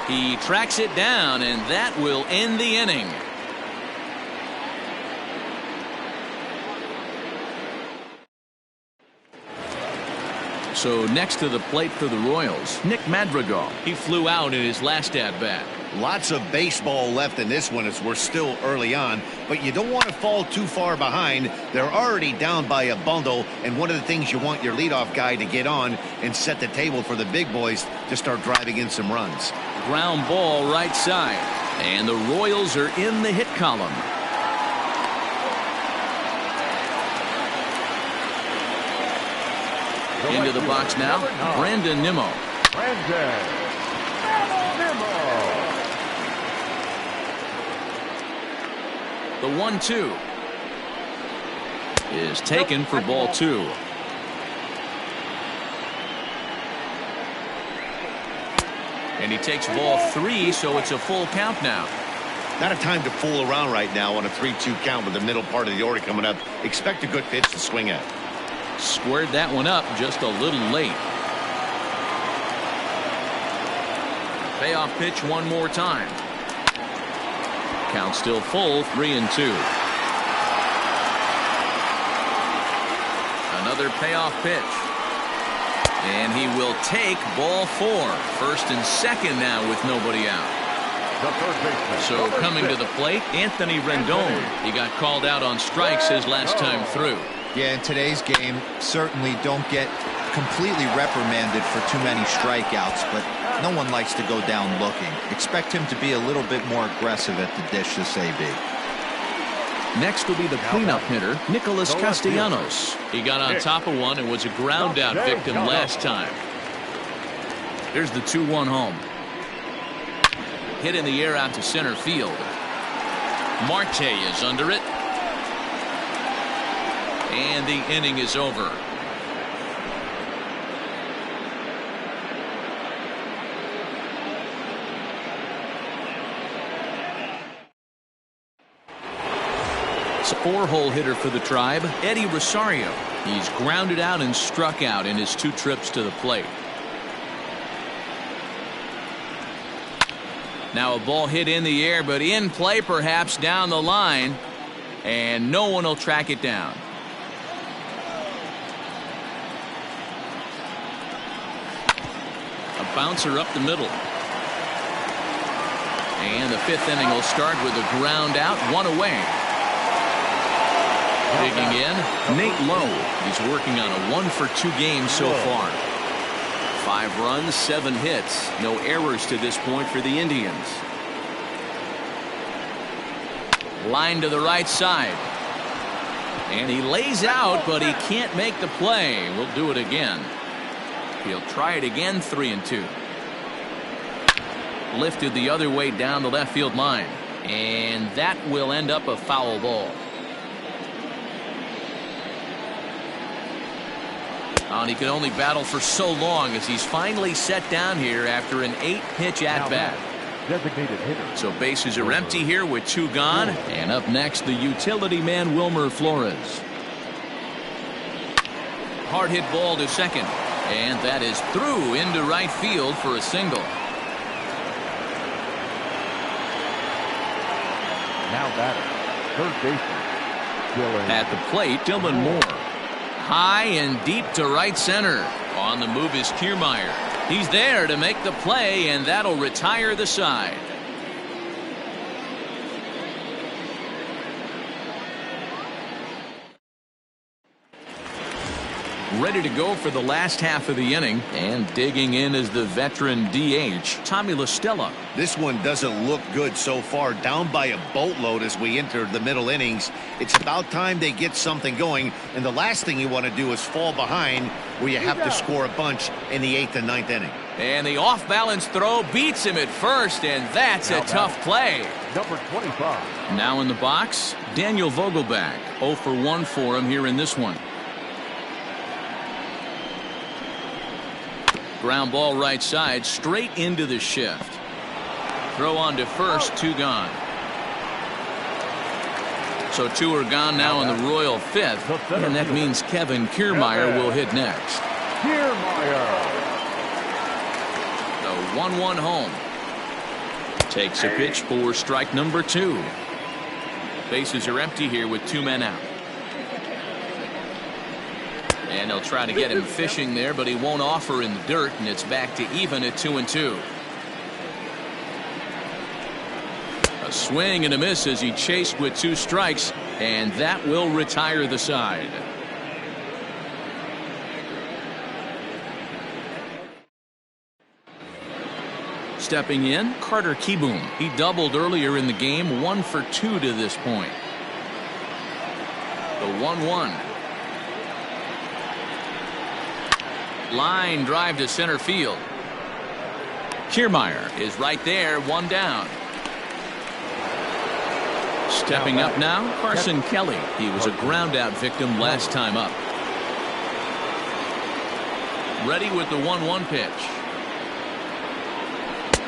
He tracks it down, and that will end the inning. So next to the plate for the Royals, Nick Madrigal. He flew out in his last at-bat. Lots of baseball left in this one as we're still early on, but you don't want to fall too far behind. They're already down by a bundle, and one of the things you want your leadoff guy to get on and set the table for the big boys to start driving in some runs. Ground ball right side, and the Royals are in the hit column. Into the box now, Brandon Nimmo. The 1-2 is taken for ball 2. And he takes ball 3, so it's a full count now. Not a time to fool around right now on a 3-2 count with the middle part of the order coming up. Expect a good pitch to swing at. Squared that one up just a little late. Payoff pitch one more time. Count still full, 3-2. Another payoff pitch. And he will take ball 4. First and second now with nobody out. So coming to the plate, Anthony Rendon. He got called out on strikes his last time through. Yeah, in today's game, certainly don't get completely reprimanded for too many strikeouts, but no one likes to go down looking. Expect him to be a little bit more aggressive at the dish this AB. Next will be the cleanup hitter, Nicholas Castellanos. He got on top of one and was a ground out victim last time. Here's the 2-1 home. Hit in the air out to center field. Marte is under it. And the inning is over. It's a 4-hole hitter for the Tribe, Eddie Rosario. He's grounded out and struck out in his 2 trips to the plate. Now a ball hit in the air, but in play perhaps down the line, and no one will track it down. A bouncer up the middle. And the 5th inning will start with a ground out, 1 away. Digging in, Nate Lowe. He's working on a 1-for-2 game so far. 5 runs, 7 hits. No errors to this point for the Indians. Line to the right side. And he lays out, but he can't make the play. We'll do it again. He'll try it again, 3-2. lifted the other way down the left field line. And that will end up a foul ball. And he can only battle for so long as he's finally set down here after an 8-pitch at-bat. Designated hitter. So bases are empty here with 2 gone. And up next, the utility man, Wilmer Flores. Hard hit ball to second. And that is through into right field for a single. Now batter, third baseman, Dylan. At the plate, Dylan Moore. High and deep to right center. On the move is Kiermaier. He's there to make the play, and that'll retire the side. Ready to go for the last half of the inning, and digging in is the veteran DH, Tommy La Stella. This one doesn't look good so far. Down by a boatload as we enter the middle innings. It's about time they get something going, and the last thing you want to do is fall behind where you have to score a bunch in the 8th and 9th inning. And the off-balance throw beats him at first, and that's a tough play. Number 25. Now in the box, Daniel Vogelbach. 0 for 1 for him here in this one. Ground ball right side, straight into the shift. Throw on to first, 2 gone. So 2 are gone now in the Royal 5th, and that means Kevin Kiermaier will hit next. Kiermaier. The 1-1 home. Takes a pitch for strike number 2. Bases are empty here with 2 men out. And they'll try to get him fishing there, but he won't offer in the dirt, and it's back to even at 2-2. A swing and a miss as he chased with 2 strikes, and that will retire the side. Stepping in, Carter Kieboom. He doubled earlier in the game, 1 for 2 to this point. The 1-1. Line drive to center field. Kiermaier is right there, 1 down. Stepping up now, Carson Kelly. He was a ground-out victim last time up. Ready with the 1-1 pitch.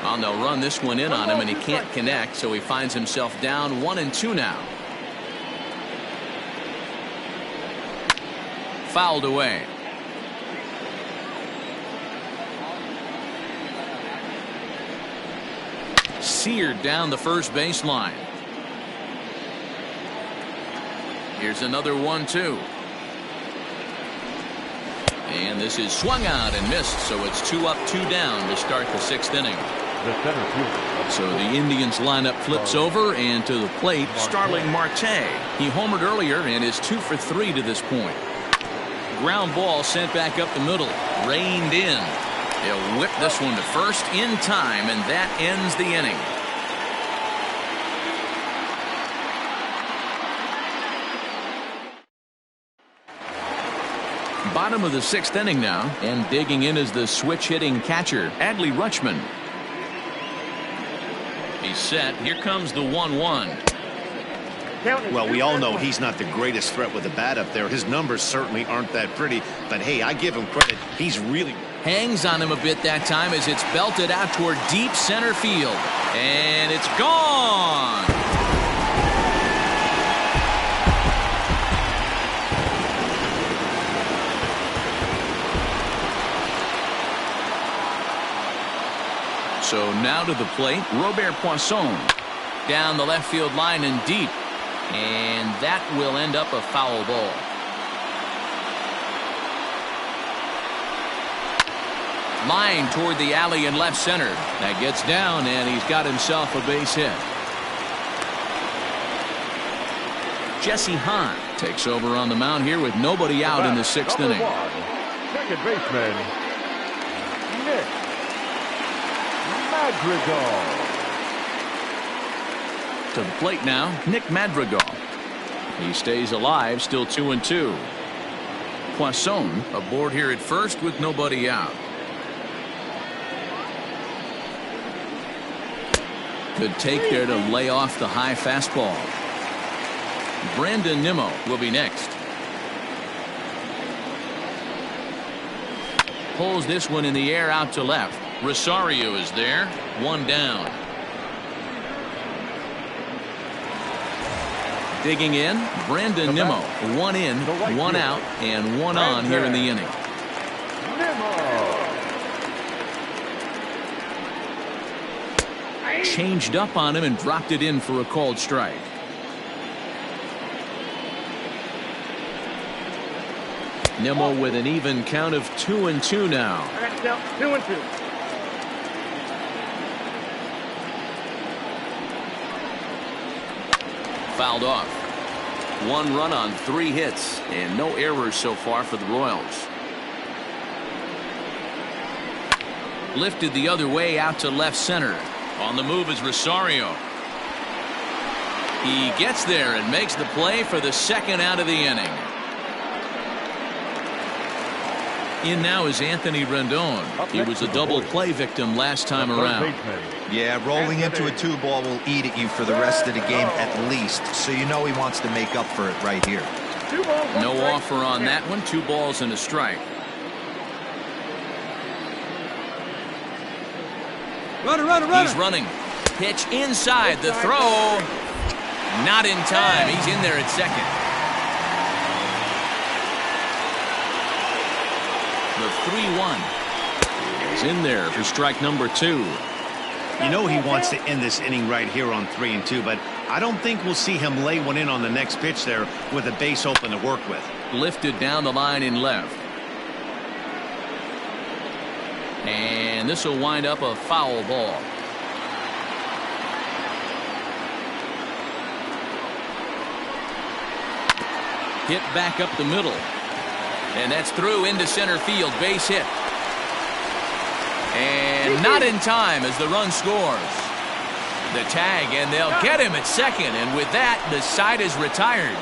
And they'll run this one in on him, and he can't connect, so he finds himself down 1-2 now. Fouled away. Seared down the first baseline. Here's another 1-2. And this is swung out and missed, so it's 2 up, 2 down to start the 6th inning. The center fielder. So the Indians lineup flips over, and to the plate, Starling Marte. He homered earlier and is 2 for 3 to this point. Ground ball sent back up the middle, reined in. He'll whip this one to first in time, and that ends the inning. Bottom of the 6th inning now, and digging in is the switch-hitting catcher, Adley Rutschman. He's set. Here comes the 1-1. Well, we all know he's not the greatest threat with the bat up there. His numbers certainly aren't that pretty, but hey, I give him credit. He's really hangs on him a bit that time as it's belted out toward deep center field, and it's gone. So now to the plate, Robert Poisson. Down the left field line and deep. And that will end up a foul ball. Line toward the alley in left center. That gets down, and he's got himself a base hit. Jesse Hahn takes over on the mound here with nobody out in the 6th inning. Second baseman, Nick Madrigal. To the plate now, Nick Madrigal. He stays alive, still 2-2. Poisson aboard here at first with nobody out. Good take there to lay off the high fastball. Brandon Nimmo will be next. Pulls this one in the air out to left. Rosario is there. One down. Digging in, Brandon Nimmo. One in, one out, and one on here in the inning. Changed up on him and dropped it in for a called strike. Nimmo with an even count of 2-2 now. 2-2. Fouled off. One run on 3 hits and no errors so far for the Royals. Lifted the other way out to left center. On the move is Rosario. He gets there and makes the play for the second out of the inning. In now is Anthony Rendon. He was a double play victim last time around. Yeah, rolling into a 2-ball will eat at you for the rest of the game at least, so you know he wants to make up for it right here. No offer on that one. 2 balls and a strike. Runner. He's running. Pitch inside. The throw. Not in time. He's in there at second. The 3-1 is in there for strike number 2. You know he wants to end this inning right here on 3-2, but I don't think we'll see him lay one in on the next pitch there with a base open to work with. Lifted down the line in left. And this will wind up a foul ball. Hit back up the middle. And that's through into center field. Base hit. And not in time as the run scores. The tag, and they'll get him at second. And with that, the side is retired.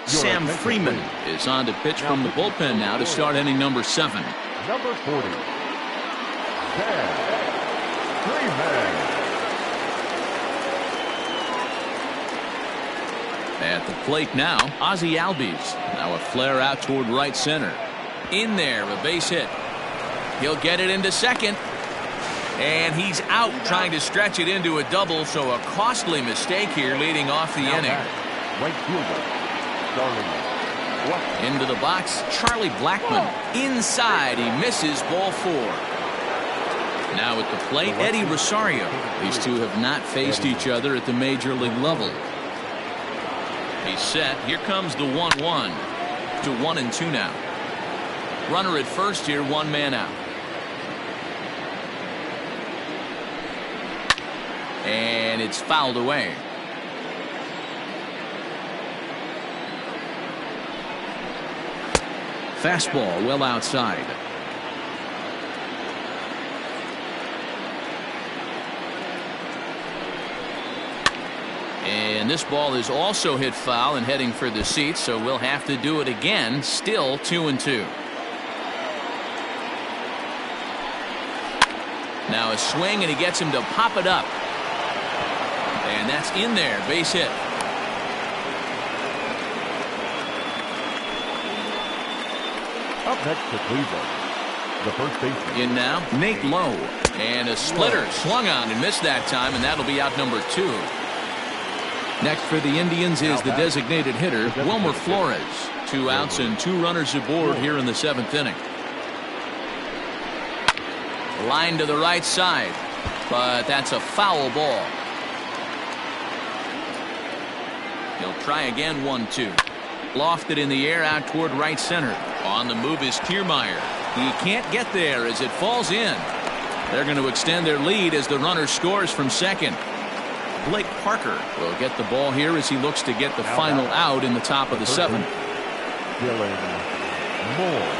Sam Freeman is on to pitch from the bullpen now to start inning number 7. Number 40. Sam Freeman. At the plate now, Ozzie Albies. Now a flare out toward right center. In there, a base hit. He'll get it into second. And he's out trying to stretch it into a double, so a costly mistake here leading off the inning. Right fielder. Into the box, Charlie Blackmon. Inside, he misses ball 4. Now at the plate, Eddie Rosario. These two have not faced each other at the major league level. He's set. Here comes the 1-1 to 1-2 now. Runner at first here, 1 man out. And it's fouled away. Fastball well outside. And this ball is also hit foul and heading for the seats, so we'll have to do it again. Still 2-2. Now a swing, and he gets him to pop it up. And that's in there. Base hit. Up next to Cleveland, the first baseman. In now, Nate Lowe. And a splitter swung on and missed that time, and that'll be out number 2. Next for the Indians is the designated hitter, Wilmer Flores. 2 outs and 2 runners aboard here in the 7th inning. Line to the right side, but that's a foul ball. He'll try again. 1-2. Lofted in the air out toward right center. On the move is Kiermaier. He can't get there as it falls in. They're going to extend their lead as the runner scores from second. Blake Parker will get the ball here as he looks to get the final out in the top of the 7th. Dylan Moore.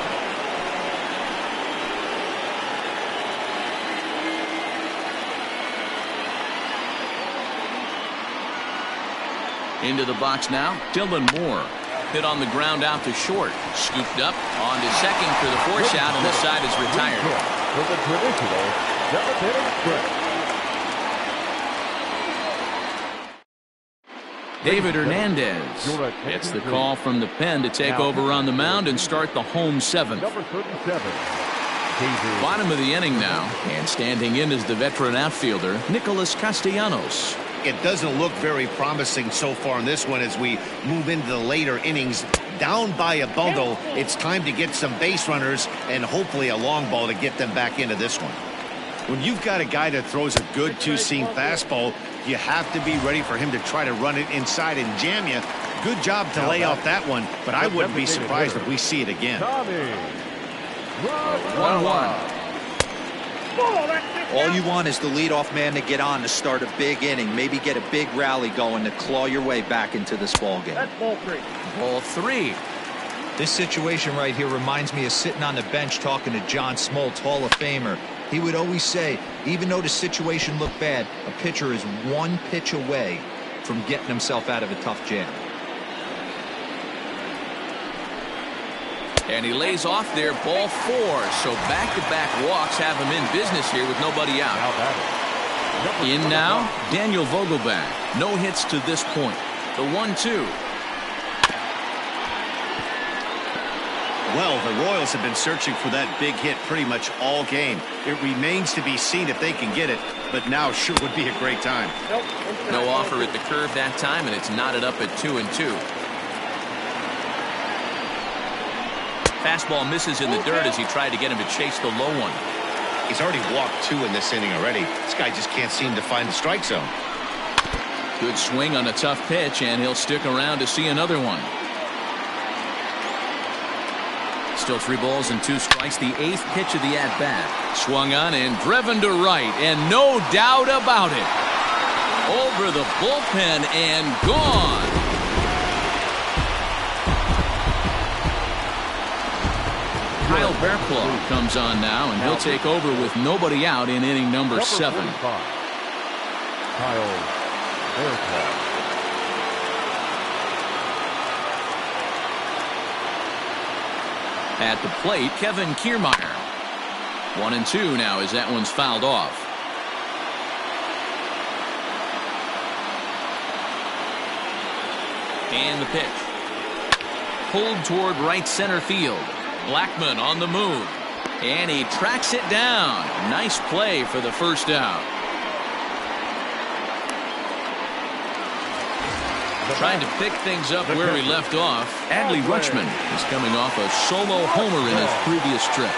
Into the box now, Dylan Moore. Hit on the ground out to short. Scooped up on to second for the force out, and the side is retired. For the traditional seventh-inning stretch. David Hernandez gets the call from the pen to take over on the mound and start the home seventh. Number 37. Bottom of the inning now, and standing in is the veteran outfielder Nicholas Castellanos. It doesn't look very promising so far in this one as we move into the later innings. Down by a bundle, it's time to get some base runners and hopefully a long ball to get them back into this one. When you've got a guy that throws a good two-seam fastball, you have to be ready for him to try to run it inside and jam you. Good job to lay off that one, but I wouldn't be surprised if we see it again. 1-1. All you want is the leadoff man to get on to start a big inning, maybe get a big rally going to claw your way back into this ball game. That's ball 3. Ball 3. This situation right here reminds me of sitting on the bench talking to John Smoltz, Hall of Famer. He would always say, even though the situation looked bad, a pitcher is one pitch away from getting himself out of a tough jam. And he lays off there, ball 4. So back-to-back walks have him in business here with nobody out. In now, Daniel Vogelbach. No hits to this point. The 1-2. Well, the Royals have been searching for that big hit pretty much all game. It remains to be seen if they can get it, but now sure would be a great time. No offer at the curve that time, and it's knotted up at 2-2. Fastball misses in the dirt as he tried to get him to chase the low one. He's already walked 2 in this inning already. This guy just can't seem to find the strike zone. Good swing on a tough pitch, and he'll stick around to see another one. Still 3 balls and 2 strikes. The 8th pitch of the at-bat. Swung on and driven to right, and no doubt about it. Over the bullpen and gone. Kyle Bearclaw comes on now, and he'll take over with nobody out in inning number 7. Kyle Bearclaw. At the plate, Kevin Kiermaier. 1-2 now as that one's fouled off. And the pitch. Pulled toward right center field. Blackmon on the move. And he tracks it down. Nice play for the first out. Trying to pick things up where we left off. Adley Rutschman is coming off a solo homer in his previous trip.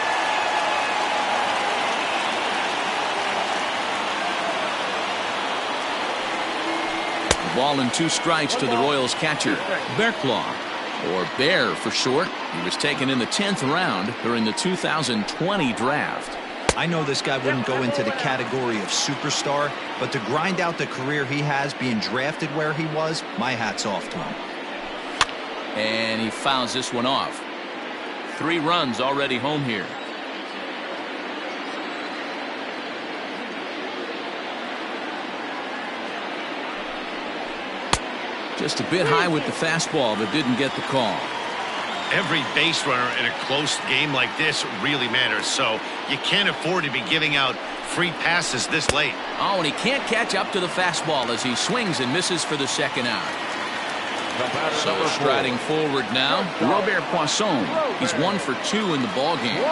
Ball and 2 strikes to the Royals catcher, Bearclaw, or Bear for short. He was taken in the 10th round during the 2020 draft. I know this guy wouldn't go into the category of superstar, but to grind out the career he has being drafted where he was, my hat's off to him. And he fouls this one off. 3 runs already home here. Just a bit high with the fastball, but didn't get the call. Every base runner in a close game like this really matters, so you can't afford to be giving out free passes this late. Oh, and he can't catch up to the fastball as he swings and misses for the second out. So striding forward now, Robert Poisson. He's 1 for 2 in the ballgame.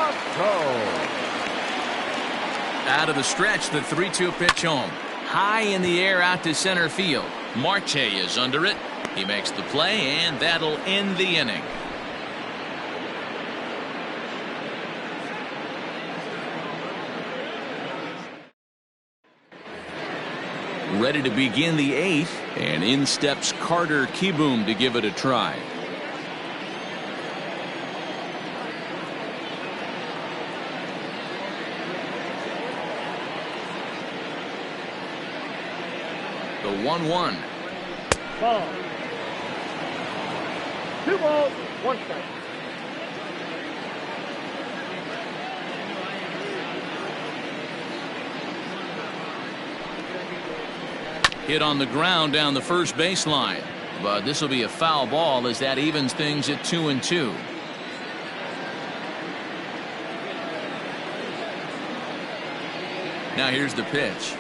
Out of the stretch, the 3-2 pitch home. High in the air out to center field. Marte is under it. He makes the play, and that'll end the inning. Ready to begin the 8th, and in steps Carter Kieboom to give it a try. The 1-1. Ball. 2 balls, 1 strike. Hit on the ground down the first baseline. But this will be a foul ball as that evens things at 2-2. Now here's the pitch.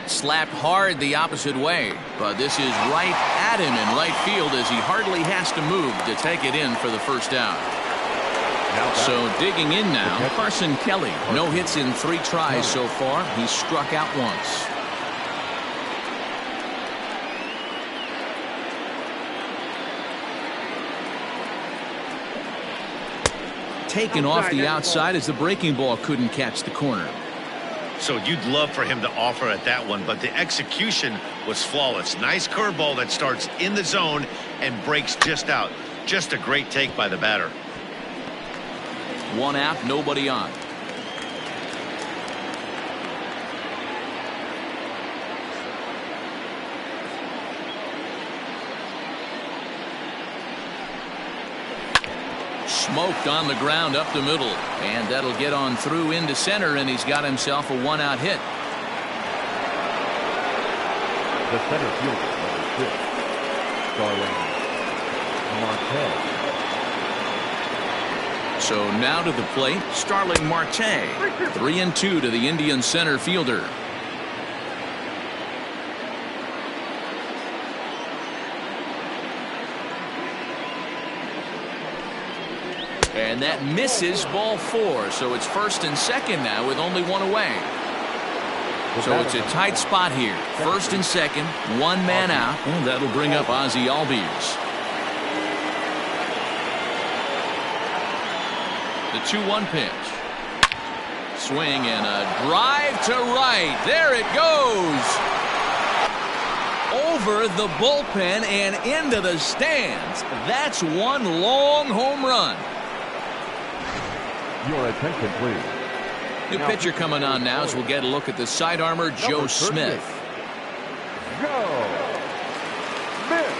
Slapped hard the opposite way, but this is right at him in right field as he hardly has to move to take it in for the first out. So digging in now, Carson Kelly. No hits in 3 tries so far. He's struck out once. Taken off the outside as the breaking ball couldn't catch the corner. So you'd love for him to offer at that one, but the execution was flawless. Nice curveball that starts in the zone and breaks just out. Just a great take by the batter. 1 out, nobody on. Smoked on the ground up the middle, and that'll get on through into center, and he's got himself a 1-out hit. The center fielder, number 6, Starling Marte. So now to the plate, Starling Marte. 3-2 to the Indian center fielder. And that misses, ball 4. So it's 1st and 2nd now with only 1 away. So it's a tight spot here. 1st and 2nd, 1 man out. And that'll bring up Ozzie Albies. The 2-1 pitch. Swing and a drive to right. There it goes. Over the bullpen and into the stands. That's one long home run. Your attention, please. New pitcher coming on now as we'll get a look at the side armor, Joe Smith. Go. Smith.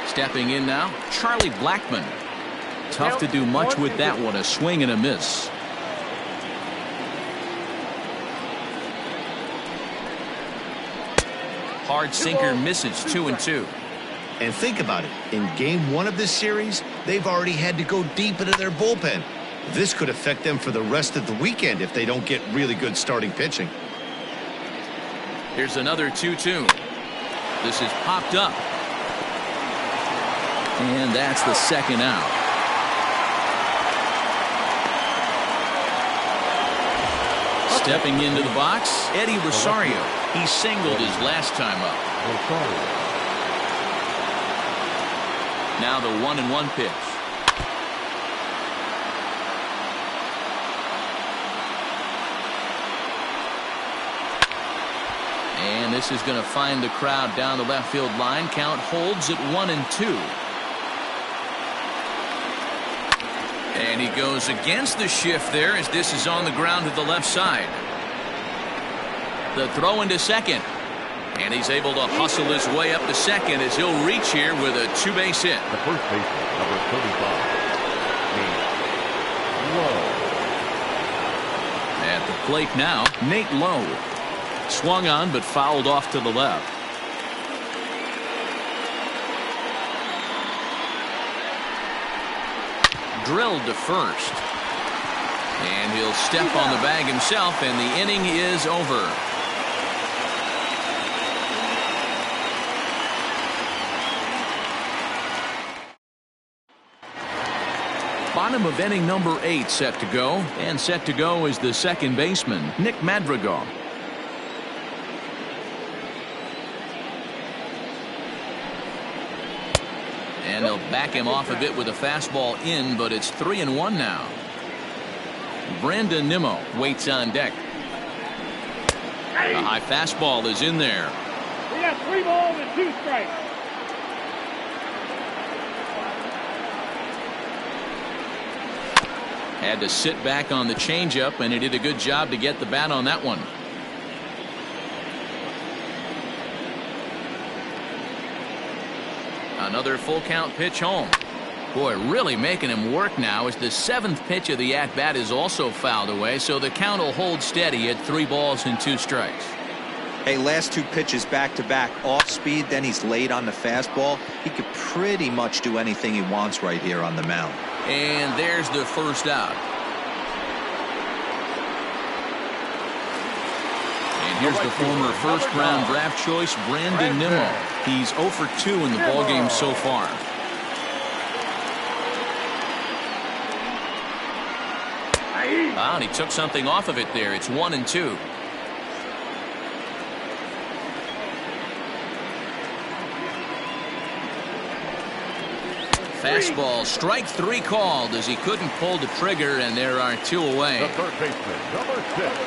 Stepping in now, Charlie Blackmon. Tough to do much with that one, a swing and a miss. Hard sinker misses, 2-2. And think about it. In game 1 of this series, they've already had to go deep into their bullpen. This could affect them for the rest of the weekend if they don't get really good starting pitching. Here's another 2-2. This is popped up. And that's the 2nd out. Stepping into the box, Eddie Rosario. He singled his last time up. Now the 1-1 pitch. And this is going to find the crowd down the left field line. Count holds at 1-2. And he goes against the shift there as this is on the ground to the left side. The throw into second. And he's able to hustle his way up to second as he'll reach here with a 2-base hit. The first baseman, number 35, Lowe. At the plate now, Nate Lowe. Swung on but fouled off to the left. Drilled to first. And he'll step on the bag himself, and the inning is over. Bottom of inning number 8 set to go, and set to go is the second baseman, Nick Madrigal. And they'll back him off a bit with a fastball in, but it's 3-1 now. Brandon Nimmo waits on deck. The high fastball is in there. We got 3 balls and 2 strikes. Had to sit back on the changeup, and he did a good job to get the bat on that one. Another full count pitch home. Boy, really making him work now as the 7th pitch of the at-bat is also fouled away, so the count will hold steady at 3 balls and 2 strikes. Hey, last 2 pitches back-to-back, off speed, then he's late on the fastball. He could pretty much do anything he wants right here on the mound. And there's the first out. And here's the former first-round draft choice, Brandon Nimmo. He's 0 for 2 in the ballgame so far. Ah, and he took something off of it there. It's 1-2. Fastball, strike 3 called as he couldn't pull the trigger, and there are 2 away.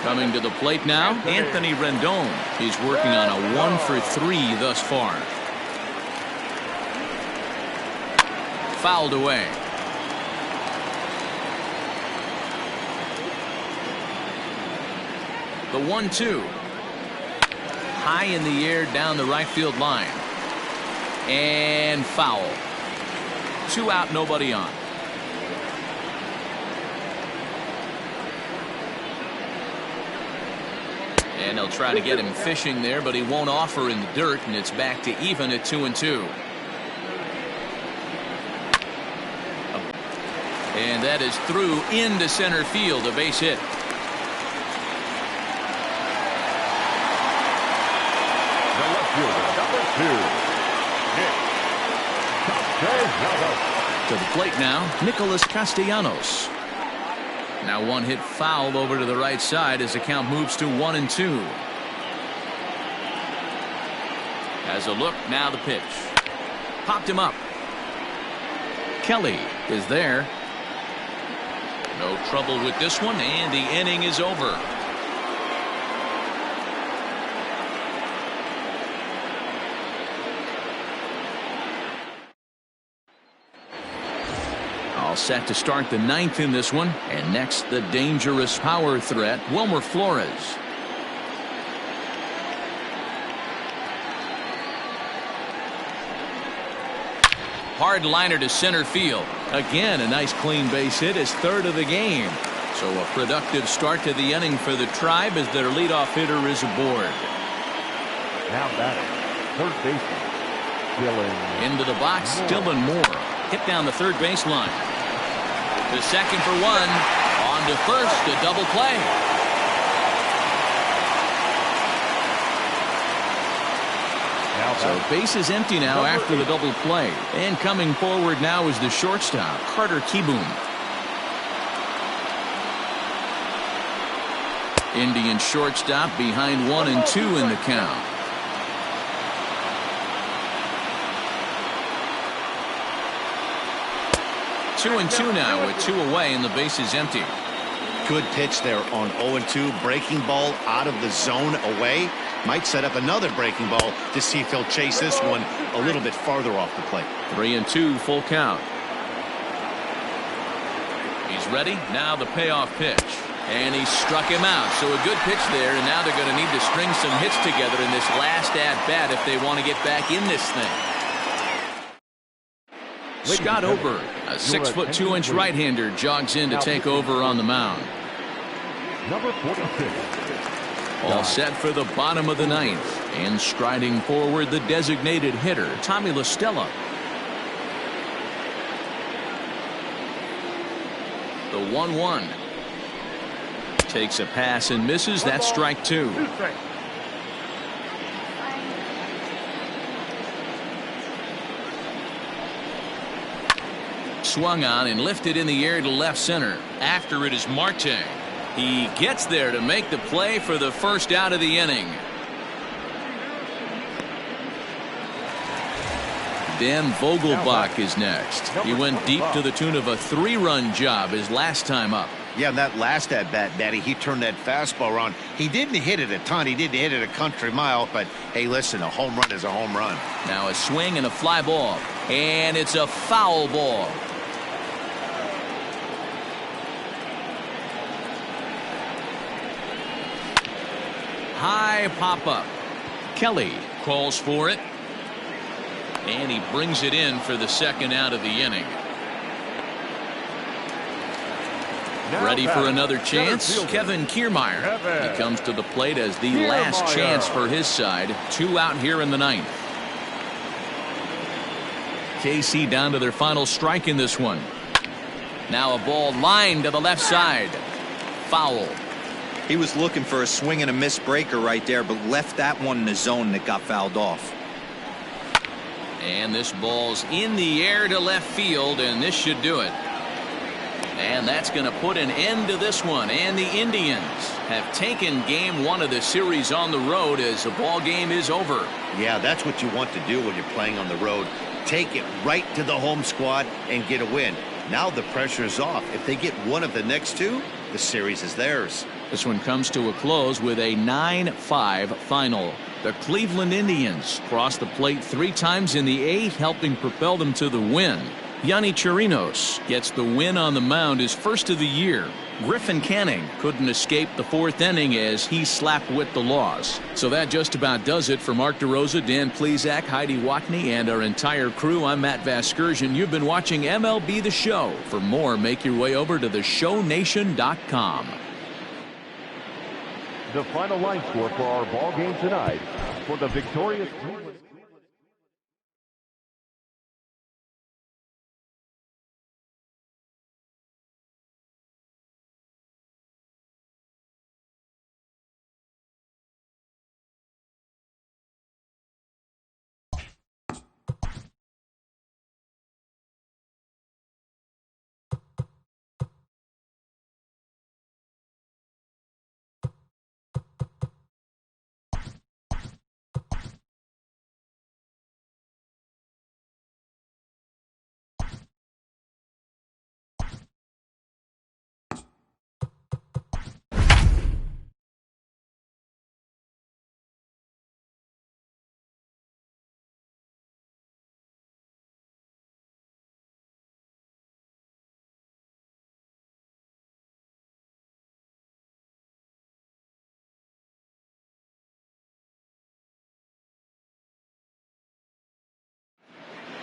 Coming to the plate now, Anthony Rendon. He's working on a 1 for 3 thus far. Fouled away. The 1-2. High in the air down the right field line. And foul. 2 out, nobody on. And they'll try to get him fishing there, but he won't offer in the dirt, and it's back to even at 2-2. And that is through into center field, a base hit. To the plate now, Nicholas Castellanos. Now 1 hit foul over to the right side as the count moves to 1-2. As a look, now the pitch. Popped him up. Kelly is there. No trouble with this one, and the inning is over. All set to start the 9th in this one. And next, the dangerous power threat, Wilmer Flores. Hard liner to center field. Again, a nice clean base hit, his 3rd of the game. So a productive start to the inning for the Tribe as their leadoff hitter is aboard. Now batting, third baseman, Dylan. Into the box, Dylan Moore. Hit down the third baseline. To second for 1. On to first, a double play. So base is empty now after the double play. And coming forward now is the shortstop, Carter Kieboom. Indian shortstop behind 1-2 in the count. Two and 2 now with 2 away and the base is empty. Good pitch there on 0-2. Breaking ball out of the zone away. Might set up another breaking ball to see if he'll chase this one a little bit farther off the plate. 3-2 full count. He's ready. Now the payoff pitch. And he struck him out. So a good pitch there, and now they're going to need to string some hits together in this last at-bat if they want to get back in this thing. Scott Oberg, a 6'2" right-hander, jogs in to take over on the mound. Number 46. All set for the bottom of the 9th. And striding forward, the designated hitter, Tommy La Stella. The 1-1. Takes a pass and misses. That's strike 2. Swung on and lifted in the air to left center. After it is Marte. He gets there to make the play for the first out of the inning. Dan Vogelbach is next. He went deep to the tune of a 3-run job his last time up. Yeah, that last at-bat, Daddy, he turned that fastball around. He didn't hit it a ton. He didn't hit it a country mile. But, hey, listen, a home run is a home run. Now a swing and a fly ball. And it's a foul ball. High pop-up. Kelly calls for it. And he brings it in for the second out of the inning. Ready for another chance? Kevin Kiermaier. He comes to the plate as the last chance for his side. 2 out here in the 9th. KC down to their final strike in this one. Now a ball lined to the left side. Foul. He was looking for a swing and a miss breaker right there, but left that one in the zone that got fouled off. And this ball's in the air to left field, and this should do it. And that's going to put an end to this one. And the Indians have taken game 1 of the series on the road as the ball game is over. Yeah, that's what you want to do when you're playing on the road. Take it right to the home squad and get a win. Now the pressure is off. If they get one of the next 2, the series is theirs. This one comes to a close with a 9-5 final. The Cleveland Indians crossed the plate 3 times in the 8th, helping propel them to the win. Yonny Chirinos gets the win on the mound, his first of the year. Griffin Canning couldn't escape the 4th inning as he slapped with the loss. So that just about does it for Mark DeRosa, Dan Plesac, Heidi Watney, and our entire crew. I'm Matt Vasgersian. You've been watching MLB The Show. For more, make your way over to theshownation.com. The final line score for our ball game tonight for the victorious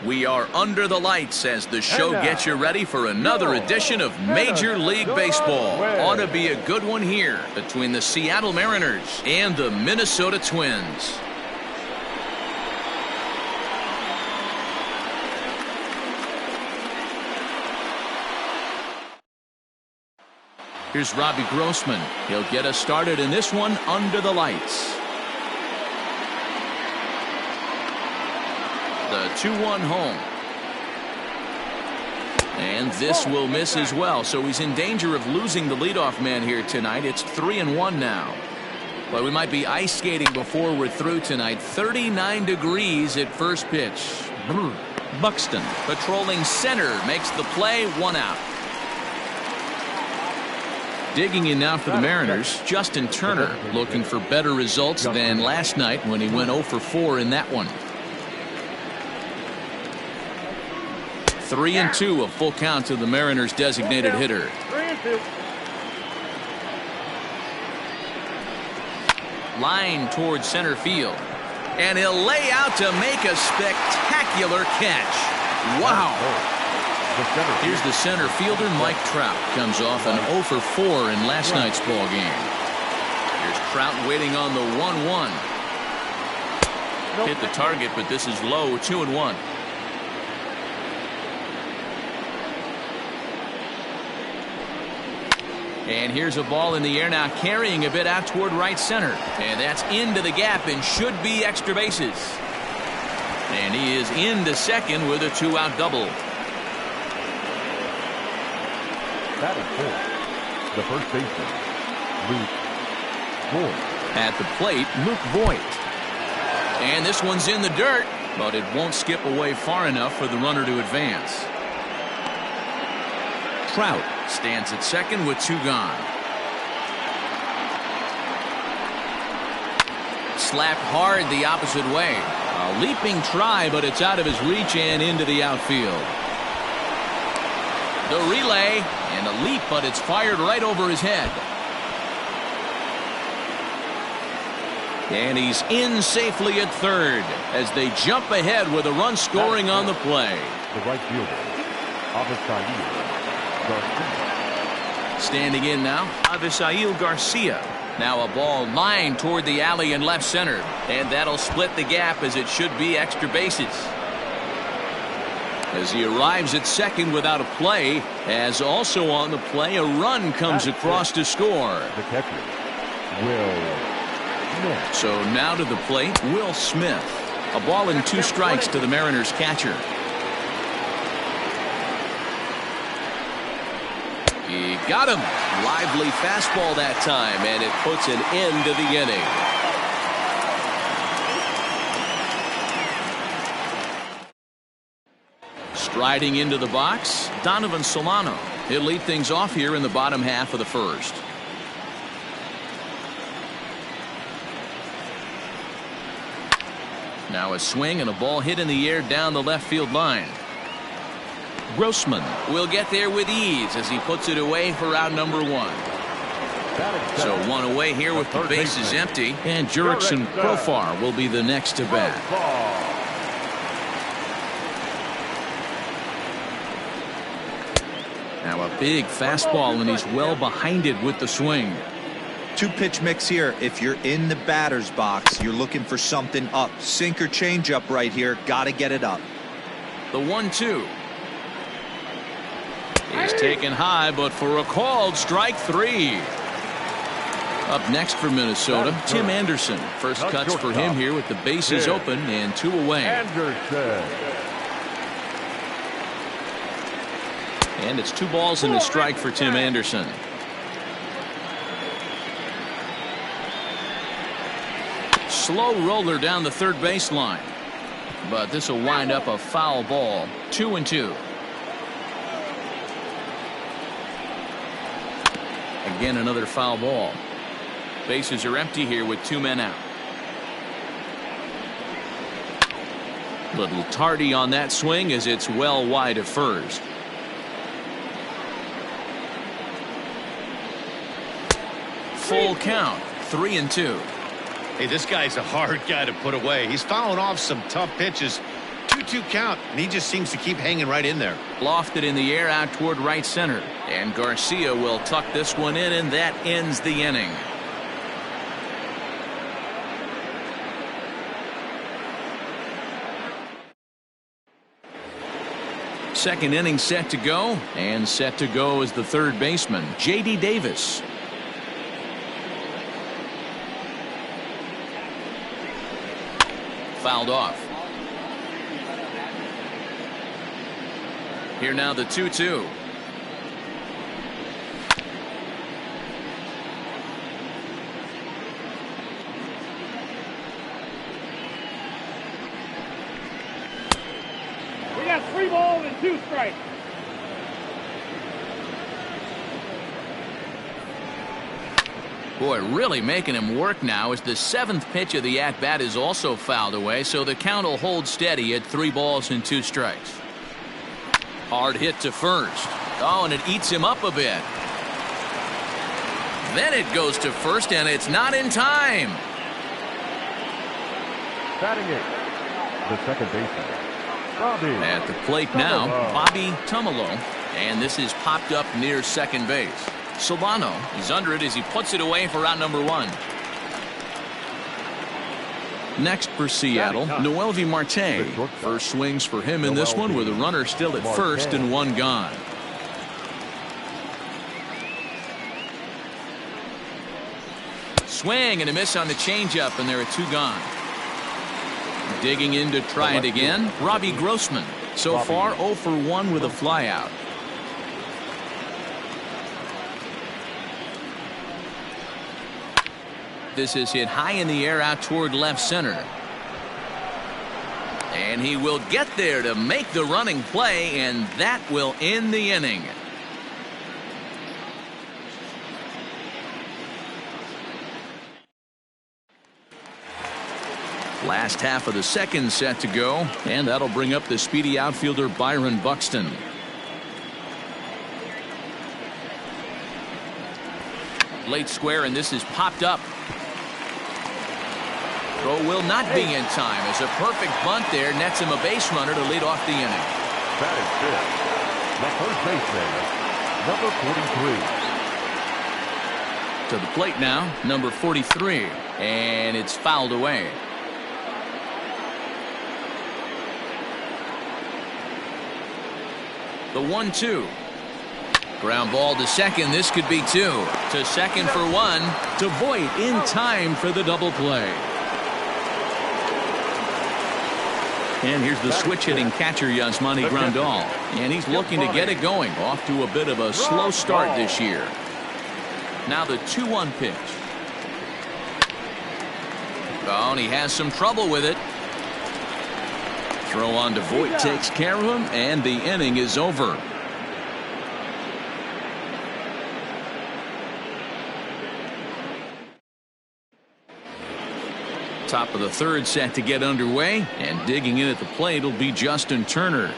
We are under the lights as the show gets you ready for another edition of Major League Baseball. Ought to be a good one here between the Seattle Mariners and the Minnesota Twins. Here's Robbie Grossman. He'll get us started in this one under the lights. The 2-1 home. And this will miss as well, so he's in danger of losing the leadoff man here tonight. It's 3-1 now. But we might be ice skating before we're through tonight. 39 degrees at first pitch. Buxton patrolling center makes the play, 1 out. Digging in now for the Mariners, Justin Turner looking for better results than last night when he went 0 for 4 in that one. 3-2, a full count to the Mariners' designated hitter. 3-2. Line towards center field. And he'll lay out to make a spectacular catch. Wow. Here's the center fielder, Mike Trout. Comes off an 0 for 4 in last night's ball game. Here's Trout waiting on the 1-1. Hit the target, but this is low, 2-1. And here's a ball in the air now, carrying a bit out toward right center. And that's into the gap and should be extra bases. And he is into second with a 2-out double. Batting fourth, the first baseman, Luke Voigt. At the plate, Luke Voigt. And this one's in the dirt, but it won't skip away far enough for the runner to advance. Trout stands at second with 2 gone. Slapped hard the opposite way. A leaping try, but it's out of his reach and into the outfield. The relay and a leap, but it's fired right over his head. And he's in safely at third as they jump ahead with a run scoring on the play. The right fielder, Avisaíl Garcia. Standing in now, Avisail Garcia. Now a ball lined toward the alley in left center. And that'll split the gap as it should be extra bases. As he arrives at second without a play, as also on the play, a run comes across to score. The catcher, Will Smith. So now to the plate, Will Smith. A ball and 2 strikes to the Mariners catcher. He got him. Lively fastball that time, and it puts an end to the inning. Striding into the box, Donovan Solano. He'll lead things off here in the bottom half of the first. Now a swing and a ball hit in the air down the left field line. Grossman will get there with ease as he puts it away for out number 1. So 1 away here with the bases empty, and Jurickson Profar will be the next to bat. Now a big fastball, and he's well behind it with the swing. 2-pitch mix here. If you're in the batter's box, you're looking for something up. Sinker changeup right here. Got to get it up. The 1-2. He's taken high, but for a called strike 3. Up next for Minnesota, Tim Anderson. First cuts for him here with the bases open and 2 away. And it's 2 balls and a strike for Tim Anderson. Slow roller down the third baseline. But this will wind up a foul ball. 2-2. Again, another foul ball. Bases are empty here with 2 men out. Little tardy on that swing as it's well wide of first. Full count, 3-2. Hey, this guy's a hard guy to put away. He's fouling off some tough pitches. 2-2 count, and he just seems to keep hanging right in there. Lofted in the air out toward right center. And Garcia will tuck this one in, and that ends the inning. Second inning set to go, and set to go is the third baseman, J.D. Davis. Fouled off. Here now the 2-2. We got 3 balls and 2 strikes. Boy, really making him work now as the 7th pitch of the at-bat is also fouled away, so the count will hold steady at 3 balls and 2 strikes. Hard hit to first. Oh, and it eats him up a bit. Then it goes to first, and it's not in time. Batting it, the second baseman, Bobby. At the plate now, Bobby Tumalo, and this is popped up near second base. Solano is under it as he puts it away for out number 1. Next for Seattle, Noelvi Marte. First swings for him in this one with a runner still at first and 1 gone. Swing and a miss on the changeup, and there are 2 gone. Digging in to try it again, Robbie Grossman. So far 0 for 1 with a flyout. This is hit high in the air out toward left center. And he will get there to make the running play, and that will end the inning. Last half of the second set to go, and that'll bring up the speedy outfielder Byron Buxton. Late square, and this is popped up. Throw will not be in time as a perfect bunt there nets him a base runner to lead off the inning. That is good. The first baseman, number 43. To the plate now, number 43, and it's fouled away. The 1-2. Ground ball to second. This could be 2. To second for 1. To Voit in time for the double play. And here's the switch hitting catcher, Yasmani Grandal. And he's looking to get it going. Off to a bit of a slow start this year. Now the 2-1 pitch. Oh, and he has some trouble with it. Throw on to Voit takes care of him, and the inning is over. Top of the third set to get underway, and digging in at the plate will be Justin Turner.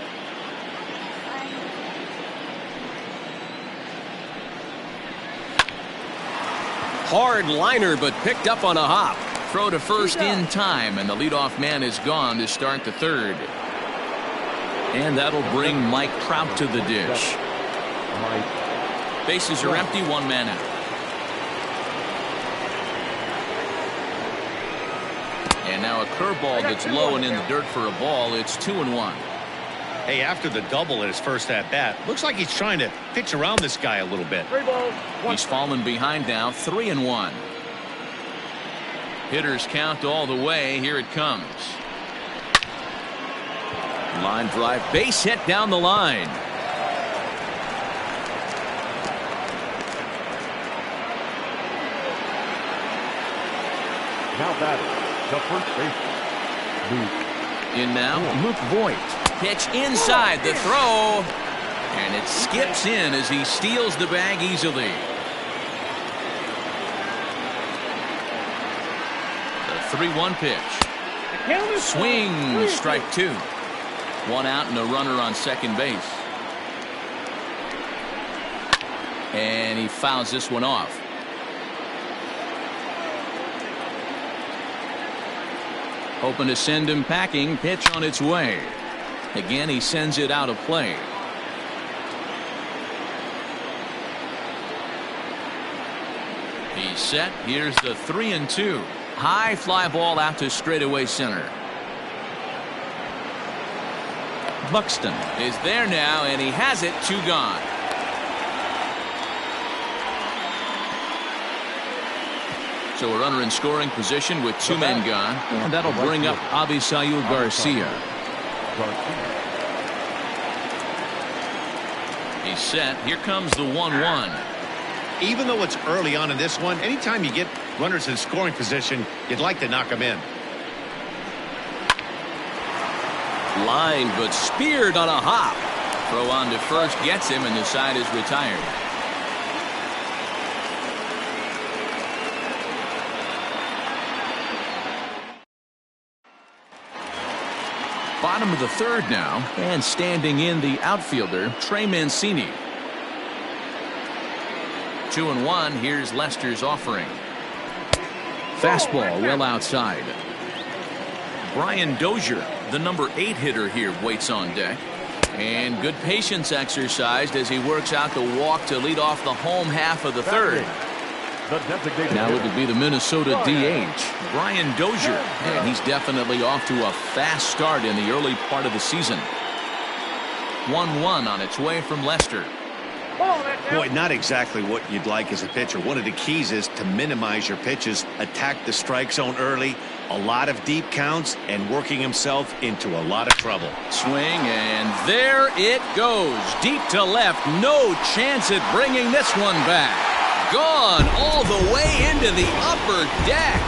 Hard liner, but picked up on a hop. Throw to first in time, and the leadoff man is gone to start the third. And that'll bring Mike Trout to the dish. Bases are empty, 1 man out. And now a curveball that's low and in the dirt for a ball. It's 2-1. Hey, after the double at his first at bat, looks like he's trying to pitch around this guy a little bit. He's fallen behind now, 3-1. Hitters count all the way. Here it comes. Line drive, base hit down the line. Now batting, the first baseman, Luke. In now, Luke Voit. Pitch inside the throw. And it skips in as he steals the bag easily. The 3-1 pitch. Swing, strike 2. 1 out and a runner on second base. And he fouls this one off. Hoping to send him packing. Pitch on its way. Again, he sends it out of play. He's set. Here's the 3-2. High fly ball out to straightaway center. Buxton is there now, and he has it. 2 gone. So a runner in scoring position with 2 men gone, and that'll bring up Avisail Garcia. He's set. Here comes the 1-1. Even though it's early on in this one, anytime you get runners in scoring position, you'd like to knock them in. Line, but speared on a hop. Throw on to first gets him, and the side is retired. Bottom of the third now, and standing in the outfielder, Trey Mancini. 2-1. Here's Lester's offering. Fastball well outside. Brian Dozier, the number 8 hitter here, waits on deck. And good patience exercised as he works out the walk to lead off the home half of the third. Now it would be the Minnesota DH, Brian Dozier, and he's definitely off to a fast start in the early part of the season. 1-1 on its way from Lester. Boy, not exactly what you'd like as a pitcher. One of the keys is to minimize your pitches, attack the strike zone early, a lot of deep counts, and working himself into a lot of trouble. Swing, and there it goes. Deep to left. No chance at bringing this one back. Gone all the way into the upper deck.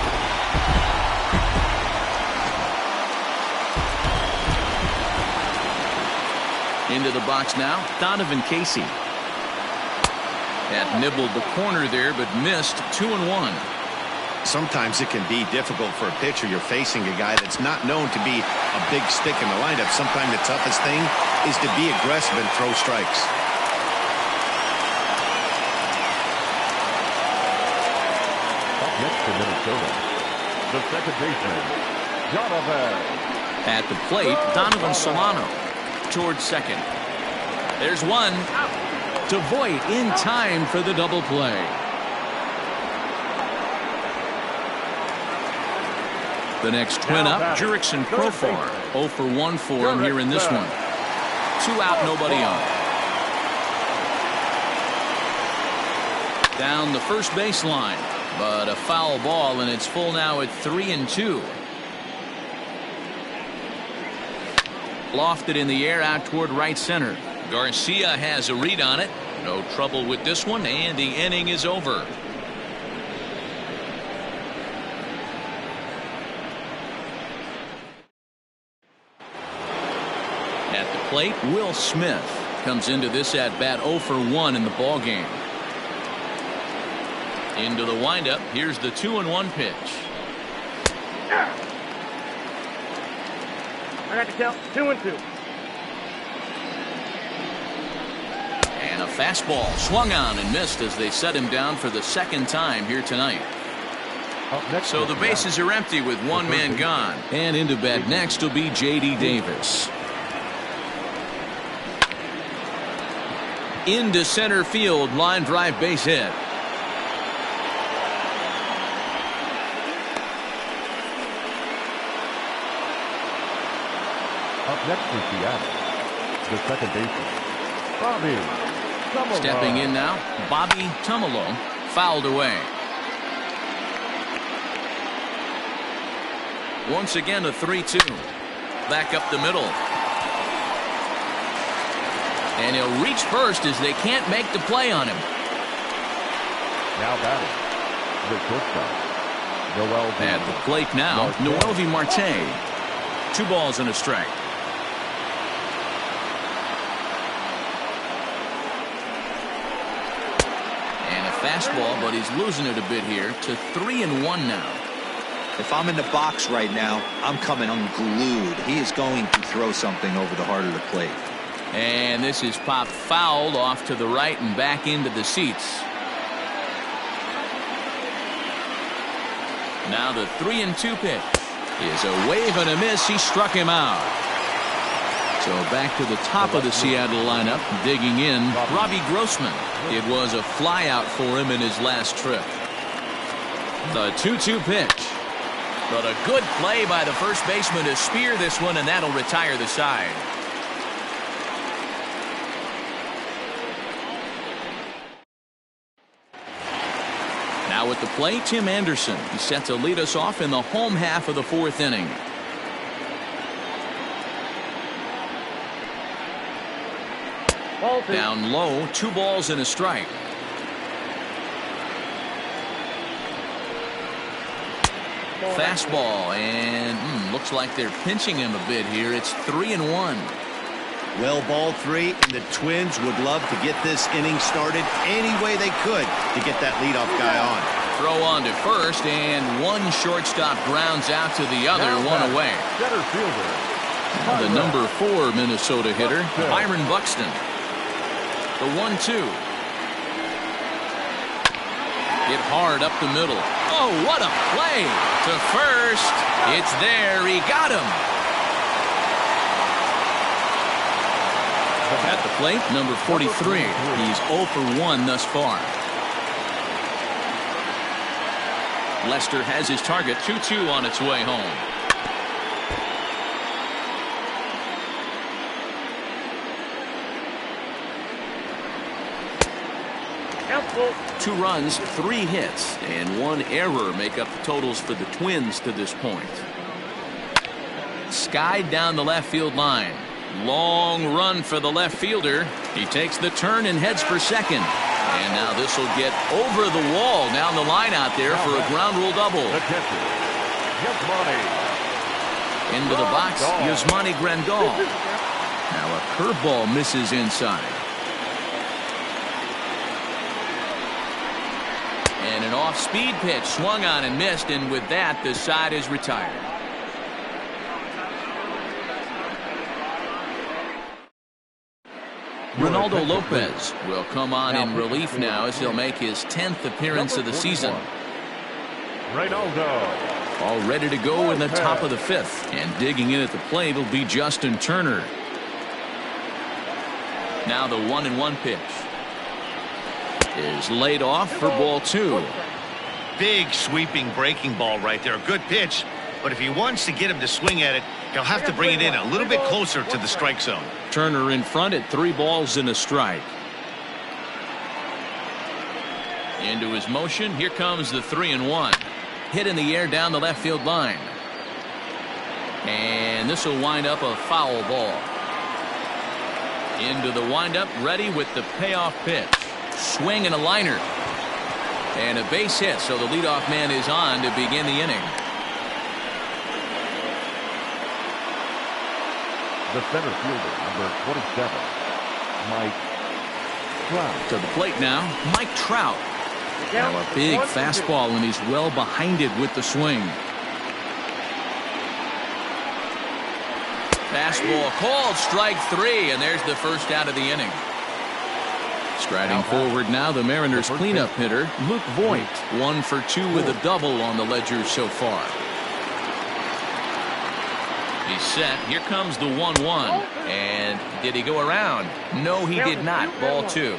Into the box now, Donovan Casey. That nibbled the corner there, but missed. 2-1. Sometimes it can be difficult for a pitcher. You're facing a guy that's not known to be a big stick in the lineup. Sometimes the toughest thing is to be aggressive and throw strikes. Up next to Minnesota, the second baseman, Donovan. At the plate, Donovan Solano towards second. There's one. To Voit in time for the double play. The next Twin up, Jurickson Profar. 0 for 1 for him here in this one. 2 out, nobody on. Down the first baseline, but a foul ball, and it's full now at 3-2. Lofted in the air out toward right center. Garcia has a read on it. No trouble with this one, and the inning is over. At the plate, Will Smith comes into this at bat 0 for 1 in the ball game. Into the windup. Here's the 2-1 pitch. I got to count 2-2. And a fastball swung on and missed as they set him down for the second time here tonight. So the bases are empty with one man gone. And into bat next will be J.D. Davis. Into center field, line drive, base hit. Up next for Seattle, the second baseman, Bobby Tumalo. Stepping in now, Bobby Tumalo, fouled away. Once again a 3-2. Back up the middle. And he'll reach first as they can't make the play on him. Now batting, the shortstop, Noel V. At the plate now, Noel V. Marte. 2 balls and a strike. And a fastball, but he's losing it a bit here to 3-1 now. If I'm in the box right now, I'm coming unglued. He is going to throw something over the heart of the plate. And this is popped fouled off to the right and back into the seats. Now the 3-2 pitch is a wave and a miss. He struck him out. So back to the top of the Seattle lineup, digging in, Robbie Grossman. It was a fly out for him in his last trip. The 2-2 pitch. But a good play by the first baseman to spear this one, and that'll retire the side. Now at the plate, Tim Anderson. He's set to lead us off in the home half of the 4th inning. Down low, 2 balls and a strike. Fastball, and looks like they're pinching him a bit here. It's 3-1. Well, ball 3, and the Twins would love to get this inning started any way they could to get that leadoff guy on. Throw on to first, and one shortstop grounds out to the other, one away. Center fielder, The number 4 Minnesota hitter, Byron Buxton. The 1-2. Hit hard up the middle. Oh, what a play! To first. It's there. He got him. At the plate, number 43. He's 0 for 1 thus far. Lester has his target. 2-2 on its way home. Two runs, 3 hits, and 1 error make up the totals for the Twins to this point. Skied down the left field line. Long run for the left fielder. He takes the turn and heads for second. And now this will get over the wall down the line out there for a ground rule double. Into the box, Yasmani Grandal. Now a curveball misses inside. And an off-speed pitch swung on and missed, and with that, the side is retired. Ronaldo Lopez will come on in relief now as he'll make his 10th appearance of the season. Ronaldo. All ready to go in the top of the 5th, and digging in at the plate will be Justin Turner. Now the 1-1 pitch is laid off for ball 2. Big sweeping breaking ball right there. Good pitch, but if he wants to get him to swing at it, he'll have to bring it in a little bit closer to the strike zone. Turner in front at 3 balls and a strike. Into his motion. Here comes the 3-1. Hit in the air down the left field line. And this will wind up a foul ball. Into the windup, ready with the payoff pitch. Swing and a liner. And a base hit, so the leadoff man is on to begin the inning. The center fielder, number 27, Mike Trout. To the plate now, Mike Trout. Now a big fastball, and he's well behind it with the swing. Fastball called, strike 3, and there's the first out of the inning. Striding forward now, the Mariners cleanup hitter, Luke Voigt. 1 for 2 with a double on the ledger so far. He's set. Here comes the 1-1. And did he go around? No, he did not. Ball 2.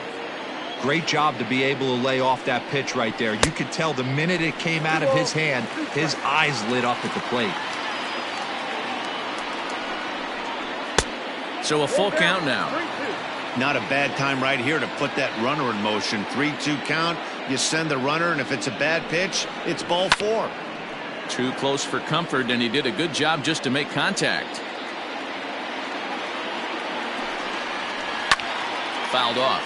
Great job to be able to lay off that pitch right there. You could tell the minute it came out of his hand, his eyes lit up at the plate. So a full count now. Not a bad time right here to put that runner in motion. 3-2 count. You send the runner, and if it's a bad pitch, it's ball 4. Too close for comfort, and he did a good job just to make contact. Fouled off.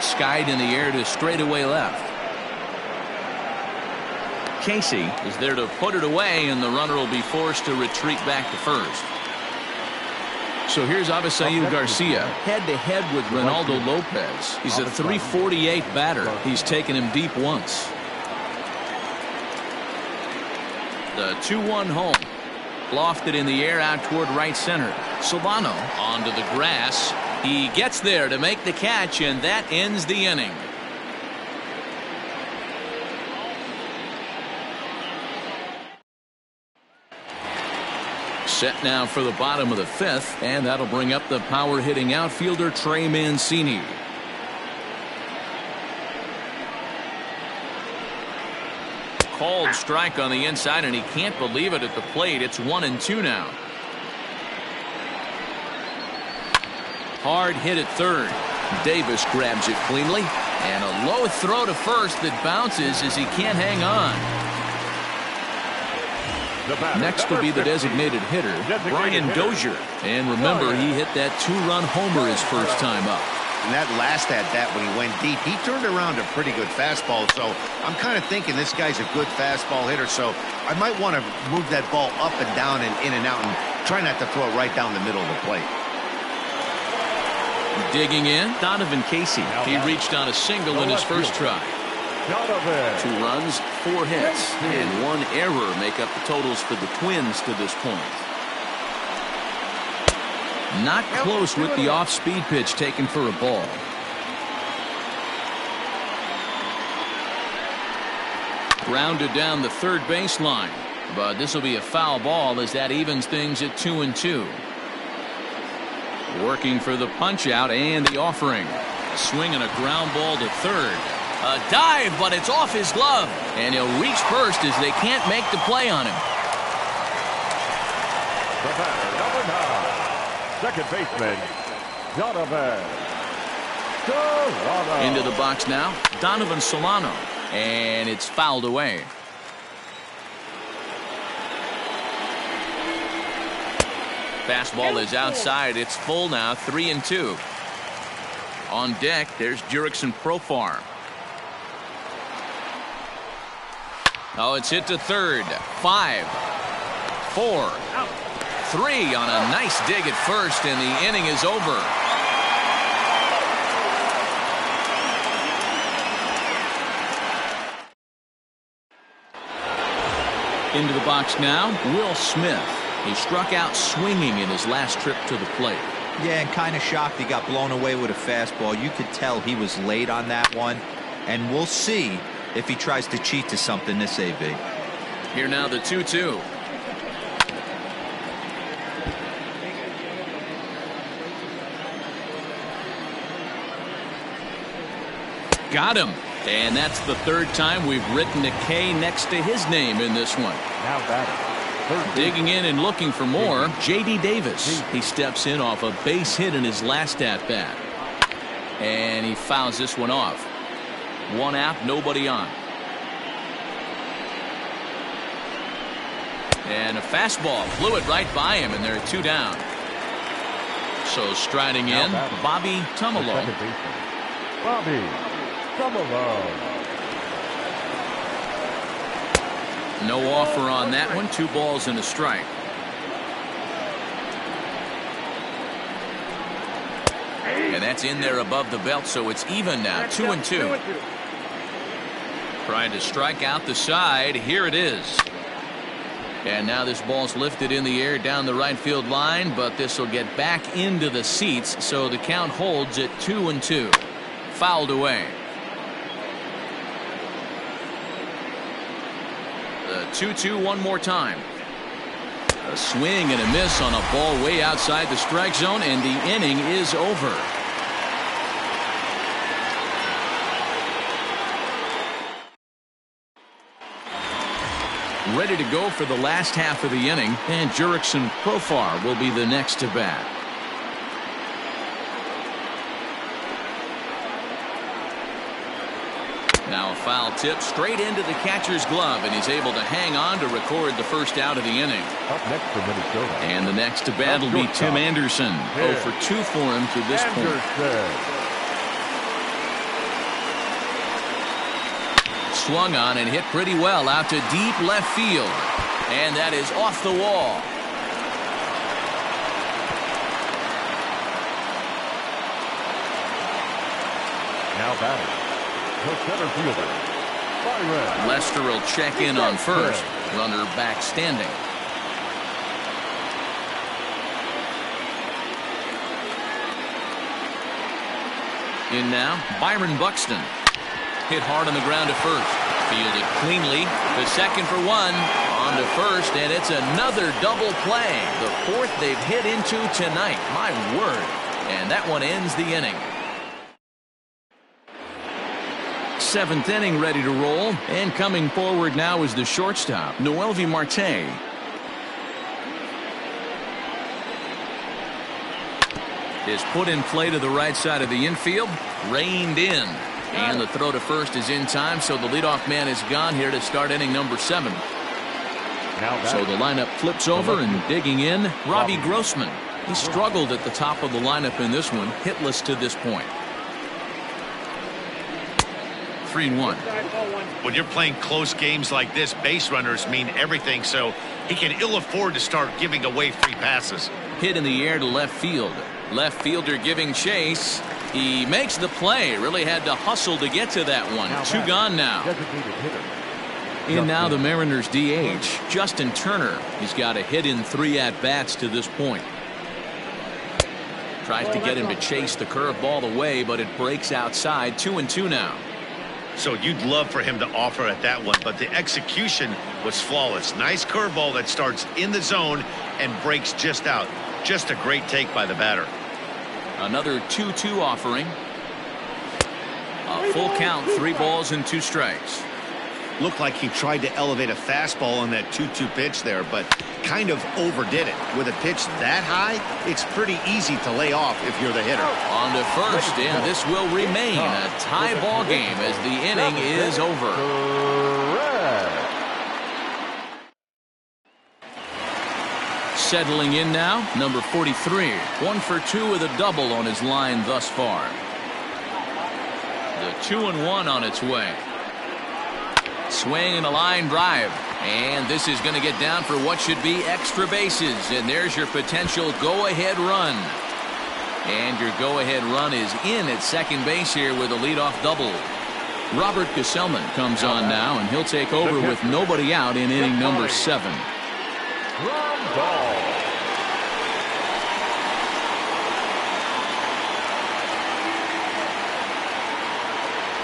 Skied in the air to straightaway left. Casey is there to put it away, and the runner will be forced to retreat back to first. So here's Avisail Garcia head-to-head with Ronaldo Lopez. He's a .348 batter. He's taken him deep once. The 2-1 home. Lofted in the air out toward right center. Solano onto the grass. He gets there to make the catch, and that ends the inning. Set now for the bottom of the 5th, and that'll bring up the power hitting outfielder Trey Mancini. Called strike on the inside, and he can't believe it at the plate. It's 1-2 now. Hard hit at third. Davis grabs it cleanly, and a low throw to first that bounces as he can't hang on. Next will be the designated hitter, Brian Dozier. And remember, he hit that 2-run homer his first time up. And that last at-bat when he went deep, he turned around a pretty good fastball. So I'm kind of thinking this guy's a good fastball hitter. So I might want to move that ball up and down and in and out and try not to throw it right down the middle of the plate. Digging in, Donovan Casey. He reached on a single in his first try. 2 runs, 4 hits, and 1 error make up the totals for the Twins to this point. Not close with the off-speed pitch taken for a ball. Grounded down the third baseline, but this will be a foul ball as that evens things at 2-2. Working for the punch-out and the offering. Swinging a ground ball to third. A dive, but it's off his glove, and he'll reach first as they can't make the play on him. The batter, number 9, second baseman, Donovan Solano. Into the box now, Donovan Solano, and it's fouled away. Fastball is outside. It's full now, 3-2. On deck, there's Jurickson Profar. Oh, it's hit to third. 5, 4, 3 on a nice dig at first, and the inning is over. Into the box now, Will Smith. He struck out swinging in his last trip to the plate. Yeah, and kind of shocked he got blown away with a fastball. You could tell he was late on that one, and we'll see if he tries to cheat to something this AB. Here now the 2-2. Got him. And that's the third time we've written a K next to his name in this one. Now batting. Digging in and looking for more, J.D. Davis. He steps in off a base hit in his last at-bat. And he fouls this one off. One out, nobody on. And a fastball flew it right by him, and there are 2 down. So striding in, Bobby Tumalo. Bobby Tumalo. No offer on that one. 2 balls and a strike. And that's in there above the belt, so it's even now. 2-2. Trying to strike out the side. Here it is. And now this ball's lifted in the air down the right field line, but this will get back into the seats, so the count holds at 2-2. Fouled away. The 2-2 one more time. A swing and a miss on a ball way outside the strike zone, and the inning is over. Ready to go for the last half of the inning, and Jurickson Profar will be the next to bat. Now a foul tip straight into the catcher's glove, and he's able to hang on to record the first out of the inning. Up next for Minnesota. And the next to bat will be Tim Anderson. 0 for 2 for him to this point. Swung on and hit pretty well out to deep left field. And that is off the wall. Now batting, the center fielder, Byron. Lester will check in on first. Runner back standing. In now, Byron Buxton. Hit hard on the ground to first. Fielded cleanly. The second for 1. On to first, and it's another double play. The 4th they've hit into tonight. My word. And that one ends the inning. 7th inning ready to roll. And coming forward now is the shortstop, Noelvi Marte. Is put in play to the right side of the infield. Reined in. And the throw to first is in time, so the leadoff man is gone here to start inning number 7. So the lineup flips over, and digging in, Robbie Grossman. He struggled at the top of the lineup in this one, hitless to this point. 3-1. When you're playing close games like this, base runners mean everything, so he can ill afford to start giving away free passes. Hit in the air to left field. Left fielder giving chase. He makes the play. Really had to hustle to get to that one. 2 gone now. In now the Mariners DH, Justin Turner. He's got a hit in 3 at-bats to this point. Tries to get him to chase the curveball away, but it breaks outside. 2-2 now. So you'd love for him to offer at that one, but the execution was flawless. Nice curveball that starts in the zone and breaks just out. Just a great take by the batter. Another 2-2 offering. A full count, 3 balls and 2 strikes. Looked like he tried to elevate a fastball on that 2-2 pitch there, but kind of overdid it. With a pitch that high, it's pretty easy to lay off if you're the hitter. On to first, and this will remain a tie ball game as the inning is over. Settling in now, number 43. 1 for 2 with a double on his line thus far. The 2-1 on its way. Swing and a line drive. And this is going to get down for what should be extra bases. And there's your potential go-ahead run. And your go-ahead run is in at second base here with a leadoff double. Robert Gesellman comes on now, and he'll take over with nobody out in inning number 7.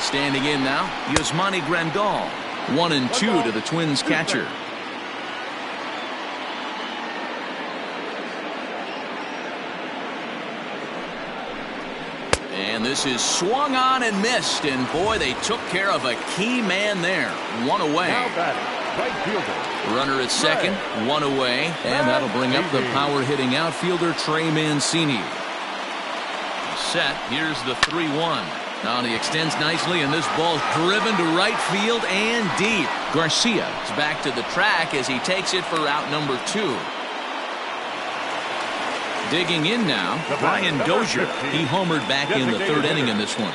Standing in now, Yasmani Grandal. 1-2 to the Twins catcher. And And this is swung on and missed. And boy, they took care of a key man there. One away. Now batting, right fielder. Runner at second, one away. And that'll bring up the power-hitting outfielder, Trey Mancini. Set. Here's the 3-1. Now he extends nicely, and this ball's driven to right field and deep. Garcia is back to the track as he takes it for out number 2. Digging in now, Brian Dozier. He homered back in the 3rd inning in this one.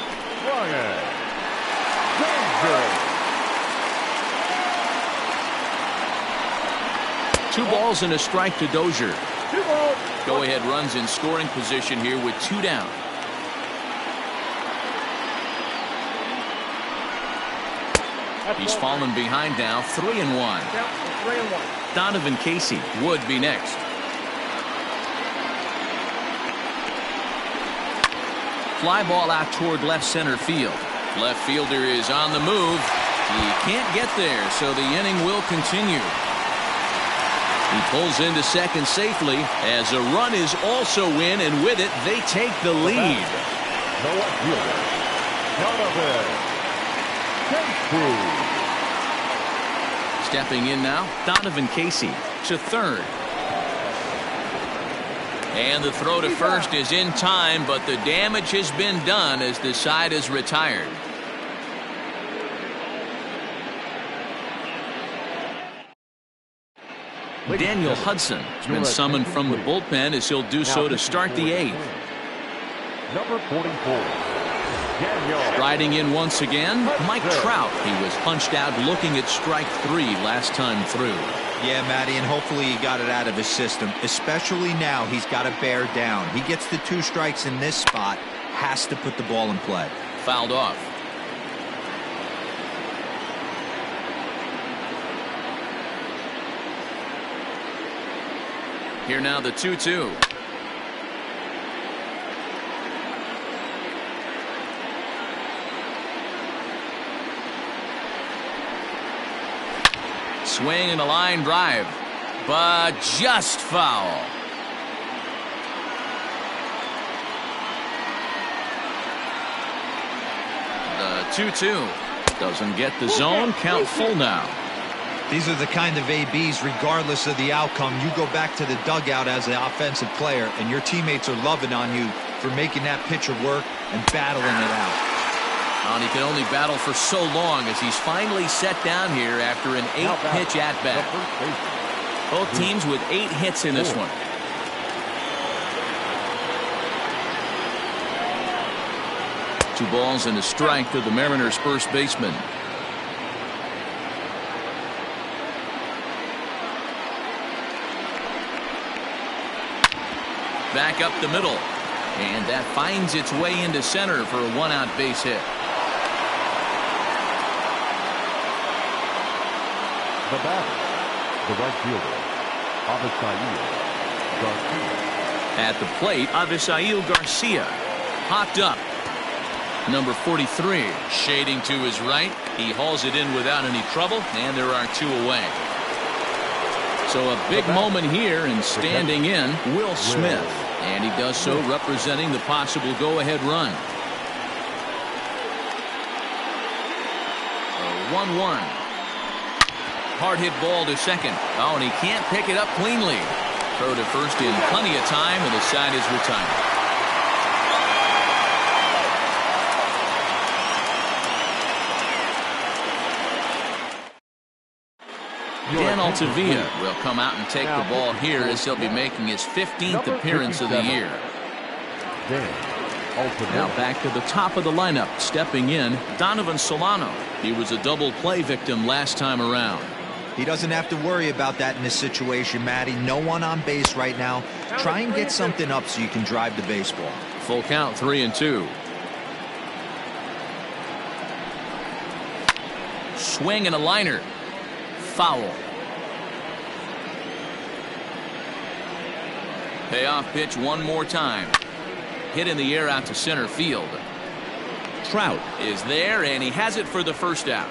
Two balls and a strike to Dozier. Go-ahead runs in scoring position here with 2 down. He's fallen behind now, 3-1. Donovan Casey would be next. Fly ball out toward left center field. Left fielder is on the move. He can't get there, so the inning will continue. He pulls into second safely as a run is also in, and with it, they take the lead. The left fielder, Donovan. Stepping in now, Donovan Casey to third. And the throw to first is in time, but the damage has been done as the side is retired. Daniel Hudson has been summoned from the bullpen as he'll do so to start the 8th. Number 44. Striding in once again, Mike Trout. He was punched out looking at strike 3 last time through. Yeah, Matty, and hopefully he got it out of his system. Especially now, he's got to bear down. He gets the 2 strikes in this spot, has to put the ball in play. Fouled off. Here now the 2-2. Swing and a line drive, but just foul. The 2-2 doesn't get the zone. Count full now. These are the kind of ABs, regardless of the outcome. You go back to the dugout as an offensive player, and your teammates are loving on you for making that pitcher work and battling it out. And he can only battle for so long as he's finally set down here after an 8-pitch at-bat. Both teams with 8 hits in this one. Two balls and a strike to the Mariners' first baseman. Back up the middle, and that finds its way into center for a 1-out base hit. The batter, the right fielder, Avisail Garcia. At the plate, Avisail Garcia. Hopped up. Number 43, shading to his right. He hauls it in without any trouble, and there are 2 away. So a big moment here, and standing in, Will Smith. And he does so representing the possible go-ahead run. So 1-1. Hard hit ball to second. Oh, and he can't pick it up cleanly. Throw to first in plenty of time, and the side is retired. Dan Altavilla will come out and take the ball here as he'll be making his 15th appearance of the year. Now back to the top of the lineup. Stepping in, Donovan Solano. He was a double play victim last time around. He doesn't have to worry about that in this situation, Matty. No one on base right now. Try and get something up so you can drive the baseball. Full count, 3-2. Swing and a liner. Foul. Payoff pitch one more time. Hit in the air out to center field. Trout is there, and he has it for the first out.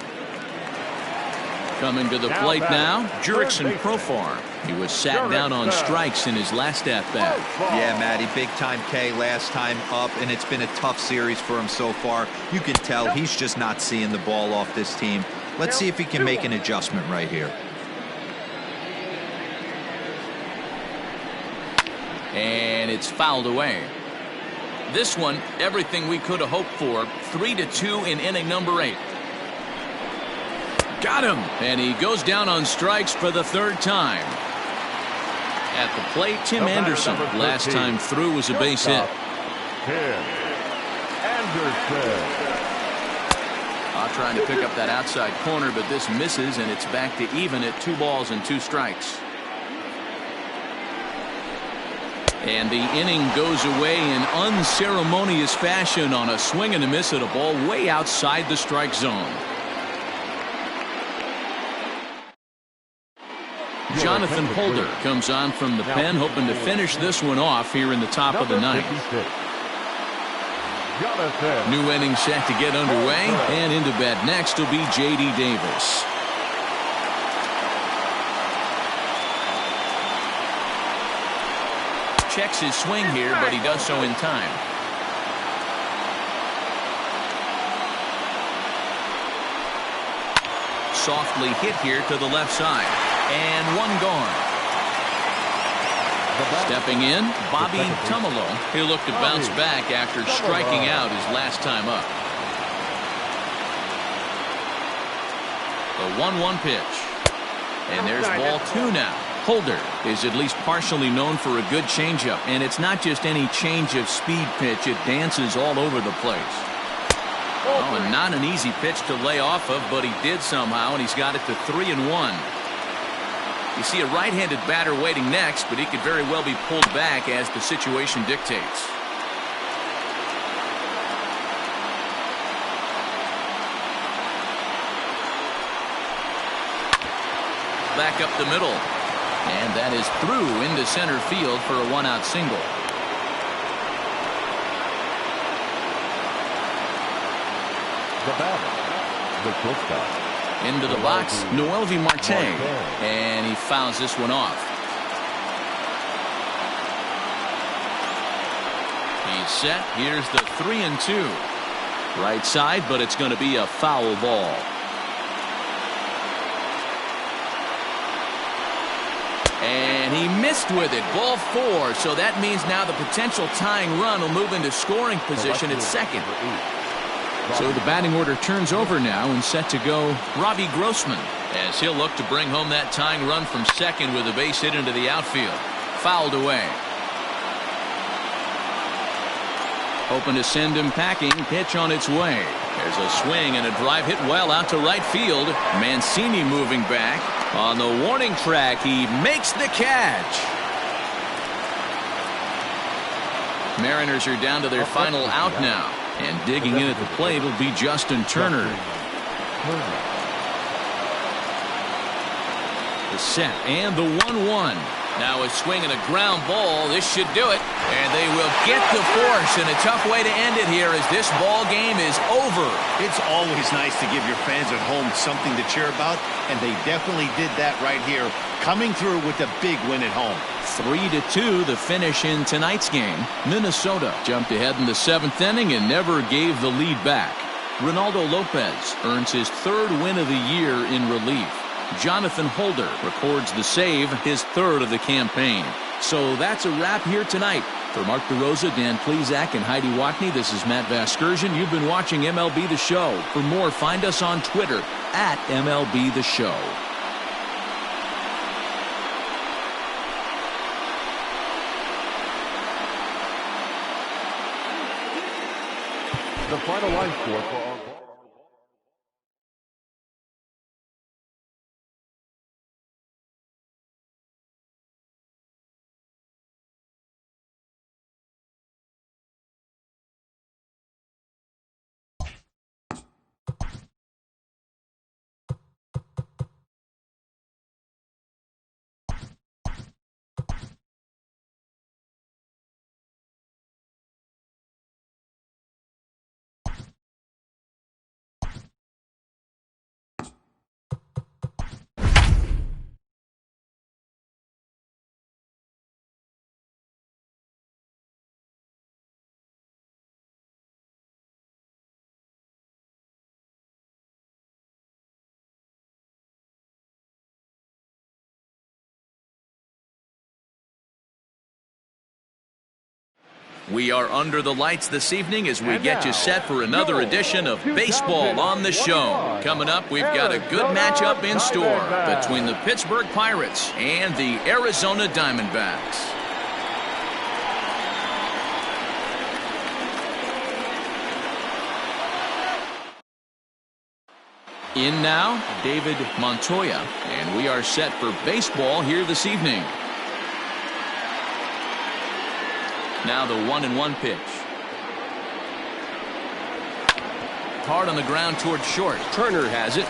Coming to the plate now, Jurickson Profar. He was sat down on strikes in his last at-bat. Yeah, Matty, big-time K last time up, and it's been a tough series for him so far. You can tell he's just not seeing the ball off this team. Let's see if he can make an adjustment right here. And it's fouled away. This one, everything we could have hoped for. 3-2 in inning number 8. Got him, and he goes down on strikes for the 3rd time. At the plate, Tim Anderson. Last time through was a base hit. Trying to pick up that outside corner, but this misses, and it's back to even at 2 balls and 2 strikes. And the inning goes away in unceremonious fashion on a swing and a miss at a ball way outside the strike zone. Jonathan Holder comes on from the pen, hoping to finish this one off here in the top of the 9th. New inning set to get underway, and into bat next will be J.D. Davis. Checks his swing here, but he does so in time. Softly hit here to the left side. And one gone. Stepping in, Bobby Tumalo. He'll look to bounce back after striking out his last time up. The 1-1 pitch. And there's ball 2 now. Holder is at least partially known for a good changeup, and it's not just any change of speed pitch. It dances all over the place. Oh, and not an easy pitch to lay off of, but he did somehow, and he's got it to 3-1. You see a right-handed batter waiting next, but he could very well be pulled back as the situation dictates. Back up the middle. And that is through into center field for a 1-out single. The batter, the shortstop. Into the box, Noelvi Marte. And he fouls this one off. He's set. Here's the 3-2. Right side, but it's going to be a foul ball. And he missed with it. Ball 4. So that means now the potential tying run will move into scoring position at second. So the batting order turns over now, and set to go Robbie Grossman, as he'll look to bring home that tying run from second with a base hit into the outfield. Fouled away. Hoping to send him packing. Pitch on its way. There's a swing and a drive hit well out to right field. Mancini moving back. On the warning track, he makes the catch. Mariners are down to their final out now. And digging in at the plate will be Justin Turner. The set and the 1-1. Now a swing and a ground ball. This should do it. And they will get the force. And a tough way to end it here as this ball game is over. It's always nice to give your fans at home something to cheer about, and they definitely did that right here, coming through with a big win at home. 3-2 the finish in tonight's game. Minnesota jumped ahead in the 7th inning and never gave the lead back. Ronaldo Lopez earns his 3rd win of the year in relief. Jonathan Holder records the save, his 3rd of the campaign. So that's a wrap here tonight. For Mark DeRosa, Dan Plesac, and Heidi Watney, this is Matt Vasgersian. You've been watching MLB The Show. For more, find us on Twitter at MLB The Show. The final line score for We are under the lights this evening as we get you set for another edition of Baseball on the Show. Coming up, we've got a good matchup in store between the Pittsburgh Pirates and the Arizona Diamondbacks. In now, David Montoya, and we are set for baseball here this evening. Now the 1-1 pitch. Hard on the ground towards short. Turner has it.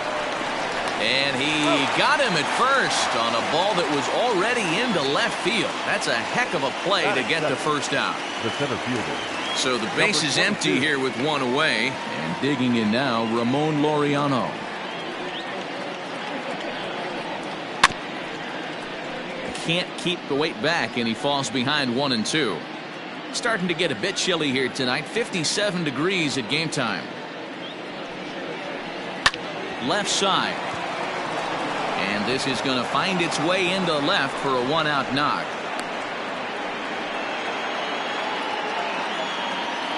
And he got him at first on a ball that was already into left field. That's a heck of a play to get the first out. The center fielder. So the base is empty here with one away. And digging in now, Ramon Laureano. Can't keep the weight back, and he falls behind 1-2. Starting to get a bit chilly here tonight. 57 degrees at game time. Left side. And this is going to find its way into left for a one-out knock.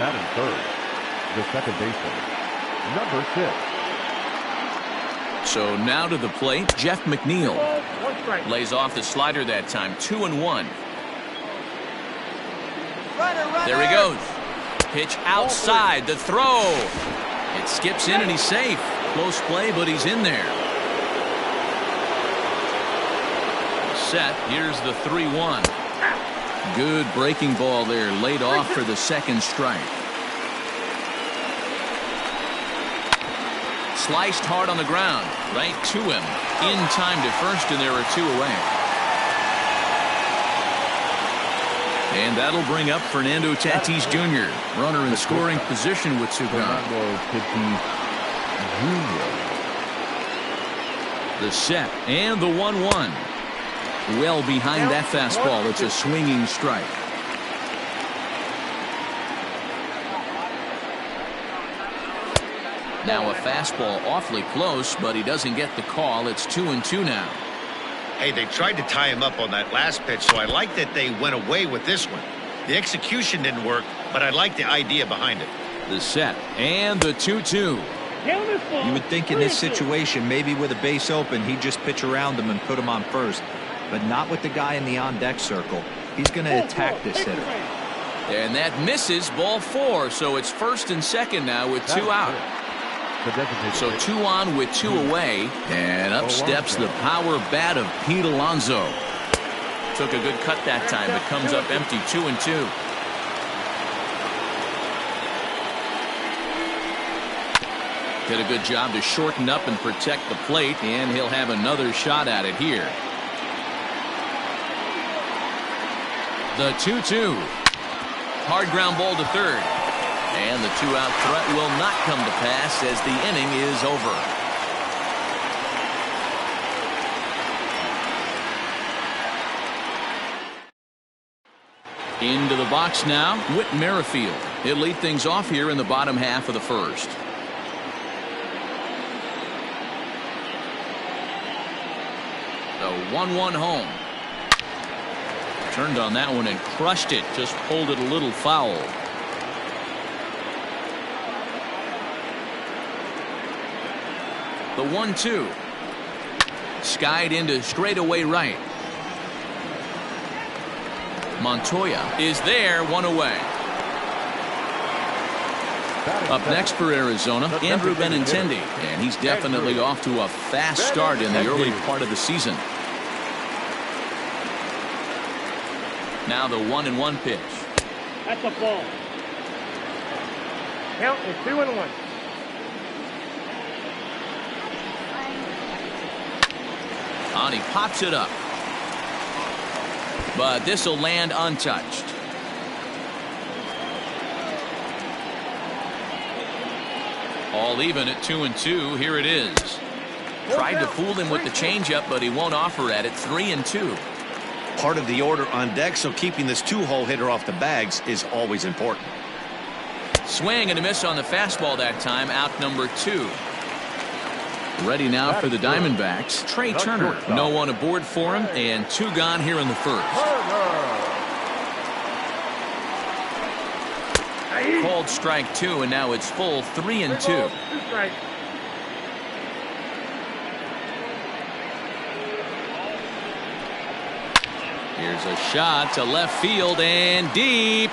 Batting third, the second baseman, number 6. So now to the plate, Jeff McNeil. Lays off the slider that time. 2-1. There he goes. Pitch outside. The throw. It skips in and he's safe. Close play, but he's in there. Set. Here's the 3-1. Good breaking ball there. Laid off for the second strike. Sliced hard on the ground. Right to him. In time to first, and there are 2 away. And that'll bring up Fernando Tatis Jr. Runner in scoring position with 2 gone. The set and the 1-1. Well behind that fastball. It's a swinging strike. Now a fastball awfully close, but he doesn't get the call. It's 2-2 now. Hey, they tried to tie him up on that last pitch, so I like that they went away with this one. The execution didn't work, but I like the idea behind it. The set and the 2-2. You would think in this situation, maybe with a base open, he'd just pitch around him and put him on first. But not with the guy in the on-deck circle. He's going to attack this hitter. And that misses, ball 4. So it's first and second now with 2 out. So 2 on with 2 away. And up steps the power bat of Pete Alonso. Took a good cut that time, but comes up empty. 2-2. Did a good job to shorten up and protect the plate, and he'll have another shot at it here. The 2-2. Hard ground ball to third. And the 2-out threat will not come to pass as the inning is over. Into the box now, Whit Merrifield. He'll lead things off here in the bottom half of the first. The 1-1 home. Turned on that one and crushed it. Just pulled it a little foul. The 1-2. Skied into straightaway right. Montoya is there, 1 away. Up next for Arizona, Andrew Benintendi, and he's definitely off to a fast start in the early part of the season. Now the 1-1 pitch. That's a ball. Count is 2-1. On, he pops it up. But this will land untouched. All even at 2-2. Here it is. Tried to fool him with the changeup, but he won't offer at it. 3-2. Part of the order on deck, so keeping this 2-hole hitter off the bags is always important. Swing and a miss on the fastball that time. Out number 2. Ready now for the Diamondbacks. Trey Turner. No one aboard for him, and 2 gone here in the first. Called strike 2, and now it's full 3-2. Here's a shot to left field and deep.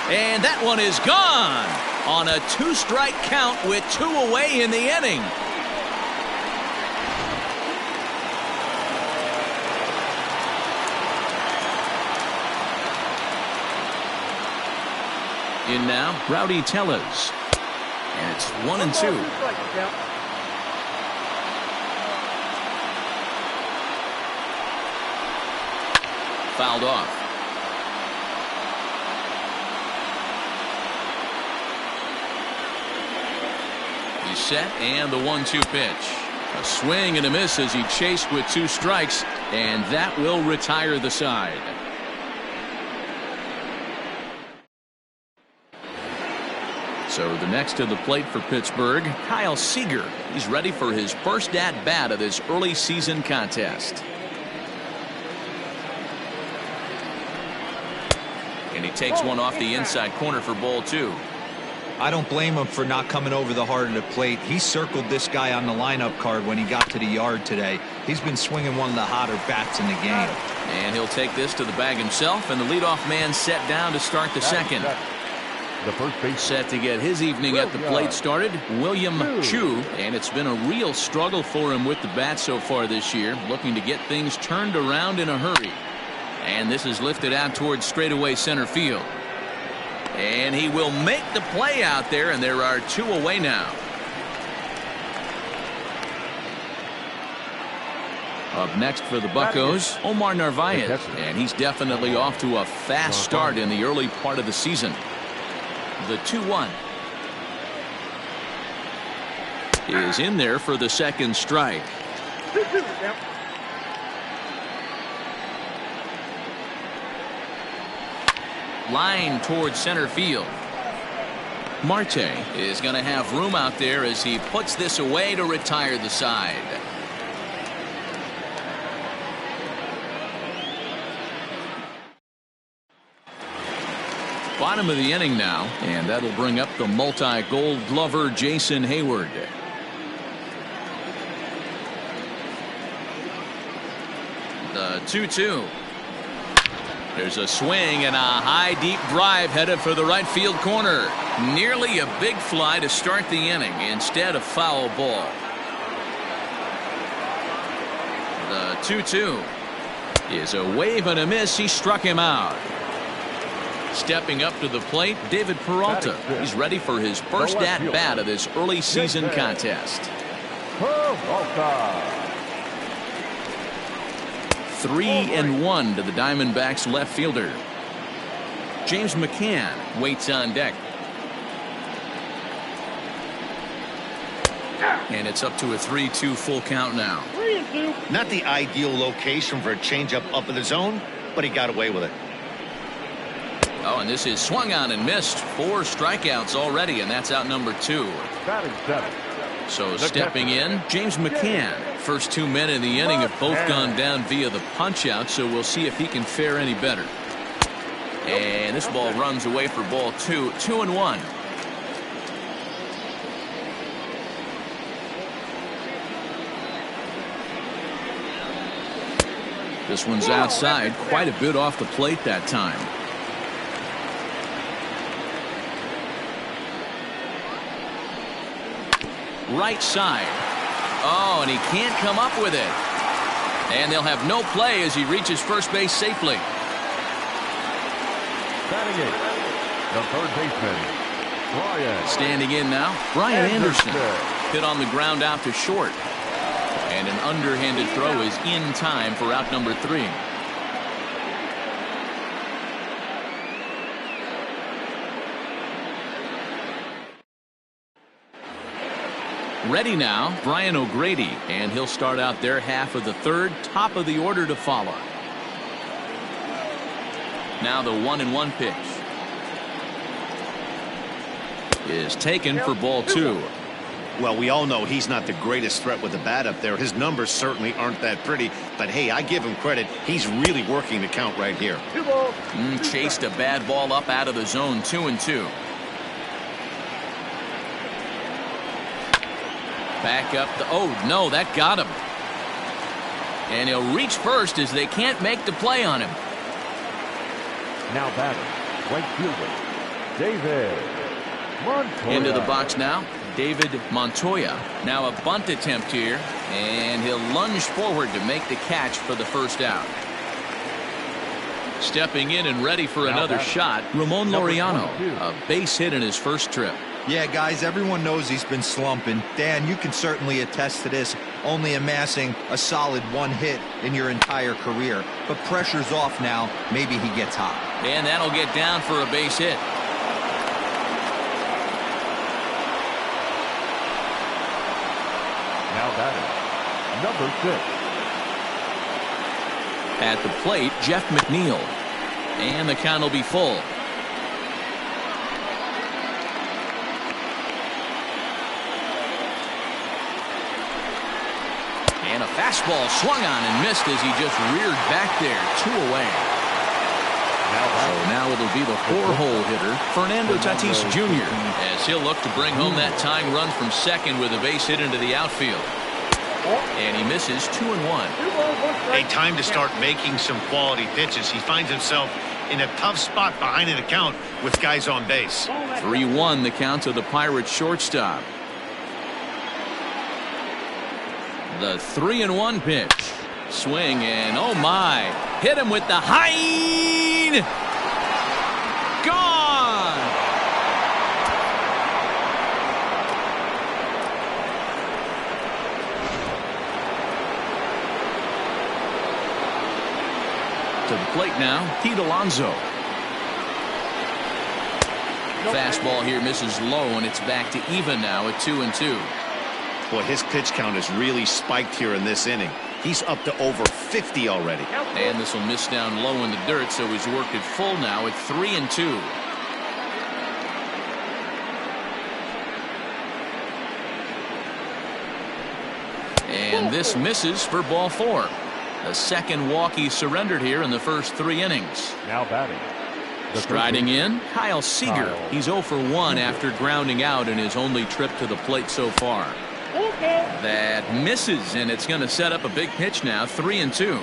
And that one is gone on a 2-strike count with 2 away in the inning. In now, Rowdy Tellez. And it's 1-2. Fouled off. He's set, and the 1-2 pitch. A swing and a miss as he chased with 2 strikes, and that will retire the side. So the next to the plate for Pittsburgh, Kyle Seager. He's ready for his first at-bat of this early season contest. And he takes one off the inside corner for ball 2. I don't blame him for not coming over the heart of the plate. He circled this guy on the lineup card when he got to the yard today. He's been swinging one of the hotter bats in the game. And he'll take this to the bag himself, and the leadoff man set down to start the second. The first base set to get his evening at the plate started, William Chu, and it's been a real struggle for him with the bat so far this year, looking to get things turned around in a hurry. And this is lifted out towards straightaway center field. And he will make the play out there, and there are 2 away now. Up next for the Buccos, Omar Narvaez, and he's definitely off to a fast start in the early part of the season. The 2-1 is in there for the second strike. Line towards center field. Marte is going to have room out there as he puts this away to retire the side. Bottom of the inning now, and that'll bring up the multi-gold glover Jason Hayward. The 2-2. There's a swing and a high deep drive headed for the right field corner. Nearly a big fly to start the inning instead of foul ball. The 2-2 is a wave and a miss. He struck him out. Stepping up to the plate, David Peralta. He's ready for his first at-bat of this early season contest. 3-1 to the Diamondbacks left fielder. James McCann waits on deck. And it's up to a 3-2 full count now. Not the ideal location for a changeup up in the zone, but he got away with it. Oh, and this is swung on and missed. 4 strikeouts already, and that's out number 2. So stepping in, James McCann. First 2 men in the inning have both gone down via the punch out, so we'll see if he can fare any better. And this ball runs away for ball 2. 2-1. This one's outside, quite a bit off the plate that time. Right side. Oh, and he can't come up with it. And they'll have no play as he reaches first base safely. Batting it, the third baseman, Brian. Standing in now, Brian Anderson. Hit on the ground out to short. And an underhanded throw is in time for out number 3. Ready now, Brian O'Grady, and he'll start out their half of the third, top of the order to follow. Now the 1-1 pitch is taken for ball 2. Well, we all know he's not the greatest threat with the bat up there. His numbers certainly aren't that pretty. But, hey, I give him credit. He's really working the count right here. Chased a bad ball up out of the zone. 2-2. Back up the. Oh, no, that got him. And he'll reach first as they can't make the play on him. Now batting, right fielder, David Montoya. Into the box now, David Montoya. Now a bunt attempt here, and he'll lunge forward to make the catch for the first out. Stepping in and ready for another shot, Ramon Laureano, a base hit in his first trip. Yeah, guys, everyone knows he's been slumping. Dan, you can certainly attest to this, only amassing a solid 1 hit in your entire career. But pressure's off now. Maybe he gets hot. And that'll get down for a base hit. Now batting, number 6. At the plate, Jeff McNeil. And the count will be full. And a fastball swung on and missed as he just reared back there. 2 away. So now it'll be the 4-hole hitter, Fernando Tatis Jr., as he'll look to bring home that tying run from second with a base hit into the outfield. And he misses 2-1. A time to start making some quality pitches. He finds himself in a tough spot behind an account with guys on base. 3-1 the count to the Pirates shortstop. The 3-1 pitch. Swing and oh my. Hit him with the high. Gone. To the plate now, Pete Alonso. Fastball here misses low, and it's back to even now at 2-2. Boy, his pitch count has really spiked here in this inning. He's up to over 50 already. And this will miss down low in the dirt, so he's worked it full now at 3-2. And this misses for ball 4. The second walk he surrendered here in the first 3 innings. Now batting, Striding in, Kyle Seager. He's 0 for 1 after grounding out in his only trip to the plate so far. That misses, and it's going to set up a big pitch now. 3-2.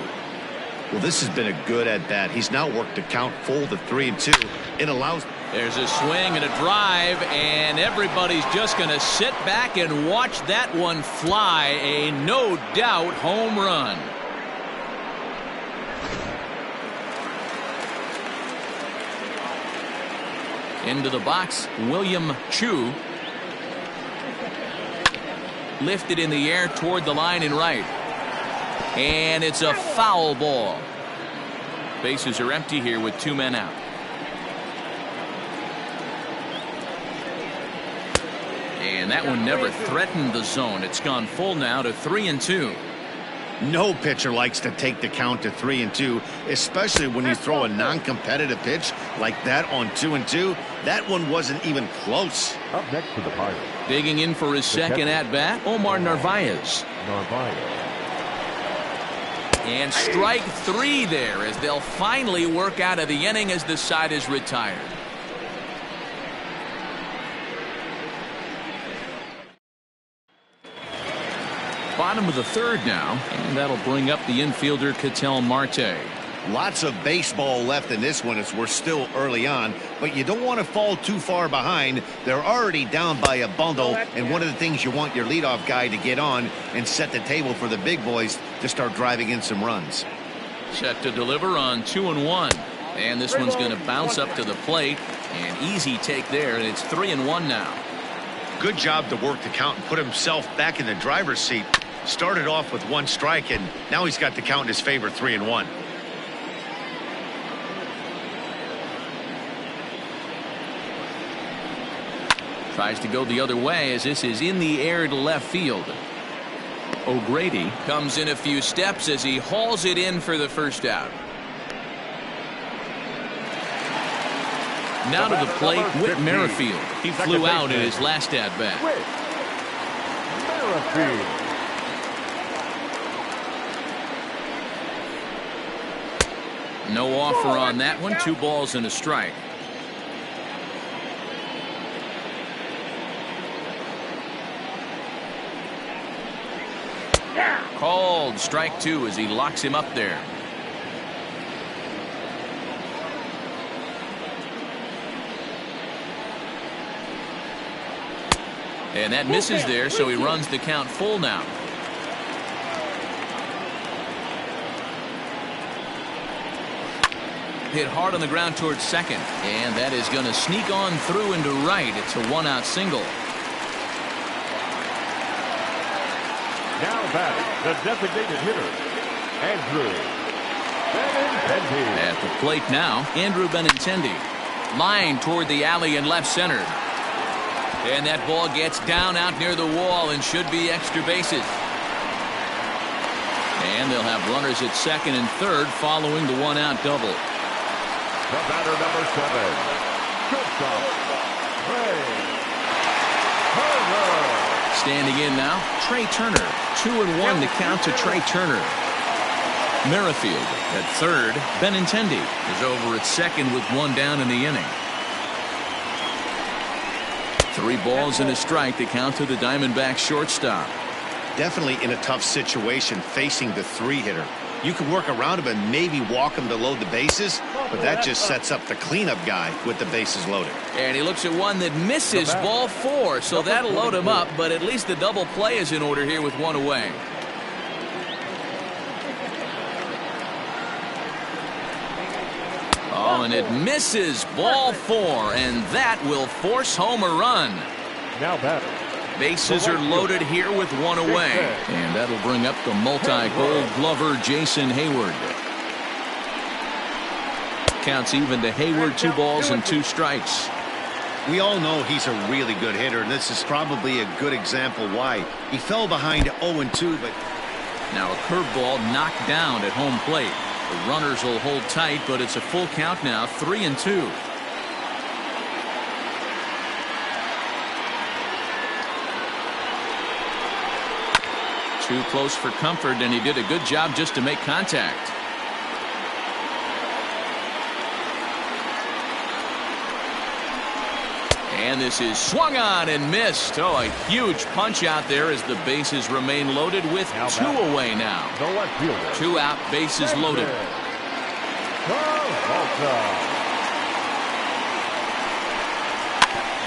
Well, this has been a good at bat. He's now worked the count full to 3-2. It allows. There's a swing and a drive, and everybody's just going to sit back and watch that one fly. A no doubt home run. Into the box, William Chu. Lifted in the air toward the line and right. And it's a foul ball. Bases are empty here with 2 men out. And that one never threatened the zone. It's gone full now to 3-2. No pitcher likes to take the count to 3-2, especially when you throw a non-competitive pitch like that on 2-2. That one wasn't even close. up next to the Pirates, Digging in for his second at-bat, Omar Narvaez. And strike 3 there as they'll finally work out of the inning as the side is retired. Bottom of the 3rd now, and that'll bring up the infielder Ketel Marte. Lots of baseball left in this one as we're still early on, but you don't want to fall too far behind. They're already down by a bundle, and one of the things you want your leadoff guy to get on and set the table for the big boys to start driving in some runs. Set to deliver on 2-1, and this one's going to bounce up to the plate. An easy take there, and it's 3-1 now. Good job to work the count and put himself back in the driver's seat. Started off with 1 strike, and now he's got the count in his favor, 3-1. Tries to go the other way as this is in the air to left field. O'Grady comes in a few steps as he hauls it in for the first out. Now to the plate, Whit Merrifield. He flew out in his last at bat. No offer on that one. 2 balls and a strike. Called strike 2 as he locks him up there. And that misses there, so he runs the count full now. Hit hard on the ground towards second, and that is going to sneak on through into right. It's a 1-out single. Now batting, the designated hitter, Andrew Benintendi. At the plate now, Andrew Benintendi. Line toward the alley and left center. And that ball gets down out near the wall and should be extra bases. And they'll have runners at second and third following the 1-out double. The batter, number 7, shortstop, Trey Turner. Standing in now, Trey Turner. 2-1 to count to Trey Turner. Merrifield at third. Benintendi is over at second with 1 down in the inning. 3 balls and a strike to count to the Diamondbacks shortstop. Definitely in a tough situation facing the 3-hitter. You can work around him and maybe walk him to load the bases, but that just sets up the cleanup guy with the bases loaded. And he looks at one that misses, ball 4, so that'll load him up, but at least the double play is in order here with 1 away. Oh, and it misses, ball 4, and that will force home a run. Now batter. Bases are loaded here with 1 away. And that'll bring up the multi-gold glover Jason Hayward. Counts even to Hayward. 2 balls and 2 strikes. We all know he's a really good hitter, and this is probably a good example why. He fell behind 0-2, but now a curveball knocked down at home plate. The runners will hold tight, but it's a full count now, 3-2. Too close for comfort, and he did a good job just to make contact. And this is swung on and missed. Oh, a huge punch out there as the bases remain loaded with 2 away now. 2 out, bases loaded.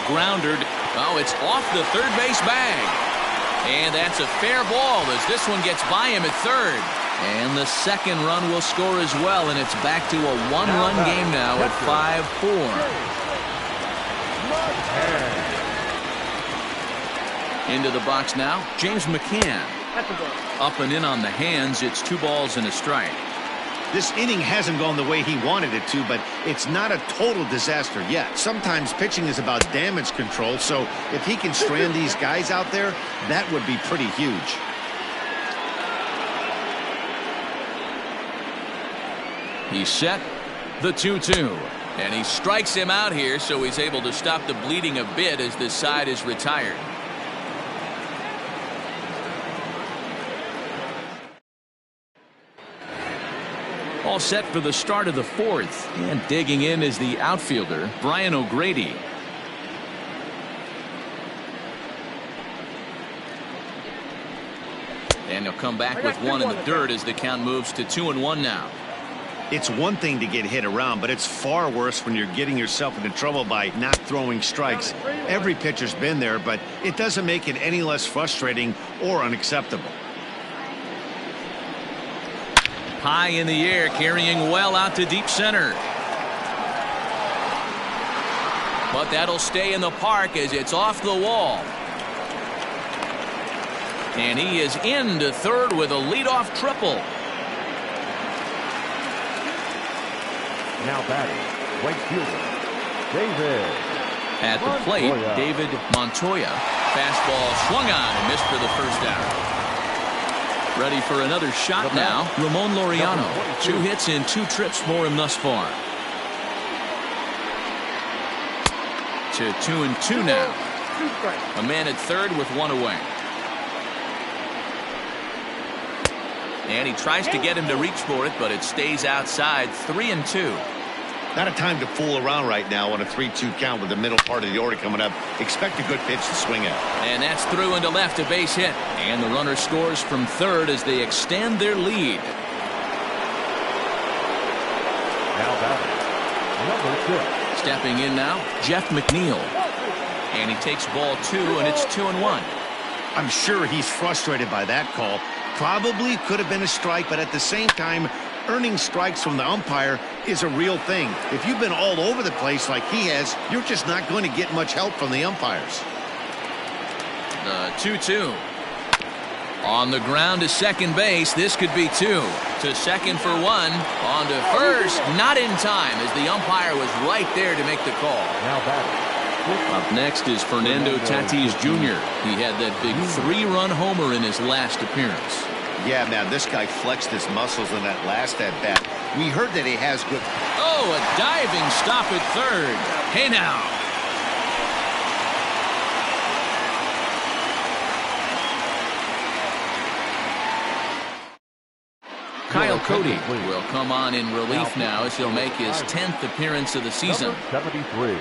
Groundered. Oh, it's off the third base bag. And that's a fair ball as this one gets by him at third. And the second run will score as well, and it's back to a 1-run game now at 5-4. Into the box now, James McCann. Up and in on the hands. It's 2 balls and a strike. this inning hasn't gone the way he wanted it to, but it's not a total disaster yet. Sometimes pitching is about damage control, so if he can strand these guys out there, that would be pretty huge. He's set the 2-2, and he strikes him out here, so he's able to stop the bleeding a bit as this side is retired. All set for the start of the fourth, and digging in is the outfielder Brian O'Grady. And he'll come back with one in the dirt as the count moves to 2-1 now. It's one thing to get hit around, but it's far worse when you're getting yourself into trouble by not throwing strikes. Every pitcher's been there, but it doesn't make it any less frustrating or unacceptable. High in the air, carrying well out to deep center. But that'll stay in the park as it's off the wall. And he is into third with a leadoff triple. Now batting, right fielder, David. At the plate, David Montoya. Fastball swung on and missed for the first out. Ready for another shot now, Ramon Laureano. 2 hits and 2 trips for him thus far. To 2-2 now. A man at third with 1 away. And he tries to get him to reach for it, but it stays outside. 3-2. Not a time to fool around right now on a 3-2 count with the middle part of the order coming up. Expect a good pitch to swing at. And that's through into left, a base hit. And the runner scores from third as they extend their lead. Now batting, number 6. Stepping in now, Jeff McNeil. And he takes ball 2, and it's 2-1. I'm sure he's frustrated by that call. Probably could have been a strike, but at the same time, earning strikes from the umpire is a real thing. If you've been all over the place like he has, you're just not going to get much help from the umpires. The 2-2. On the ground to second base. This could be 2. To second for 1. On to first. Not in time as the umpire was right there to make the call. Now batting. Up next is Fernando Tatis Jr. He had that big 3-run homer in his last appearance. Yeah, man, this guy flexed his muscles in that last at-bat. We heard that he has good... Oh, a diving stop at third. Hey, now. Kyle Cody will come on in relief now as he'll make his 10th appearance of the season. 73.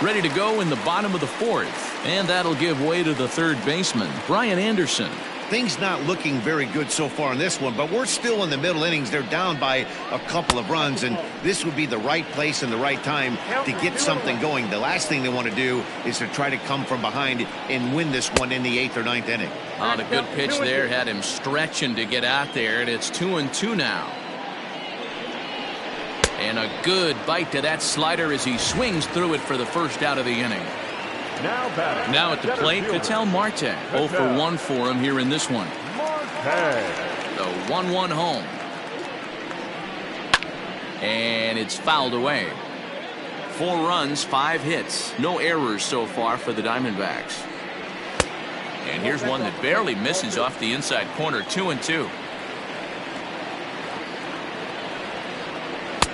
Ready to go in the bottom of the 4th. And that'll give way to the third baseman, Brian Anderson. Things not looking very good so far in this one, but we're still in the middle innings. They're down by a couple of runs, and this would be the right place and the right time to get something going. The last thing they want to do is to try to come from behind and win this one in the 8th or 9th inning. On a good pitch there, had him stretching to get out there, and it's 2-2 now. And a good bite to that slider as he swings through it for the first out of the inning. Now at the plate, Ketel Marte. 0 for 1 for him here in this one. The 1-1 home. And it's fouled away. 4 runs, 5 hits. No errors so far for the Diamondbacks. And here's one that barely misses off the inside corner. 2-2.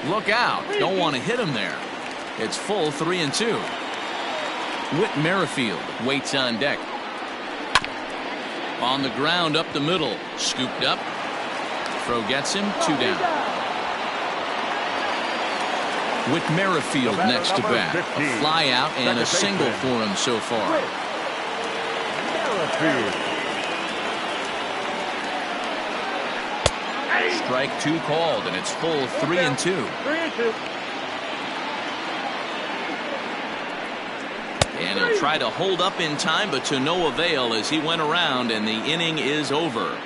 Look out. Don't want to hit him there. It's full 3-2. Whit Merrifield waits on deck. On the ground up the middle. Scooped up. Throw gets him. 2 down. Whit Merrifield next to bat. A fly out and a single for him so far. Strike 2 called, and it's full 3-2. 3-2. And he'll try to hold up in time, but to no avail as he went around, and the inning is over.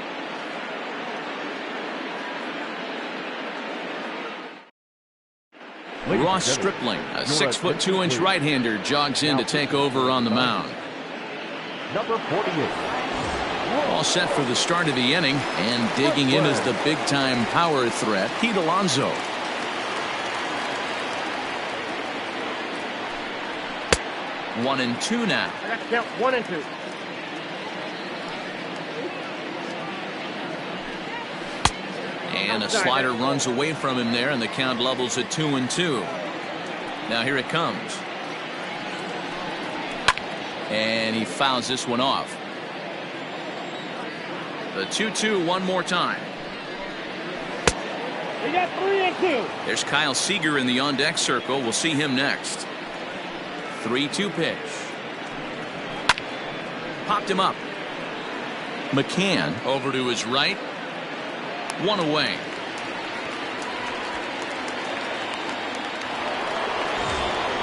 Ross Stripling, a 6'2" right-hander, jogs in to take over on the mound. Number 48. All set for the start of the inning, and digging in is the big-time power threat, Pete Alonso. One and 2 now. I got to count 1 and 2. And a slider runs away from him there, and the count levels at 2-2. Now here it comes. And he fouls this one off. The 2-2 one more time. We got 3 and 2. There's Kyle Seager in the on-deck circle. We'll see him next. 3-2 pitch. Popped him up. McCann over to his right. 1 away.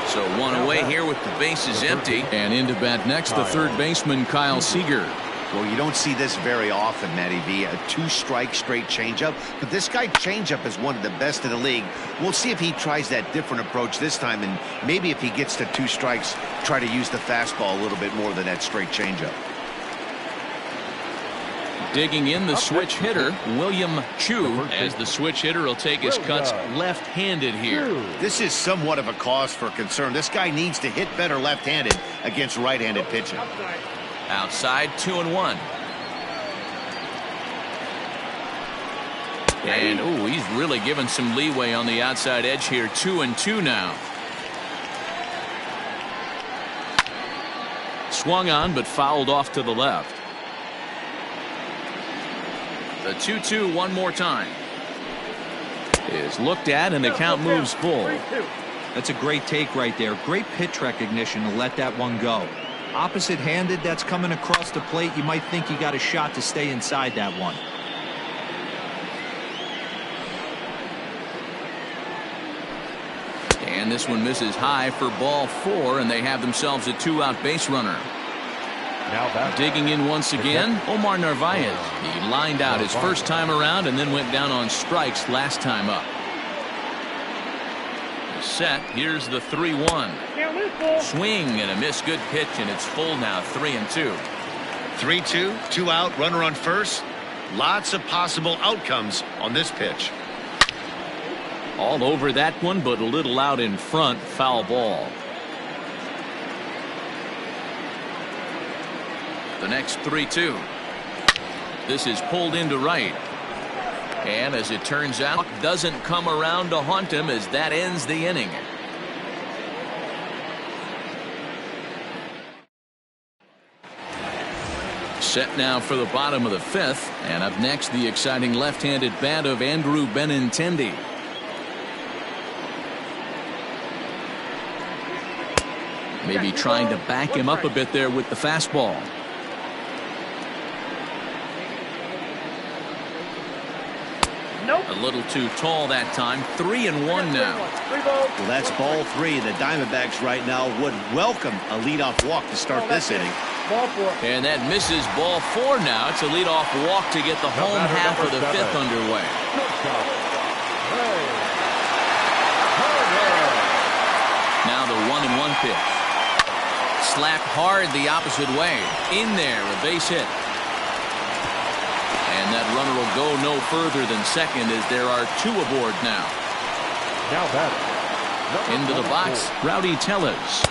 So 1 away here with the bases empty. And into bat next, the third baseman, Kyle Seager. Well, you don't see this very often, Matty V. A 2-strike straight changeup. But this guy changeup is one of the best in the league. We'll see if he tries that different approach this time. And maybe if he gets to 2 strikes, try to use the fastball a little bit more than that straight changeup. Digging in the switch hitter, William Chu, as the switch hitter will take his cuts left-handed here. This is somewhat of a cause for concern. This guy needs to hit better left-handed against right-handed pitching. Outside, 2-1. And, ooh, he's really given some leeway on the outside edge here. 2-2 now. Swung on, but fouled off to the left. The 2-2 one more time. Is looked at and the count moves full. That's a great take right there. Great pitch recognition to let that one go. Opposite-handed, that's coming across the plate. You might think you got a shot to stay inside that one. And this one misses high for ball 4, and they have themselves a 2-out base runner. Now digging in once again, Omar Narvaez. He lined out his first time around and then went down on strikes last time up. Set. Here's the 3-1. Swing and a miss. Good pitch, and it's full now. 3-2. 3-2, 2 out, runner on first. Lots of possible outcomes on this pitch. All over that one, but a little out in front. Foul ball. The next 3-2. This is pulled into right. And as it turns out, doesn't come around to haunt him as that ends the inning. Set now for the bottom of the 5th. And up next, the exciting left-handed bat of Andrew Benintendi. Maybe trying to back him up a bit there with the fastball. A little too tall that time. 3-1 now. Well, that's ball 3. The Diamondbacks right now would welcome a leadoff walk to start this inning. And that misses ball 4 now. It's a leadoff walk to get the home half of the 5th underway. Now the 1-1 pitch. Slapped hard the opposite way. In there, a base hit. And that runner will go no further than second as there are 2 aboard now. Into the box, Rowdy Tellez.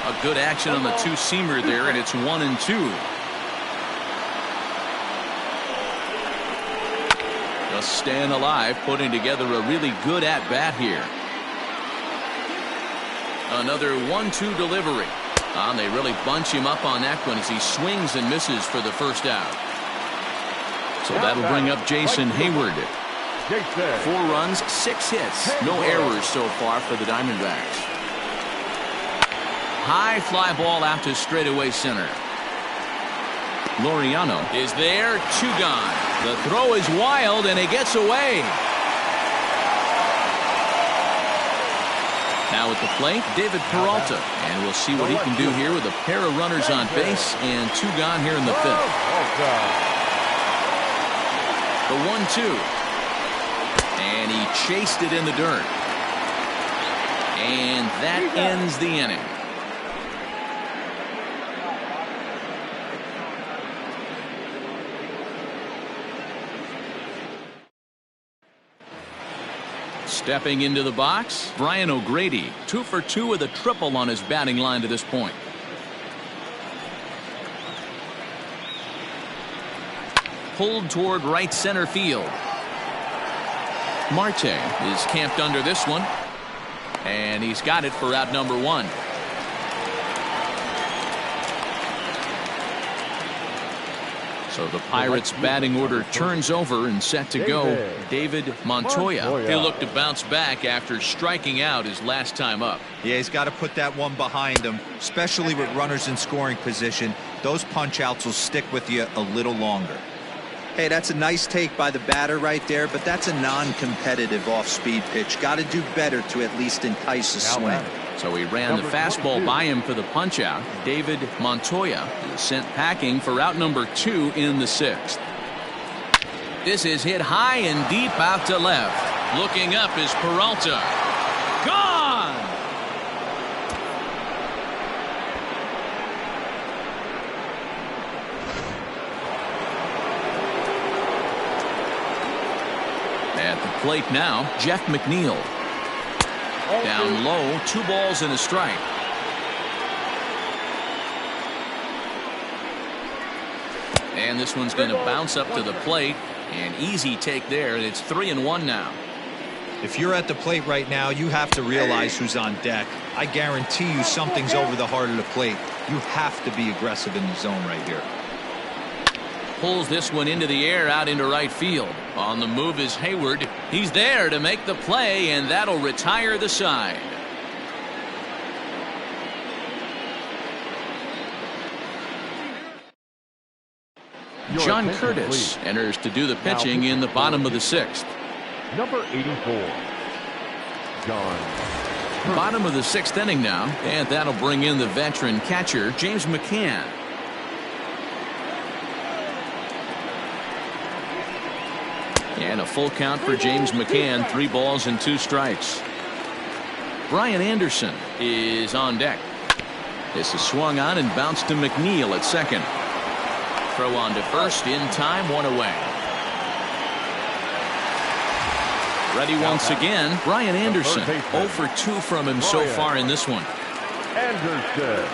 A good action on the 2-seamer there, and it's 1-2. Just staying alive, putting together a really good at-bat here. Another 1-2 delivery. And they really bunch him up on that one as he swings and misses for the first out. So that'll bring up Jason Hayward. 4 runs, 6 hits. No errors so far for the Diamondbacks. High fly ball out to straightaway center. Laureano is there. 2 gone. The throw is wild and it gets away. Now at the plate, David Peralta. And we'll see what he can do here with a pair of runners on base and 2 gone here in the 5th. The 1-2. And he chased it in the dirt. And that ends the inning. Stepping into the box, Brian O'Grady. 2 for 2 with a triple on his batting line to this point. Pulled toward right center field. Marte is camped under this one. And he's got it for out number 1. So the Pirates batting order turns over and set to go. David Montoya. He'll look to bounce back after striking out his last time up. Yeah, he's got to put that one behind him, especially with runners in scoring position. Those punch outs will stick with you a little longer. Hey, that's a nice take by the batter right there, but that's a non-competitive off-speed pitch. Got to do better to at least entice a swing. So he ran the fastball by him for the punch-out. David Montoya is sent packing for out number 2 in the 6th. This is hit high and deep out to left. Looking up is Peralta. Gone! At the plate now, Jeff McNeil. Down low, 2 balls and a strike. And this one's going to bounce up to the plate. An easy take there, and it's 3-1 now. If you're at the plate right now, you have to realize who's on deck. I guarantee you something's over the heart of the plate. You have to be aggressive in the zone right here. pulls this one into the air out into right field. On the move is Hayward. He's there to make the play, and that'll retire the side. John Curtis enters to do the pitching in the bottom of the 6th. Number 84, John. Bottom of the 6th inning now, and that'll bring in the veteran catcher, James McCann. And a full count for James McCann, 3 balls and 2 strikes. Brian Anderson is on deck. This is swung on and bounced to McNeil at second. Throw on to first in time, 1 away. Ready once again, Brian Anderson. 0 for 2 from him so far in this one. Anderson.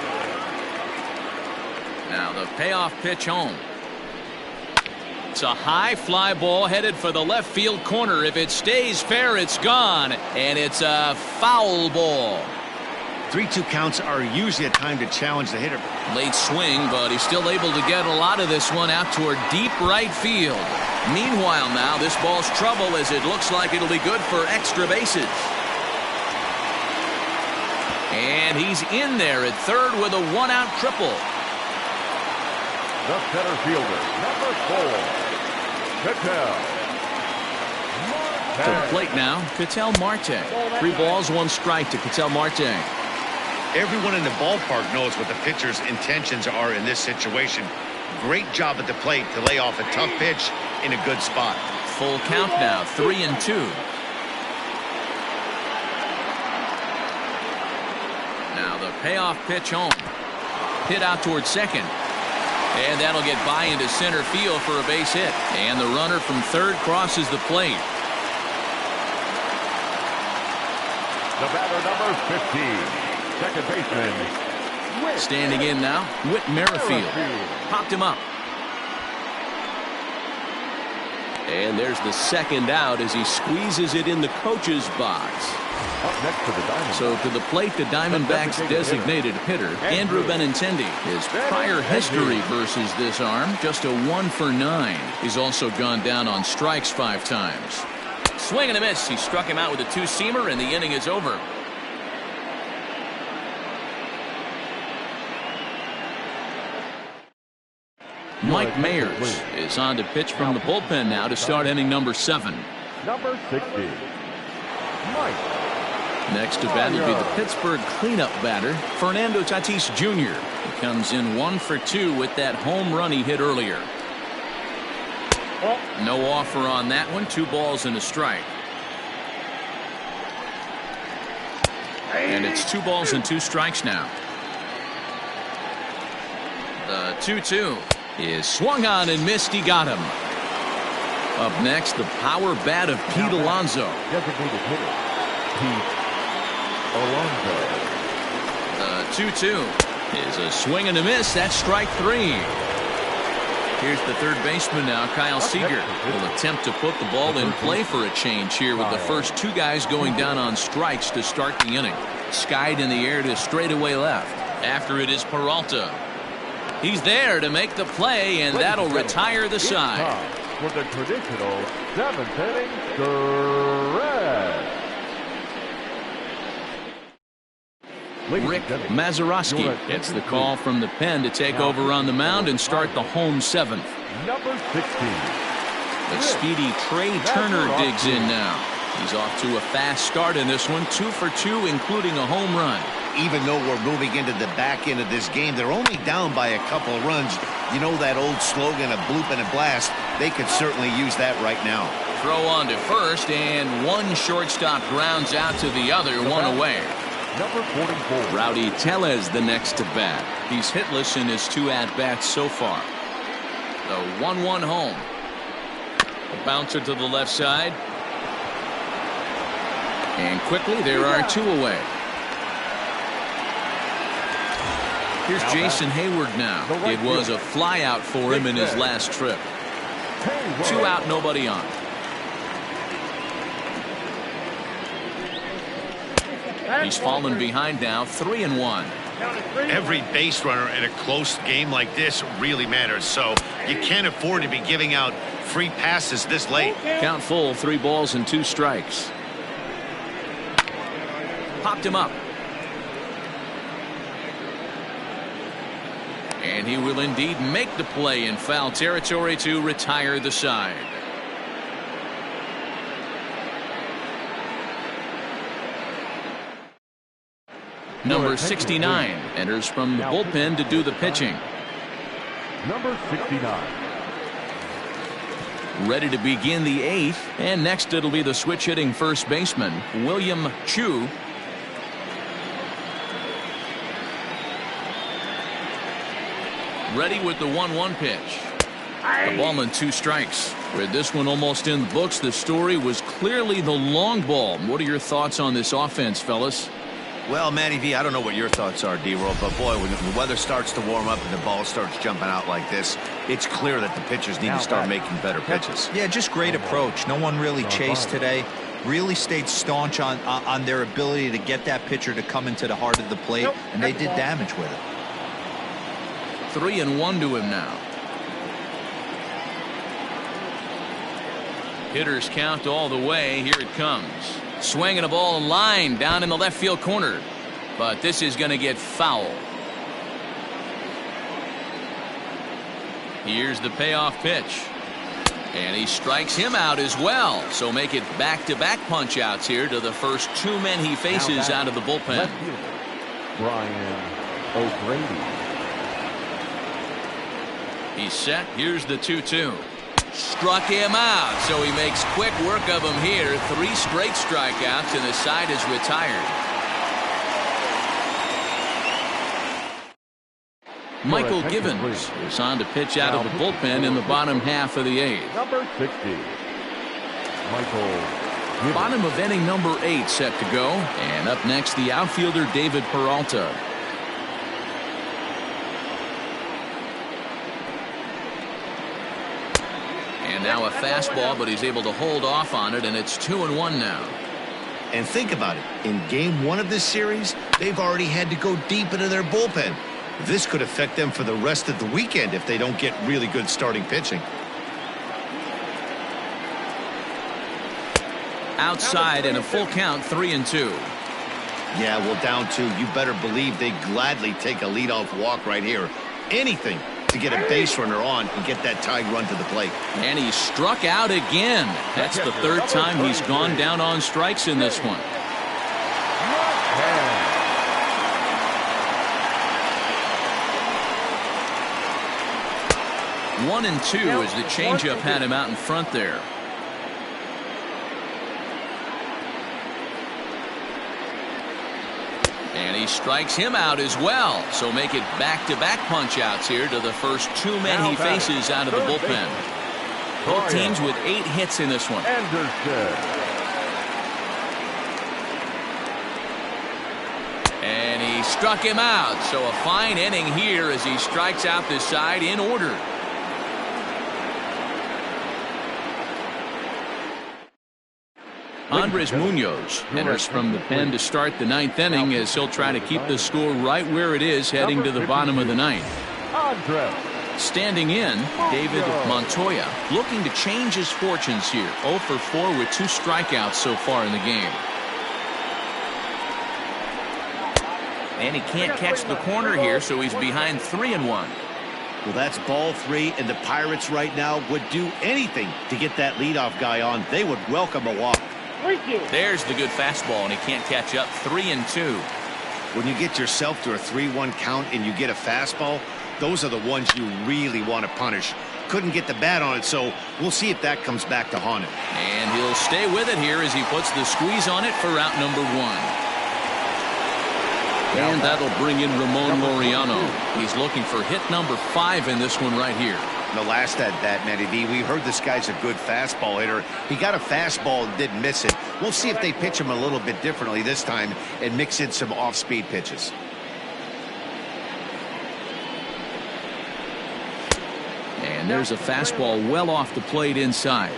Now the payoff pitch home. It's a high fly ball headed for the left field corner. If it stays fair, it's gone, and it's a foul ball. 3-2 counts are usually a time to challenge the hitter. Late swing, but he's still able to get a lot of this one out toward deep right field. Meanwhile now, this ball's trouble as it looks like it'll be good for extra bases. And he's in there at third with a 1-out triple. The center fielder, number 4, Ketel. To the plate now, Ketel Marte. 3 balls, 1 strike to Ketel Marte. Everyone in the ballpark knows what the pitcher's intentions are in this situation. Great job at the plate to lay off a tough pitch in a good spot. Full count now, 3-2. Now the payoff pitch home. Hit out towards second. And that'll get by into center field for a base hit. And the runner from third crosses the plate. The batter, number 15. Second baseman. Standing in now, Whit Merrifield. Popped him up. And there's the second out as he squeezes it in the coach's box. Up next to the Diamondbacks. So to the plate, the Diamondbacks' designated hitter, Andrew Benintendi. His prior history versus this arm, just a 1 for 9. He's also gone down on strikes 5 times. Swing and a miss. He struck him out with a 2-seamer, and the inning is over. Mike Mayers is on to pitch from the bullpen now to start inning number 7. Number 60, Mike. Next to bat will be the Pittsburgh cleanup batter, Fernando Tatis Jr. He comes in 1 for 2 with that home run he hit earlier. No offer on that one. 2 balls and a strike. And it's 2 balls and 2 strikes now. The 2-2 is swung on and missed. He got him. Up next, the power bat of Pete Alonso. Designated hitter, Pete Alonso. The 2-2 is a swing and a miss. That's strike 3. Here's the third baseman now, Kyle Seager. Will attempt to put the ball in play for a change here with the first 2 guys going down on strikes to start the inning. Skied in the air to straightaway left. After it is Peralta. He's there to make the play, and that'll retire the side. For the traditional 7th inning stretch. Rick Mazeroski gets the call from the pen to take over on the mound and start the home 7th. Number 16. The speedy Trey Turner digs in now. He's off to a fast start in this one, 2 for 2, including a home run. Even though we're moving into the back end of this game, they're only down by a couple of runs. You know that old slogan, a bloop and a blast? They could certainly use that right now. Throw on to first, and one shortstop grounds out to the other, 1 away. Number 44. Rowdy Tellez the next to bat. He's hitless in his 2 at-bats so far. The 1-1 home. A bouncer to the left side. And quickly there are 2 away. Here's Jason Hayward now. It was a fly out for him in his last trip. 2 out, nobody on. He's fallen behind now, 3-1. Every base runner in a close game like this really matters, so you can't afford to be giving out free passes this late. Count full, 3 balls and 2 strikes. Popped him up. And he will indeed make the play in foul territory to retire the side. Number 69 enters from the bullpen to do the pitching. Number 69. Ready to begin the 8th, and next it'll be the switch hitting first baseman, William Chu. Ready with the 1-1 pitch. The ball and 2 strikes. With this one almost in the books, the story was clearly the long ball. What are your thoughts on this offense, fellas? Well, Matty V, I don't know what your thoughts are, D-Roll, but boy, when the weather starts to warm up and the ball starts jumping out like this, it's clear that the pitchers need to start making better pitches. Yeah, just great approach. No one really chased today. Really stayed staunch on their ability to get that pitcher to come into the heart of the plate, and they did damage with it. 3-1 to him now. Hitters count all the way. Here it comes. Swinging a ball line down in the left field corner. But this is going to get foul. Here's the payoff pitch. And he strikes him out as well. So make it back-to-back punch outs here to the first 2 men he faces out of the bullpen. Brian O'Grady. He's set. Here's the 2-2. Struck him out, so he makes quick work of him here. 3 straight strikeouts, and the side is retired. Michael Givens is on to pitch out of the bullpen in the bottom half of the 8th. Number 60. Michael Givens. Bottom of inning number 8 set to go. And up next, the outfielder David Peralta. And now a fastball, but he's able to hold off on it, and it's 2-1 now. And think about it. In game 1 of this series, they've already had to go deep into their bullpen. This could affect them for the rest of the weekend if they don't get really good starting pitching. Outside and a full count, 3-2. Yeah, well, down 2. You better believe they gladly take a leadoff walk right here. Anything to get a base runner on and get that tied run to the plate. And he struck out again. That's the 3rd time he's gone down on strikes in this one. 1-2 as the changeup had him out in front there. And he strikes him out as well. So make it back-to-back punch-outs here to the first 2 men he faces out of the bullpen. Both teams with 8 hits in this one. And he struck him out. So a fine inning here as he strikes out this side in order. Andres Munoz enters from the pen to start the 9th inning as he'll try to keep the score right where it is heading to the bottom of the 9th. Standing in, David Montoya looking to change his fortunes here. 0 for 4 with 2 strikeouts so far in the game. And he can't catch the corner here, so he's behind 3-1. Well, that's ball 3, and the Pirates right now would do anything to get that leadoff guy on. They would welcome a walk. There's the good fastball, and he can't catch up. 3-2. When you get yourself to a 3-1 count and you get a fastball, those are the ones you really want to punish. Couldn't get the bat on it, so we'll see if that comes back to haunt him. And he'll stay with it here as he puts the squeeze on it for out number 1. And that'll bring in Ramon Laureano. He's looking for hit number 5 in this one right here. The last at bat, Matty V, we heard this guy's a good fastball hitter. He got a fastball and didn't miss it. We'll see if they pitch him a little bit differently this time and mix in some off-speed pitches. And there's a fastball well off the plate inside.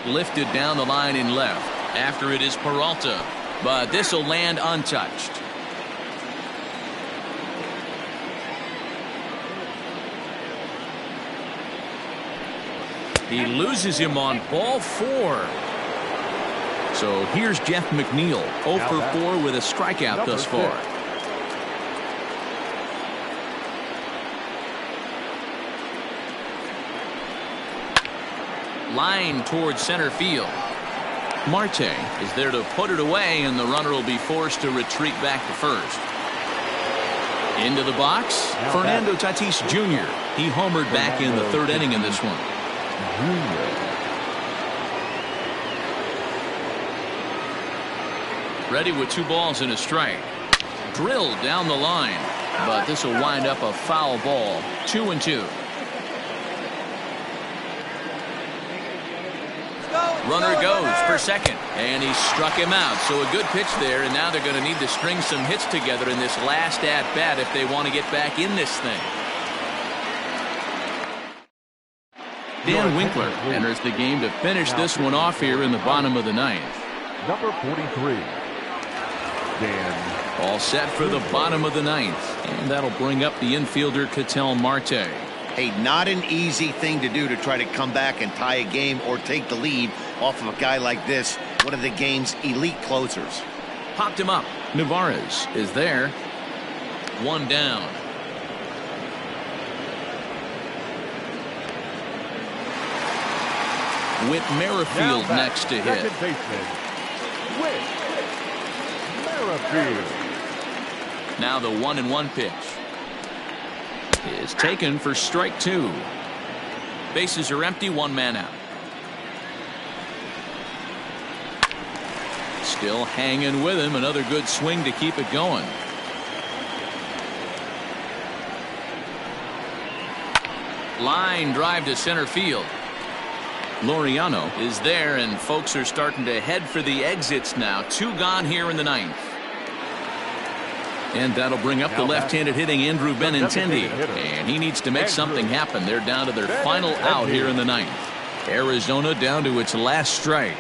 lifted down the line in left. After it is Peralta, but this will land untouched. He loses him on ball 4. So here's Jeff McNeil, 0 for 4 with a strikeout thus far. Line towards center field. Marte is there to put it away, and the runner will be forced to retreat back to first. Into the box, Fernando Tatis Jr. He homered back in the 3rd inning in this one. Ready with 2 balls and a strike. Drilled down the line, but this will wind up a foul ball. 2-2. Runner goes for second, and he struck him out. So a good pitch there, and now they're going to need to string some hits together in this last at-bat if they want to get back in this thing. Dan Winkler enters the game to finish this one off here in the bottom of the 9th. Number 43, Dan. All set for the bottom of the 9th, and that'll bring up the infielder Ketel Marte. Hey, not an easy thing to do to try to come back and tie a game or take the lead off of a guy like this, one of the game's elite closers. Popped him up. Navarez is there. 1 down. Whit Merrifield next to hit. Second baseman, Whit Merrifield. Now the 1-1 pitch is taken for strike 2. Bases are empty, 1 man out. Still hanging with him. Another good swing to keep it going. Line drive to center field. Laureano is there, and folks are starting to head for the exits now. 2 gone here in the 9th. And that'll bring up the left-handed hitting Andrew Benintendi. And he needs to make something happen. They're down to their final out here in the 9th. Arizona down to its last strike.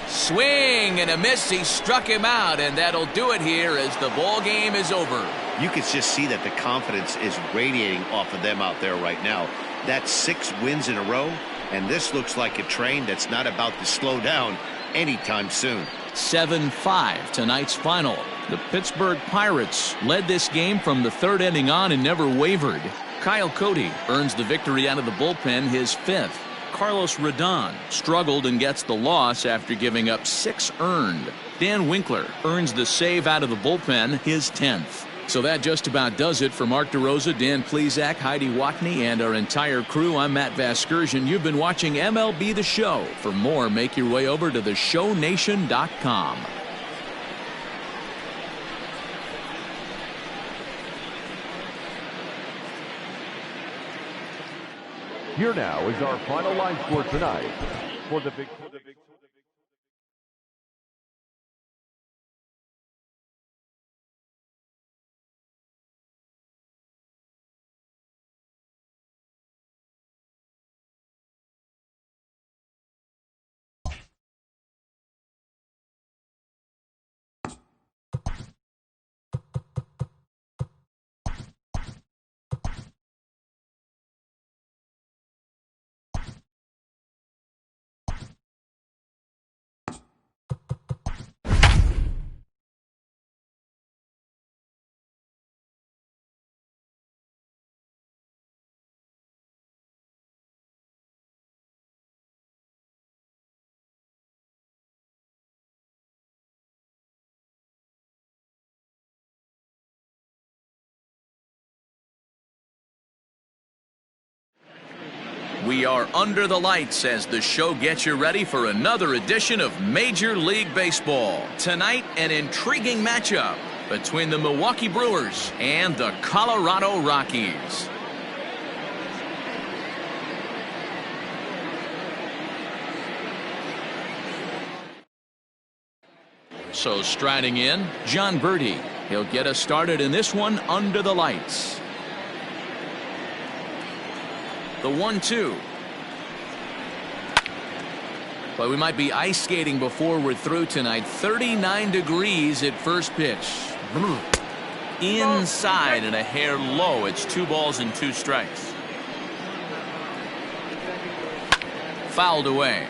Swing and a miss. He struck him out, and that'll do it here as the ball game is over. You can just see that the confidence is radiating off of them out there right now. That's 6 wins in a row, and this looks like a train that's not about to slow down anytime soon. 7-5 tonight's final. The Pittsburgh Pirates led this game from the 3rd inning on and never wavered. Kyle Cody earns the victory out of the bullpen, his 5th. Carlos Rodon struggled and gets the loss after giving up 6 earned. Dan Winkler earns the save out of the bullpen, his 10th. So that just about does it for Mark DeRosa, Dan Plesac, Heidi Watney, and our entire crew. I'm Matt Vasgersian. You've been watching MLB The Show. For more, make your way over to theshownation.com. Here now is our final line score tonight for the big. We are under the lights as the show gets you ready for another edition of Major League Baseball. Tonight, an intriguing matchup between the Milwaukee Brewers and the Colorado Rockies. So striding in, John Birdie. He'll get us started in this one under the lights. The 1-2. But we might be ice skating before we're through tonight. 39 degrees at first pitch. Inside and a hair low. It's 2 balls and 2 strikes. Fouled away.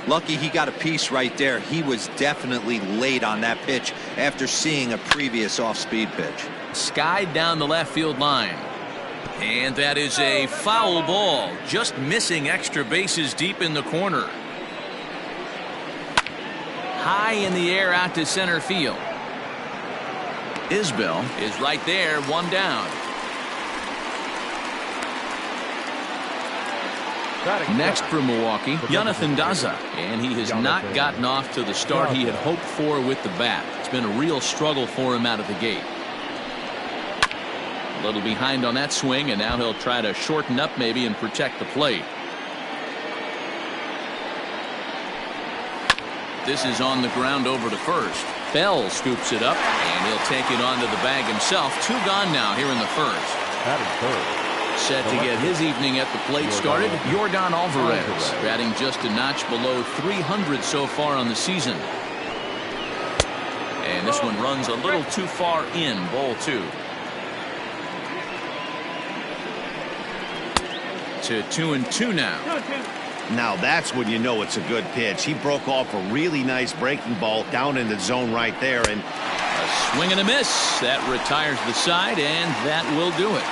Lucky he got a piece right there. He was definitely late on that pitch after seeing a previous off-speed pitch. Skied down the left field line. And that is a foul ball. Just missing extra bases deep in the corner. High in the air out to center field. Isbell is right there, 1 down. Next for Milwaukee, Jonathan Daza. And he has not gotten off to the start he had hoped for with the bat. It's been a real struggle for him out of the gate. A little behind on that swing, and now he'll try to shorten up maybe and protect the plate. This is on the ground over to first. Bell scoops it up, and he'll take it onto the bag himself. 2 gone now here in the first. Set to get his evening at the plate started, Yordan Alvarez, batting just a notch below 300 so far on the season. And this one runs a little too far in, ball 2. To 2-2 now. Now that's when you know it's a good pitch. He broke off a really nice breaking ball down in the zone right there. And a swing and a miss. That retires the side, and that will do it.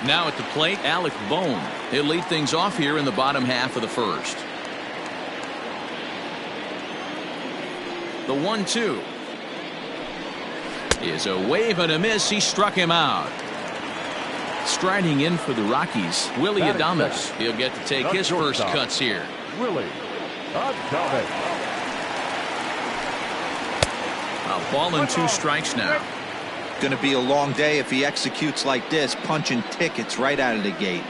Now at the plate, Alec Bohm. He'll lead things off here in the bottom half of the first. The 1-2 is a wave and a miss. He struck him out. Striding in for the Rockies, Willie Adames. He'll get to take his first cuts here. Willie Adames. A ball and 2 strikes now. Going to be a long day if he executes like this, punching tickets right out of the gate.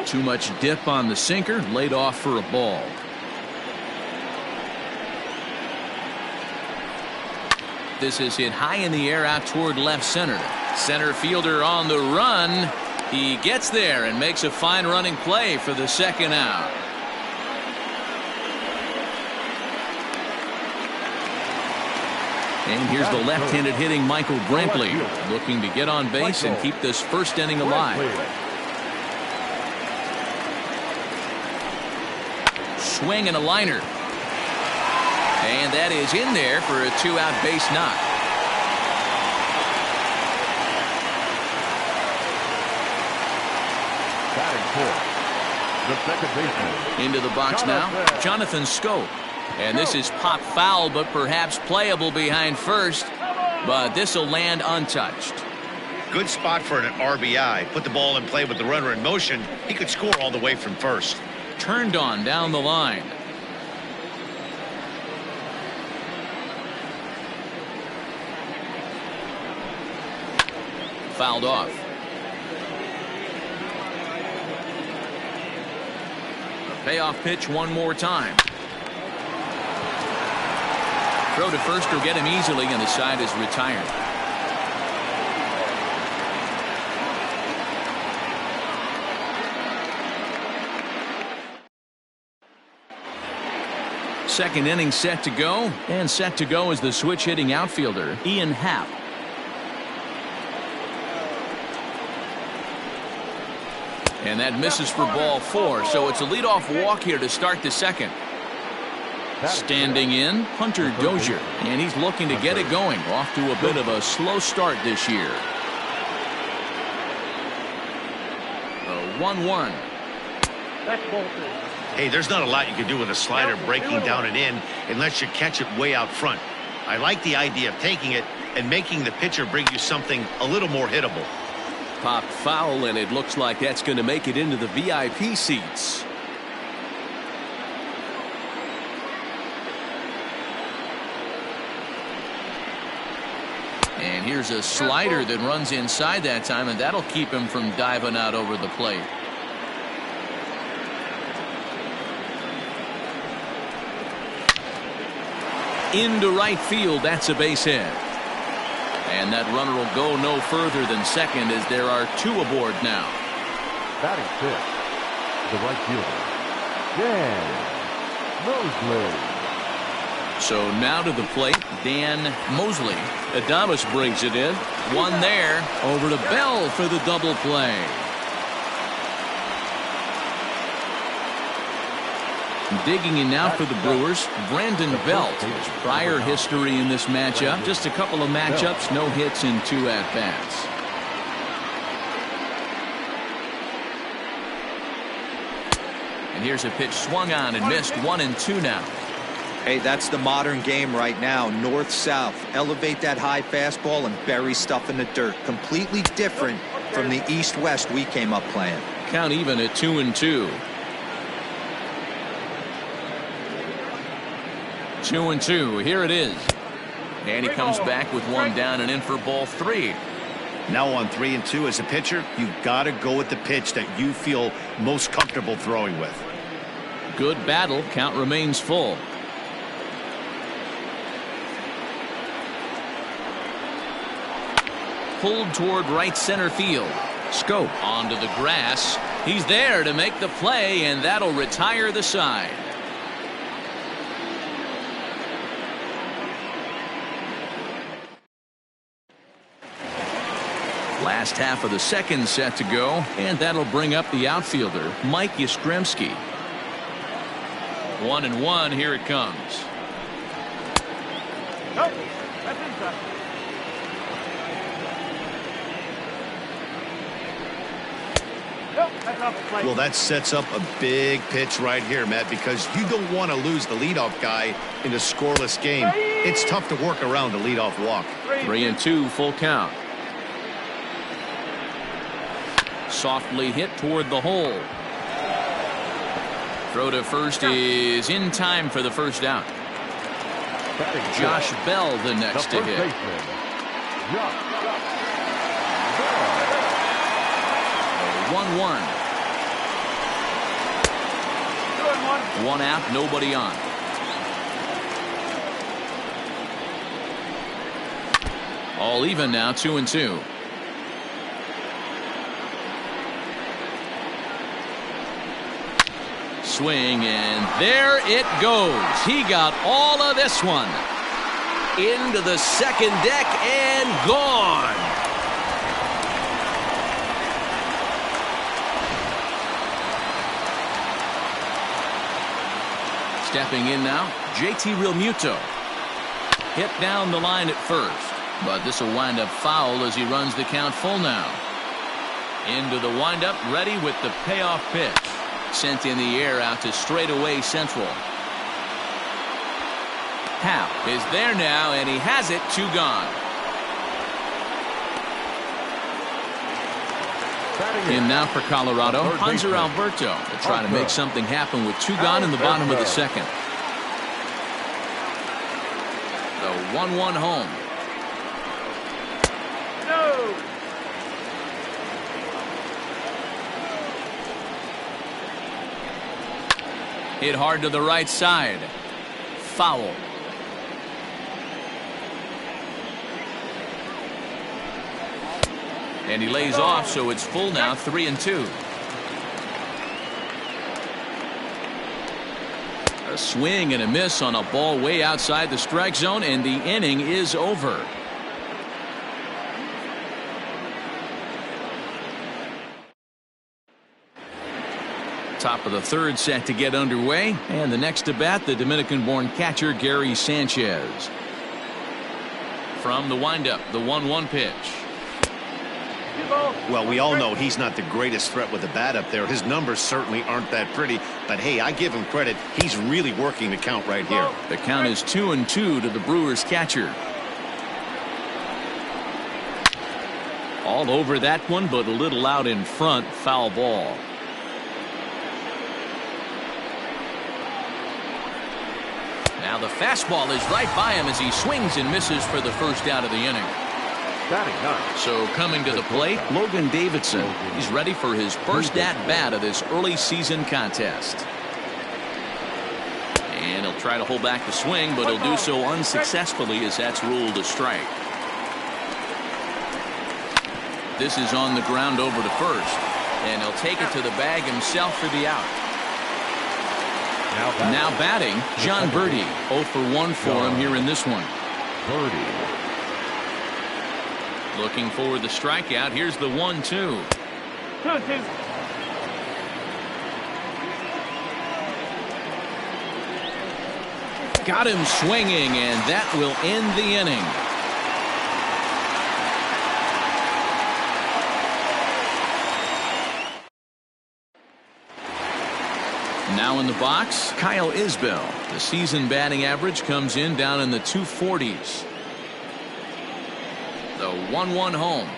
Too much dip on the sinker, laid off for a ball. This is hit high in the air out toward left center. Center fielder on the run. He gets there and makes a fine running play for the second out. And here's the left-handed hitting Michael Brantley, looking to get on base and keep this first inning alive. Swing and a liner. And that is in there for a 2-out base knock. The second baseman. Into the box now, Jonathan Scope. And this is pop foul, but perhaps playable behind first. But this will land untouched. good spot for an RBI. Put the ball in play with the runner in motion. He could score all the way from first. Turned on down the line. Fouled off. A payoff pitch one more time. Throw to first will get him easily, and the side is retired. Second inning set to go, and set to go is the switch hitting outfielder Ian Happ. And that misses for ball 4, so it's a leadoff walk here to start the second. Standing in, Hunter Dozier, and he's looking to get it going. Off to a bit of a slow start this year. A 1-1. That's ball 3. Hey, there's not a lot you can do with a slider breaking down and in unless you catch it way out front. I like the idea of taking it and making the pitcher bring you something a little more hittable. Popped foul, and it looks like that's going to make it into the VIP seats. And here's a slider that runs inside that time, and that'll keep him from diving out over the plate. Into right field, that's a base hit. And that runner will go no further than second, as there are 2 aboard now. Batting fifth, the right fielder, Dan Mosley. So now to the plate, Dan Mosley. Adames brings it in. One there. Over to Bell for the double play. Digging in now for the Brewers, Brandon Belt. His prior history in this matchup, just a couple of matchups, no hits in 2 at-bats. And here's a pitch swung on and missed. 1-2 now. Hey, that's the modern game right now. North-south. Elevate that high fastball and bury stuff in the dirt. Completely different from the east-west we came up playing. Count even at 2-2. 2-2. Here it is. And he comes back with one down and in for ball 3. Now on 3-2 as a pitcher, you've got to go with the pitch that you feel most comfortable throwing with. Good battle. Count remains full. Pulled toward right center field. Scope onto the grass. He's there to make the play, and that'll retire the side. Last half of the second set to go, and that'll bring up the outfielder, Mike Yastrzemski. 1-1, here it comes. Nope, that's inside. Nope, that's off the plate. Well, that sets up a big pitch right here, Matt, because you don't want to lose the leadoff guy in a scoreless game. It's tough to work around a leadoff walk. 3-2, full count. Softly hit toward the hole. Throw to first is in time for the first out. Josh Bell the next to hit. 1-1. 1 out, nobody on. All even now, 2-2. Swing, and there it goes. He got all of this one. Into the second deck and gone. Stepping in now, JT Realmuto. Hit down the line at first, but this will wind up foul as he runs the count full now. Into the windup, ready with the payoff pitch. Sent in the air out to straightaway central. Howe is there now, and he has it. 2 gone. In now for Colorado, Hanser Alberto will try to make something happen with 2 gone in the bottom of the second. The 1-1 home. No. Hit hard to the right side. Foul. And he lays off, so it's full now, 3-2. A swing and a miss on a ball way outside the strike zone, and the inning is over. Top of the third set to get underway, and the next to bat, the Dominican-born catcher Gary Sanchez. From the windup, the 1-1 pitch. Well, we all know he's not the greatest threat with the bat up there. His numbers certainly aren't that pretty, but hey, I give him credit. He's really working the count right here. The count is 2-2 to the Brewers catcher. All over that one, but a little out in front. Foul ball. Now the fastball is right by him as he swings and misses for the first out of the inning. So coming to the plate, Logan Davidson. He's ready for his first at-bat of this early season contest. And he'll try to hold back the swing, but he'll do so unsuccessfully as that's ruled a strike. This is on the ground over to first. And he'll take it to the bag himself for the out. Now batting, John Birdie. 0 for 1 for him here in this one. Birdie. Looking for the strikeout. Here's the 1-2. 2-2. Got him swinging, and that will end the inning. Now in the box, Kyle Isbell. The season batting average comes in down in the 240s. The 1-1 home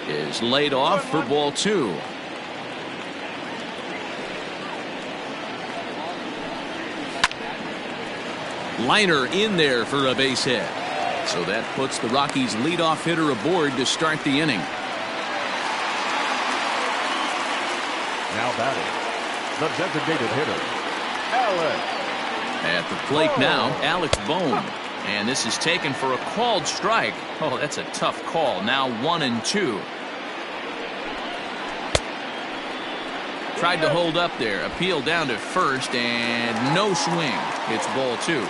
is laid off for ball 2. Liner in there for a base hit. So that puts the Rockies' leadoff hitter aboard to start the inning. Now batting, the designated hitter, Alex. At the plate now, Alex Bohm. And this is taken for a called strike. Oh, that's a tough call. Now 1-2. Tried to hold up there. Appeal down to first, and no swing. It's ball 2.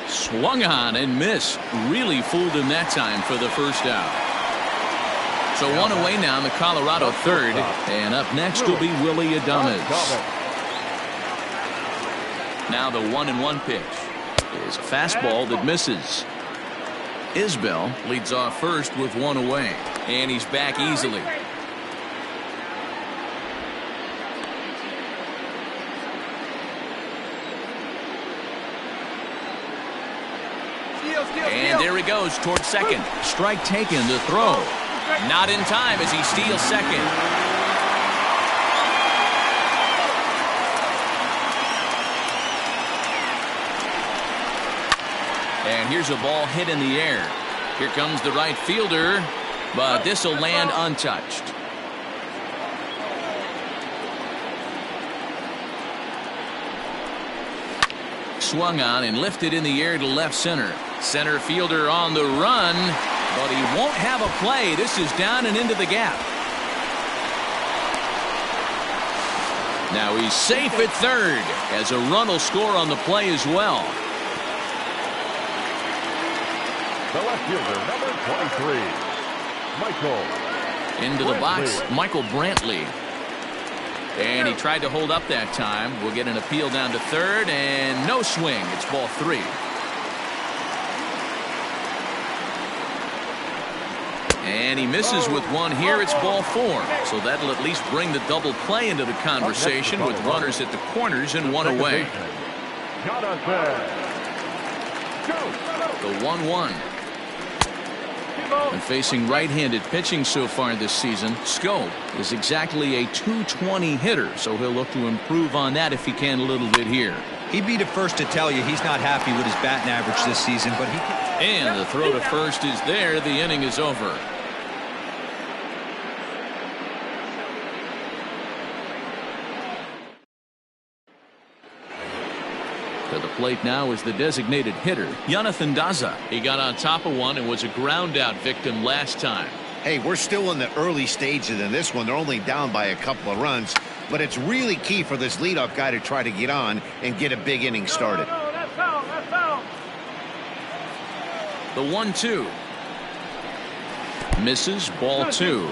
Swung on and missed. Really fooled him that time for the first out. So one away now in the Colorado third. And up next will be Willie Adames. Now the 1-1 pitch is a fastball that misses. Isbell leads off first with 1 away. And he's back easily. And there he goes towards second. Strike taken to throw. Not in time as he steals second. And here's a ball hit in the air. Here comes the right fielder, but this will land untouched. Swung on and lifted in the air to left center. Center fielder on the run, but he won't have a play. This is down and into the gap. Now he's safe at third as a run will score on the play as well. The left fielder, number 23, Michael. Into the box, Michael Brantley. And he tried to hold up that time. We'll get an appeal down to third, and no swing. It's ball 3. And he misses with one here. It's ball 4. So that'll at least bring the double play into the conversation with runners at the corners and 1 away. The 1-1. And facing right-handed pitching so far this season, Scope is exactly a .220 hitter, so he'll look to improve on that if he can a little bit here. He'd be the first to tell you he's not happy with his batting average this season, but he... And the throw to first is there. The inning is over. To the plate now is the designated hitter, Jonathan Daza. He got on top of one and was a ground out victim last time. Hey, we're still in the early stages in this one. They're only down by a couple of runs, but it's really key for this leadoff guy to try to get on and get a big inning started. No, that's foul, that's foul. The 1-2. Misses, ball 2.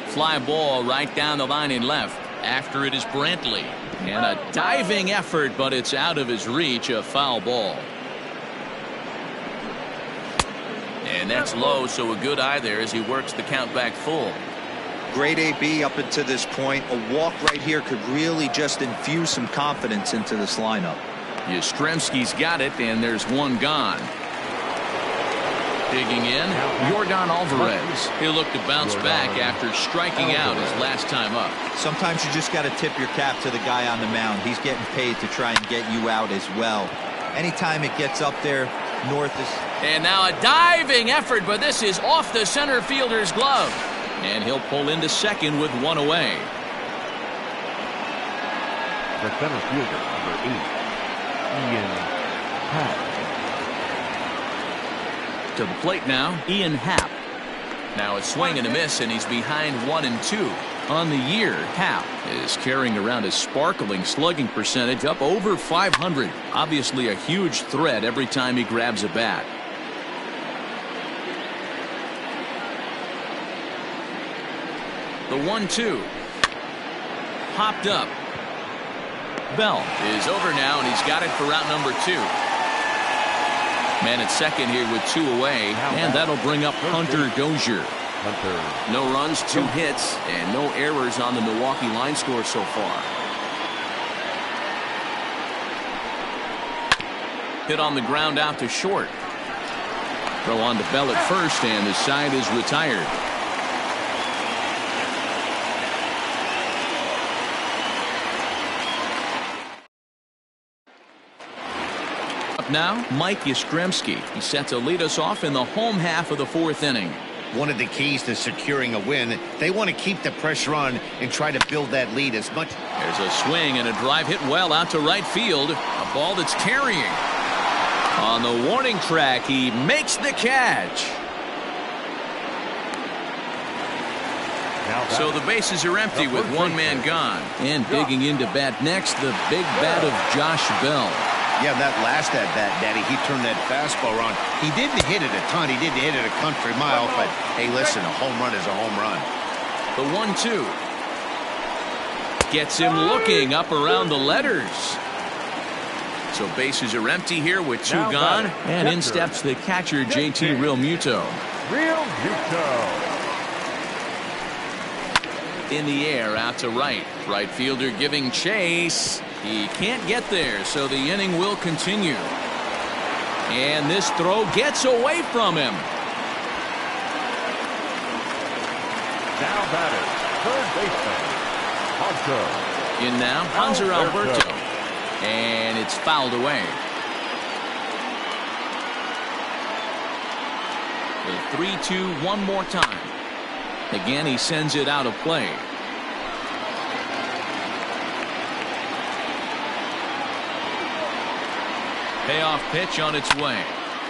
Fly ball right down the line in left. After it is Brantley. And a diving effort, but it's out of his reach. A foul ball. And that's low, so a good eye there as he works the count back full. Great AB up until this point. A walk right here could really just infuse some confidence into this lineup. Yastrzemski's got it, and there's one gone. Digging in, Yordan Alvarez. He'll look to bounce back after striking out his last time up. Sometimes you just got to tip your cap to the guy on the mound. He's getting paid to try and get you out as well. Anytime it gets up there, north is... And now a diving effort, but this is off the center fielder's glove. And he'll pull into second with 1 away. The center fielder, number 8, Ian Happ. To the plate now, Ian Happ. Now a swing and a miss, and he's behind 1-2. On the year, Happ is carrying around a sparkling slugging percentage up over 500. Obviously a huge threat every time he grabs a bat. The 1-2. Popped up. Bell is over now, and he's got it for route number 2. Man at second here with 2 away, and that'll bring up Hunter Dozier. No runs, 2 hits, and no errors on the Milwaukee line score so far. Hit on the ground out to short. Throw on to Bell at first, and the side is retired. Up now, Mike Yastrzemski. He's set to lead us off in the home half of the 4th inning. One of the keys to securing a win, they want to keep the pressure on and try to build that lead as much. There's a swing and a drive hit well out to right field. A ball that's carrying. On the warning track, he makes the catch. So the bases are empty with 1 man gone. And digging into bat next, the big bat of Josh Bell. Yeah, that last at bat, Daddy, he turned that fastball around. He didn't hit it a ton. He didn't hit it a country mile. But, hey, listen, a home run is a home run. The 1-2. Gets him looking up around the letters. So bases are empty here with 2 gone. And in steps the catcher, JT Realmuto. In the air out to right. Right fielder giving chase. He can't get there, so the inning will continue. And this throw gets away from him. Now batting, third baseman, Hanser. In now, Hanser Alberto. And it's fouled away. The 3-2 one more time. Again, he sends it out of play. Payoff pitch on its way.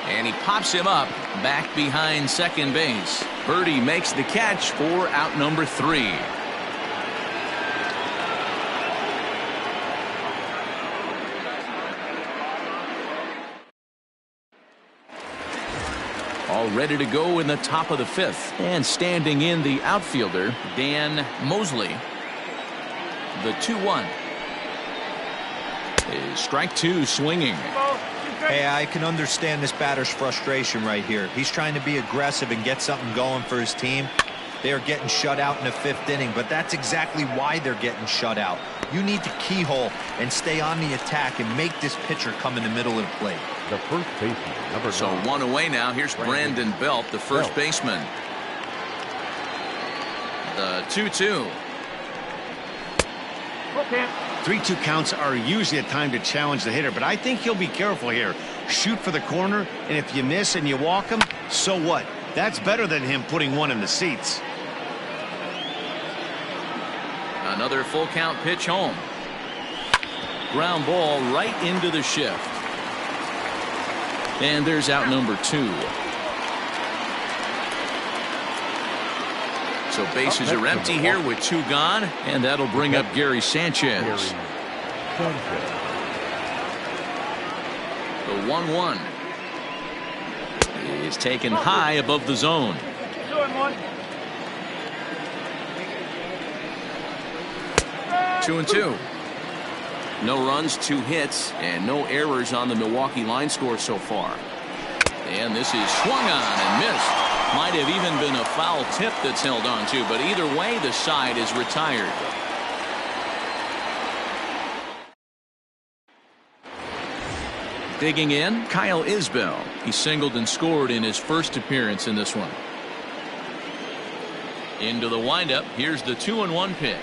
And he pops him up back behind second base. Birdie makes the catch for out number 3. All ready to go in the top of the 5th. And standing in the outfielder, Dan Mosley. The 2-1. Is strike 2 swinging. Hey, I can understand this batter's frustration right here. He's trying to be aggressive and get something going for his team. They are getting shut out in the 5th inning, but that's exactly why they're getting shut out. You need to keyhole and stay on the attack and make this pitcher come in the middle of the plate. The first baseman, number 9. So 1 away now. Here's Brandon Belt, the first baseman. The 2-2. 3-2 counts are usually a time to challenge the hitter, but I think he'll be careful here. Shoot for the corner, and if you miss and you walk him, so what? That's better than him putting one in the seats. Another full count pitch home. Ground ball right into the shift. And there's out number 2. So bases are empty here with 2 gone, and that'll bring up Gary Sanchez. The 1-1 is taken high above the zone. 2-2. No runs, 2 hits, and no errors on the Milwaukee line score so far. And this is swung on and missed. Might have even been a foul tip that's held on to, but either way, the side is retired. Digging in, Kyle Isbell. He singled and scored in his first appearance in this one. Into the windup. Here's the 2-1 pitch.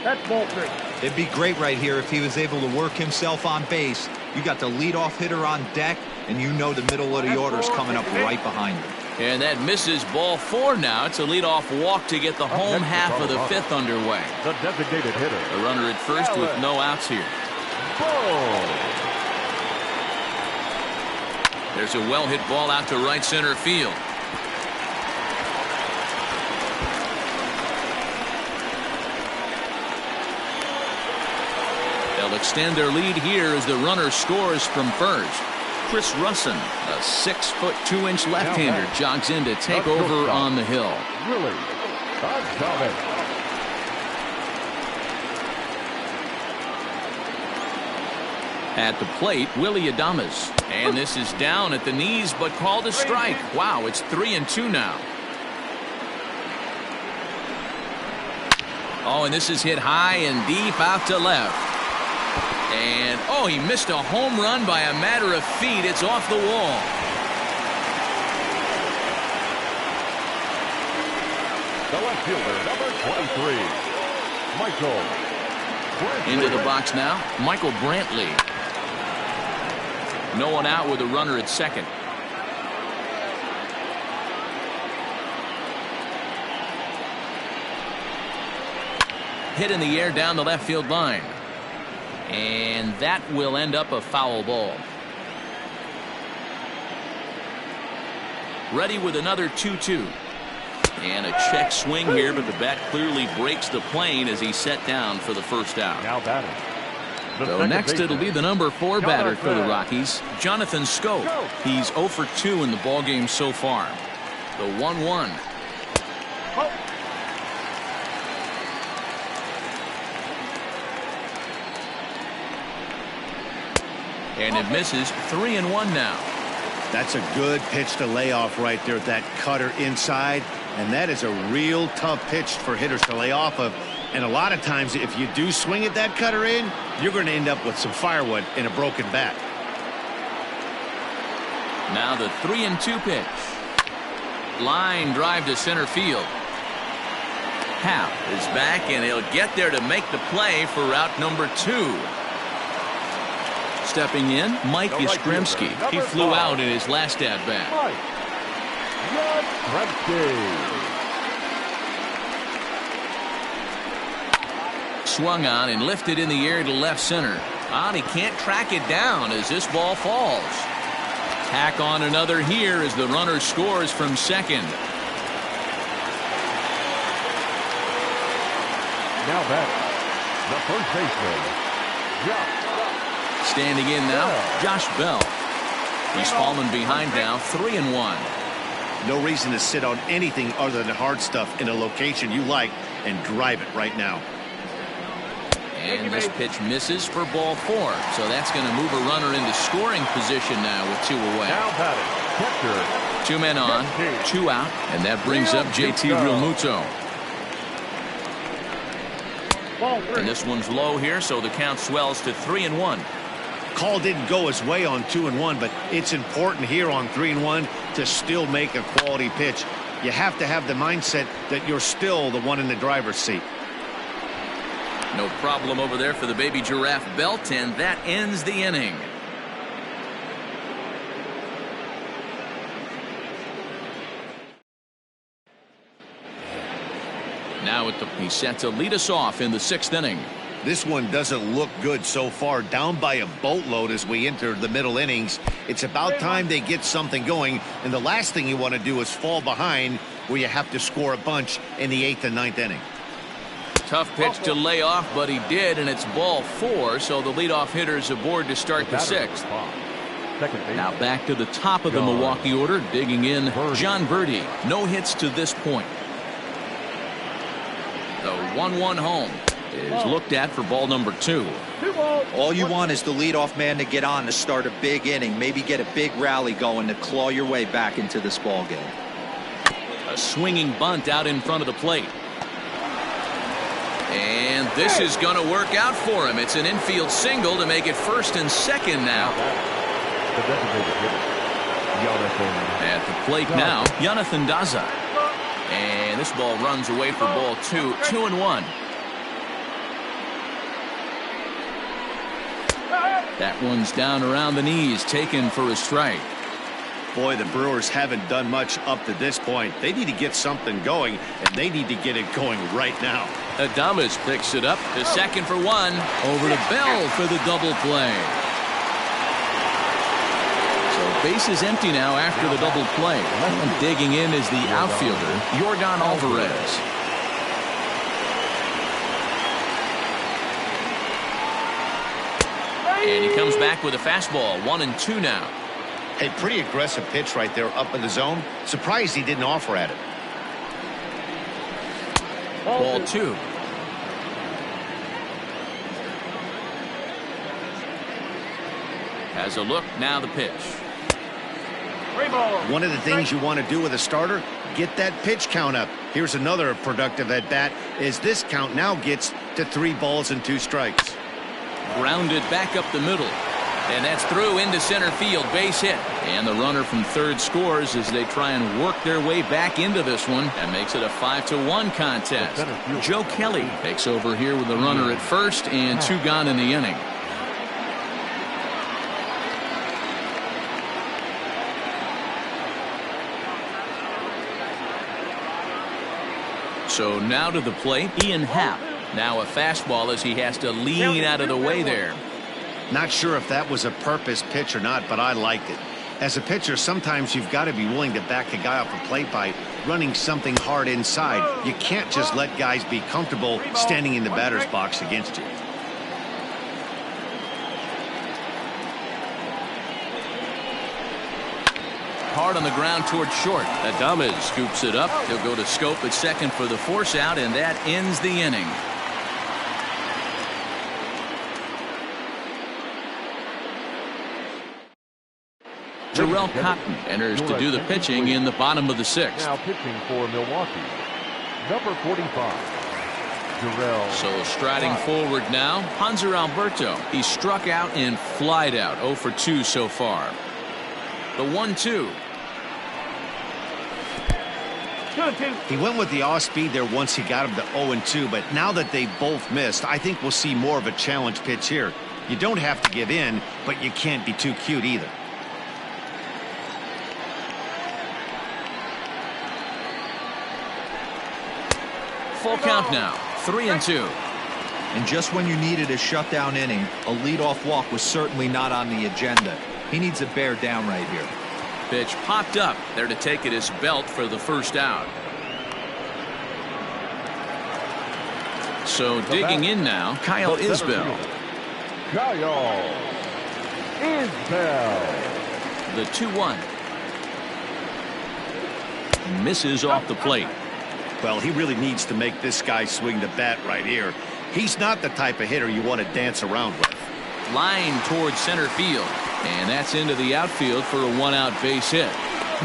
That's ball 3. It'd be great right here if he was able to work himself on base. You got the leadoff hitter on deck, and you know the middle of the order is coming up right behind him. And that misses. Ball 4 now. It's a leadoff walk to get the home half of the 5th underway. The designated hitter. A runner at first with no outs here. There's a well-hit ball out to right center field. They'll extend their lead here as the runner scores from first. Chris Russin, a 6', 2-inch left-hander, jogs in to take over on the hill. Really? At the plate, Willie Adames. And this is down at the knees, but called a strike. Wow, it's 3-2 now. Oh, and this is hit high and deep out to left. And, oh, he missed a home run by a matter of feet. It's off the wall. The left fielder, number 23, Michael Brantley. Into the box now, Michael Brantley. No one out with a runner at second. Hit in the air down the left field line. And that will end up a foul ball. Ready with another 2-2. And a check swing here, but the bat clearly breaks the plane as he's set down for the first out. Now batting. So next it'll be the number 4 batter for the Rockies, Jonathan Schoop. He's 0 for 2 in the ballgame so far. The 1-1. And it misses. 3-1 now. That's a good pitch to lay off right there. That cutter inside. And that is a real tough pitch for hitters to lay off of. And a lot of times if you do swing at that cutter in, you're going to end up with some firewood in a broken bat. Now the 3-2 pitch. Line drive to center field. Happ is back, and he'll get there to make the play for route number 2. Stepping in, Mike Yastrzemski. He flew out in his last at-bat. Swung on and lifted in the air to left center. He can't track it down as this ball falls. Tack on another here as the runner scores from second. Now back, the first baseman, Standing in now, Josh Bell. He's fallen behind now, 3-1. No reason to sit on anything other than hard stuff in a location you like and drive it right now. And this pitch misses for ball 4. So that's going to move a runner into scoring position now with 2 away. Now batting, catcher. 2 men on, 2 out, and that brings up JT Realmuto. And this one's low here, so the count swells to 3-1. Call didn't go his way on 2-1, but it's important here on 3-1 to still make a quality pitch. You have to have the mindset that you're still the one in the driver's seat. No problem over there for the baby giraffe belt, and that ends the inning. Now he's set to lead us off in the 6th inning. This one doesn't look good so far. Down by a boatload as we enter the middle innings. It's about time they get something going, and the last thing you want to do is fall behind where you have to score a bunch in the 8th and 9th inning. Tough pitch to lay off, but he did, and it's ball 4, so the leadoff hitter is aboard to start the 6th. Now back to the top of the Milwaukee order, digging in, John Birdie. No hits to this point. The 1-1 home is looked at for ball number 2. All you want is the leadoff man to get on to start a big inning, maybe get a big rally going to claw your way back into this ball game. A swinging bunt out in front of the plate. And this is going to work out for him. It's an infield single to make it 1st and 2nd now. At the plate now, Jonathan Daza. And this ball runs away for ball 2. 2-1. That one's down around the knees, taken for a strike. Boy, the Brewers haven't done much up to this point. They need to get something going, and they need to get it going right now. Adames picks it up to second for one. Over to Bell for the double play. So base is empty now after the double play. And digging in is the outfielder, Yordan Alvarez. And he comes back with a fastball, 1-2 now. Hey, pretty aggressive pitch right there up in the zone. Surprised he didn't offer at it. Ball 2. Has a look, now the pitch. One of the things you want to do with a starter, get that pitch count up. Here's another productive at bat as this count now gets to 3 balls and 2 strikes. Grounded back up the middle. And that's through into center field, base hit. And the runner from third scores as they try and work their way back into this one. That makes it a 5-1 contest. Joe Kelly takes over here with the runner at first and 2 gone in the inning. So now to the plate, Ian Happ. Now a fastball as he has to lean out of the way there. Not sure if that was a purpose pitch or not, but I liked it. As a pitcher, sometimes you've got to be willing to back a guy off a plate by running something hard inside. You can't just let guys be comfortable standing in the batter's box against you. Hard on the ground towards short. Adames scoops it up. He'll go to Scope at second for the force out, and that ends the inning. Jarrell Cotton enters to do the pitching in the bottom of the 6th. Now pitching for Milwaukee, number 45, Jarrell. So striding forward now, Hanser Alberto. He struck out and flied out, 0 for 2 so far. The 1-2. He went with the off speed there once he got him to 0-2, but now that they both missed, I think we'll see more of a challenge pitch here. You don't have to give in, but you can't be too cute either. Full count now, 3-2. And just when you needed a shutdown inning, a leadoff walk was certainly not on the agenda. He needs to bear down right here. Pitch popped up. There to take it is Belt for the first out. So digging in now, Kyle Isbell. Kyle Isbell. The 2-1. Misses off the plate. Well, he really needs to make this guy swing the bat right here. He's not the type of hitter you want to dance around with. Line towards center field. And that's into the outfield for a 1-out base hit.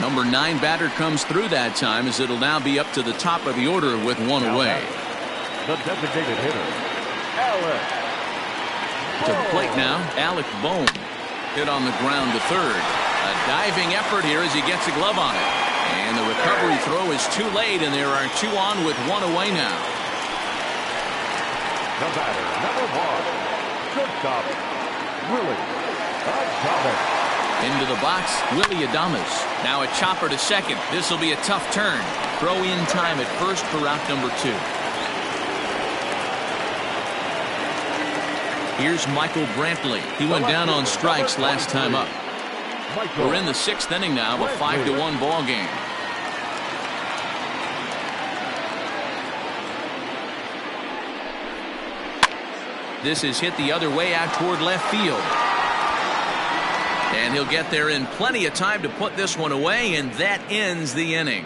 Number 9 batter comes through that time as it'll now be up to the top of the order with 1 away. The designated hitter, Alec. To the plate now, Alec Bohm. Hit on the ground to third. A diving effort here as he gets a glove on it. And the recovery throw is too late, and there are 2 on with 1 away now. The batter, number 1, shortstop, Willie Adames. Into the box, Willie Adames. Now a chopper to second. This will be a tough turn. Throw in time at first for route number 2. Here's Michael Brantley. He went down on strikes last time up. We're in the 6th inning now, a 5-1 ball game. This is hit the other way out toward left field. And he'll get there in plenty of time to put this one away, and that ends the inning.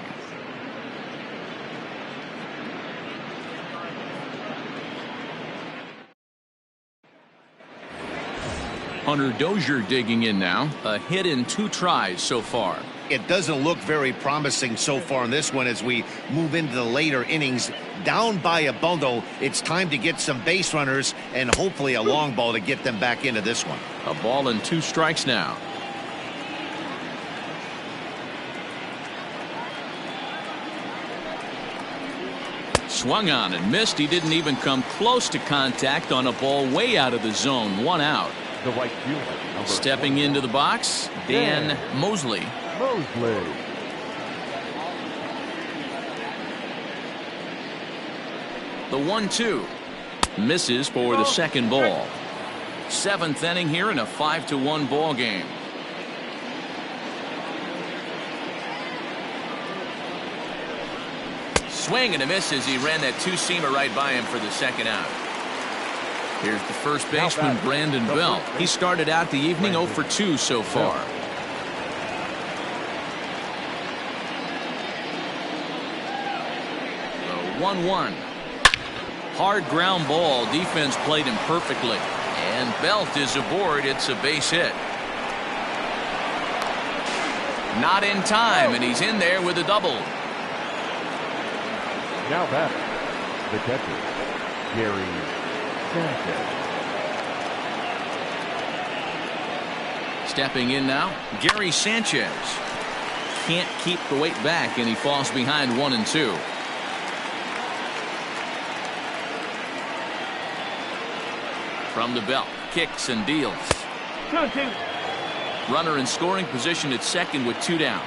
Hunter Dozier digging in now. A hit in 2 tries so far. It doesn't look very promising so far in this one as we move into the later innings. Down by a bundle, it's time to get some base runners and hopefully a long ball to get them back into this one. A ball and 2 strikes now. Swung on and missed. He didn't even come close to contact on a ball way out of the zone. 1 out. The right fielder, Stepping into the box, Dan Mosley. Mosley. The 1-2 misses for the second ball. 7th inning here in a 5-1 ball game. Swing and a miss as he ran that two-seamer right by him for the second out. Here's the first baseman, Brandon Belt. He started out the evening 0 for 2 so far. The 1-1. Hard ground ball. Defense played him perfectly. And Belt is aboard. It's a base hit. Not in time, and he's in there with a double. Now batter, the catcher, Gary Sanchez. Stepping in now, Gary Sanchez. Can't keep the weight back, and he falls behind 1-2. From the belt, kicks and deals. 2-2. Runner in scoring position at second with 2 down.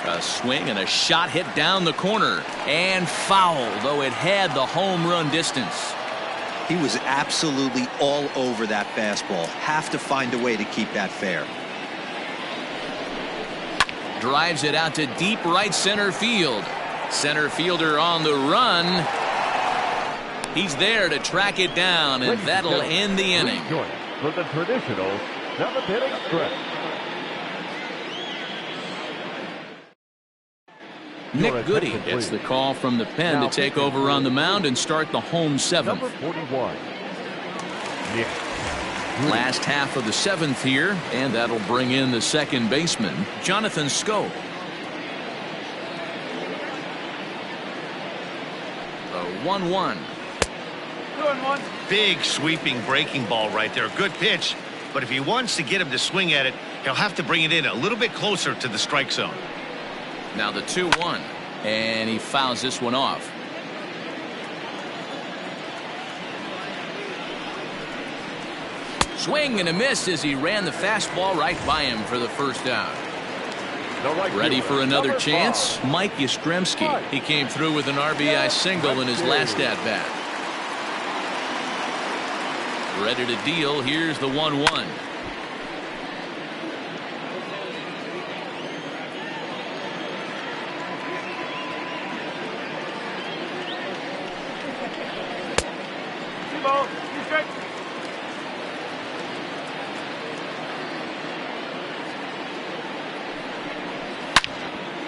A swing and a shot hit down the corner and foul, though it had the home run distance. He was absolutely all over that fastball. Have to find a way to keep that fair. Drives it out to deep right center field. Center fielder on the run. He's there to track it down, and that'll end the inning. For the traditional 7th inning stretch. Nick Goody gets the call from the pen to take over on the mound and start the home 7th. Number 41, Nick. Last half of the 7th here, and that'll bring in the second baseman, Jonathan Schoop. The 1-1. 2-1. Big sweeping breaking ball right there. Good pitch. But if he wants to get him to swing at it, he'll have to bring it in a little bit closer to the strike zone. Now the 2-1, and he fouls this one off. Swing and a miss as he ran the fastball right by him for the first out. Ready for another chance? Mike Yastrzemski. He came through with an RBI single in his last at-bat. Ready to deal. Here's the 1-1.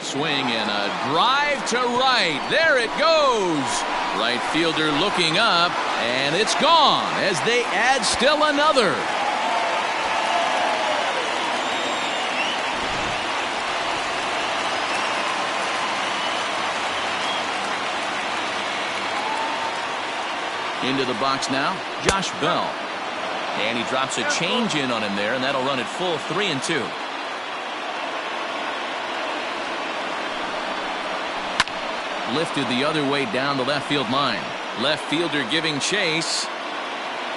Swing and a drive to right. There it goes. Right fielder looking up, and it's gone as they add still another. Into the box now, Josh Bell. And he drops a change in on him there, and that'll run it full 3-2. Lifted the other way down the left field line. Left fielder giving chase.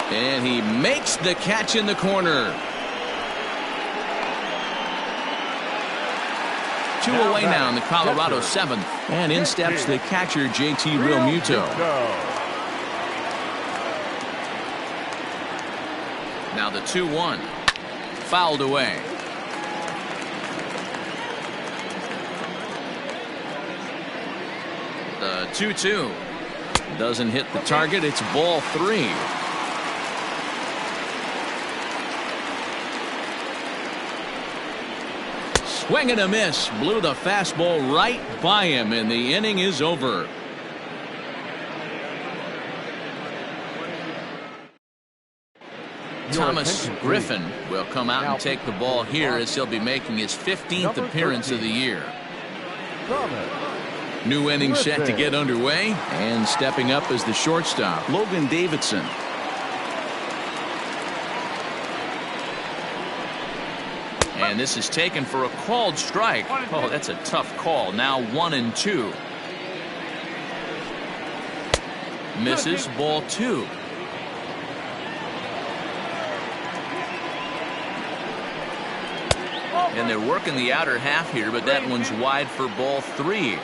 And he makes the catch in the corner. 2 away now in the Colorado 7th. And in steps the catcher, JT Realmuto. Now the 2-1. Fouled away. The 2-2 doesn't hit the target. It's ball 3. Swing and a miss. Blew the fastball right by him, and the inning is over. Thomas Griffin will come out and take the ball here as he'll be making his 15th appearance of the year. New inning set to get underway, and stepping up as the shortstop, Logan Davidson. And this is taken for a called strike. Oh, that's a tough call. Now 1-2. Misses, ball 2. And they're working the outer half here, but that one's wide for ball 3.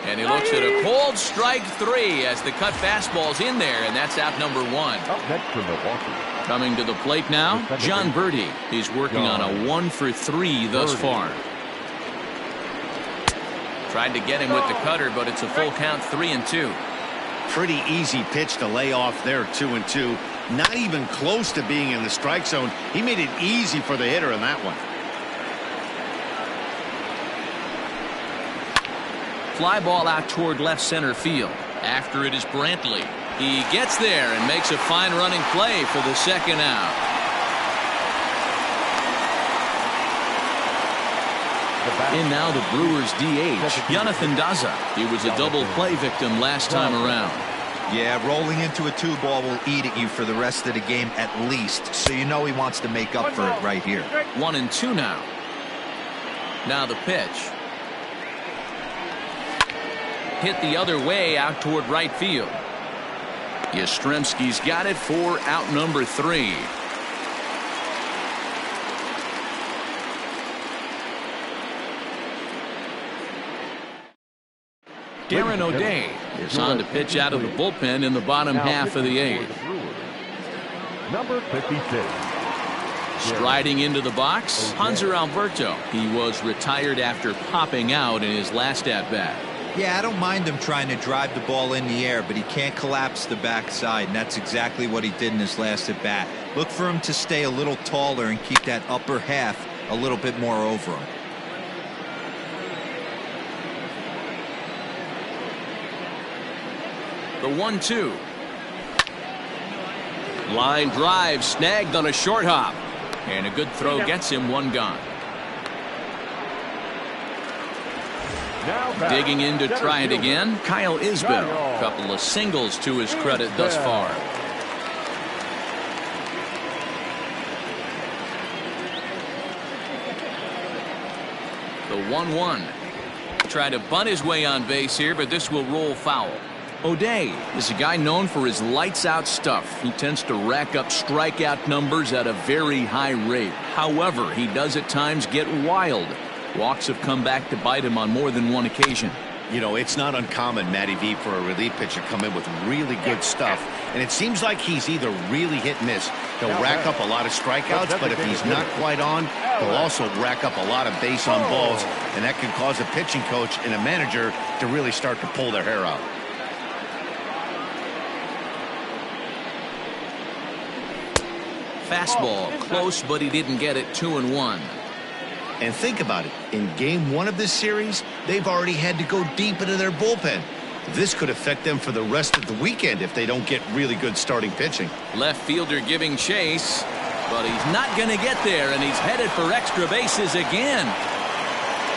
And he looks at a cold strike 3 as the cut fastball's in there, and that's out number 1. Up next for Milwaukee. Coming to the plate now, John Birdie. He's working on a 1 for 3 thus far. Tried to get him with the cutter, but it's a full count, 3-2. Pretty easy pitch to lay off there, 2-2. Not even close to being in the strike zone. He made it easy for the hitter in that one. Fly ball out toward left center field. After it is Brantley. He gets there and makes a fine running play for the second out. In now the Brewers DH, Jonathan Daza. He was a double play victim last time around. Yeah, rolling into a 2-ball will eat at you for the rest of the game at least, so you know he wants to make up for it right here. 1-2 now. Now the pitch. Hit the other way out toward right field. Yastrzemski's got it for out number 3. Darren O'Day is on to pitch out of the bullpen in the bottom half of the 8th. Number 56. Striding into the box, Hanser Alberto. He was retired after popping out in his last at-bat. Yeah, I don't mind him trying to drive the ball in the air, but he can't collapse the backside, and that's exactly what he did in his last at-bat. Look for him to stay a little taller and keep that upper half a little bit more over him. The 1-2. Line drive snagged on a short hop. And a good throw gets him one gone. Digging in to try it again, Kyle Isbell. A couple of singles to his credit thus far. The 1-1. Try to bunt his way on base here, but this will roll foul. O'Day is a guy known for his lights-out stuff. He tends to rack up strikeout numbers at a very high rate. However, he does at times get wild. Walks have come back to bite him on more than one occasion. You know, it's not uncommon, Matty V, for a relief pitcher to come in with really good stuff. And it seems like he's either really hit and miss. He'll rack up a lot of strikeouts, but if he's not quite on, he'll also rack up a lot of base on balls. And that can cause a pitching coach and a manager to really start to pull their hair out. Fastball close, but he didn't get it. 2-1. And think about it. In game 1 of this series, they've already had to go deep into their bullpen. This could affect them for the rest of the weekend if they don't get really good starting pitching. Left fielder giving chase, but he's not going to get there, and he's headed for extra bases again.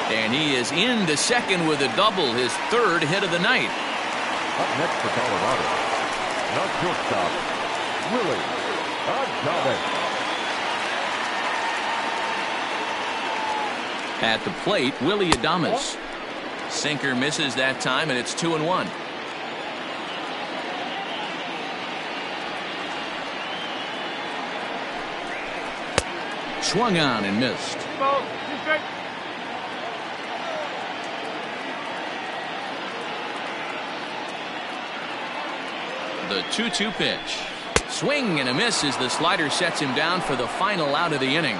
And he is into second with a double, his 3rd hit of the night. Up next for Colorado, the shortstop, Willie Adames. At the plate, Willie Adames. Sinker misses that time, and it's 2-1. Swung on and missed. The 2-2 pitch. Swing and a miss as the slider sets him down for the final out of the inning.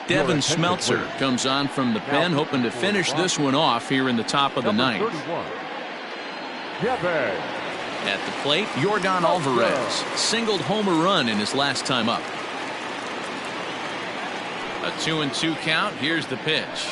Devin Smeltzer comes on from the pen, hoping to finish this one off here in the top of the 9th. At the plate, Yordan Alvarez singled home a run in his last time up. A 2-2 count. Here's the pitch.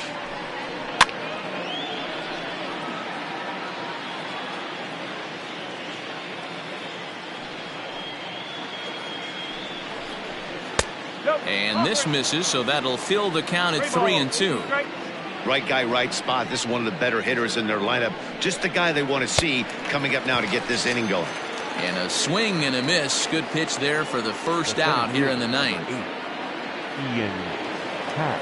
And this misses, so that'll fill the count at 3-2. Right guy, right spot. This is one of the better hitters in their lineup. Just the guy they want to see coming up now to get this inning going. And a swing and a miss. Good pitch there for the first out here in the 9th. Ian Happ.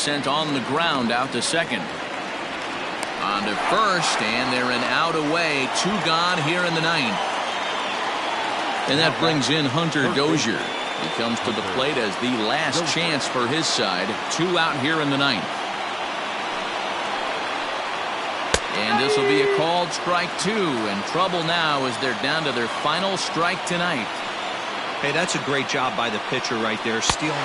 sent on the ground out to second. On to first, and they're an out away. 2 gone here in the 9th. And that brings in Hunter Dozier. He comes to the plate as the last chance for his side. 2 out here in the 9th. And this will be a called strike 2, and trouble now as they're down to their final strike tonight. Hey, that's a great job by the pitcher right there, stealing.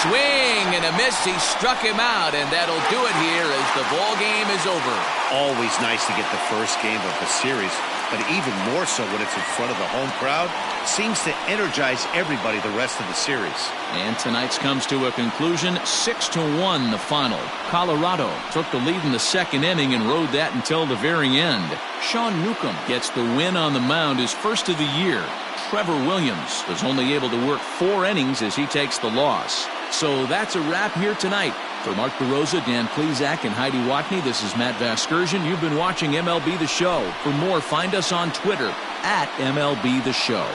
Swing and a miss. He struck him out, and that'll do it here as the ball game is over. Always nice to get the first game of the series, but even more so when it's in front of the home crowd. Seems to energize everybody the rest of the series. And tonight's comes to a conclusion. 6-1 the final. Colorado took the lead in the 2nd inning and rode that until the very end. Sean Newcomb gets the win on the mound, his first of the year. Trevor Williams was only able to work 4 innings as he takes the loss. So that's a wrap here tonight. For Mark DeRosa, Dan Plesac, and Heidi Watney, this is Matt Vasgersian. You've been watching MLB The Show. For more, find us on Twitter at MLB The Show.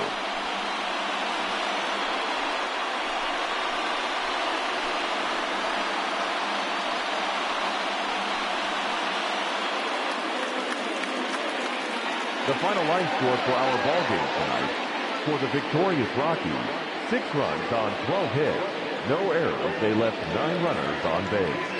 The final line score for our ball game tonight. For the victorious Rockies, 6 runs on 12 hits. No errors. They left 9 runners on base.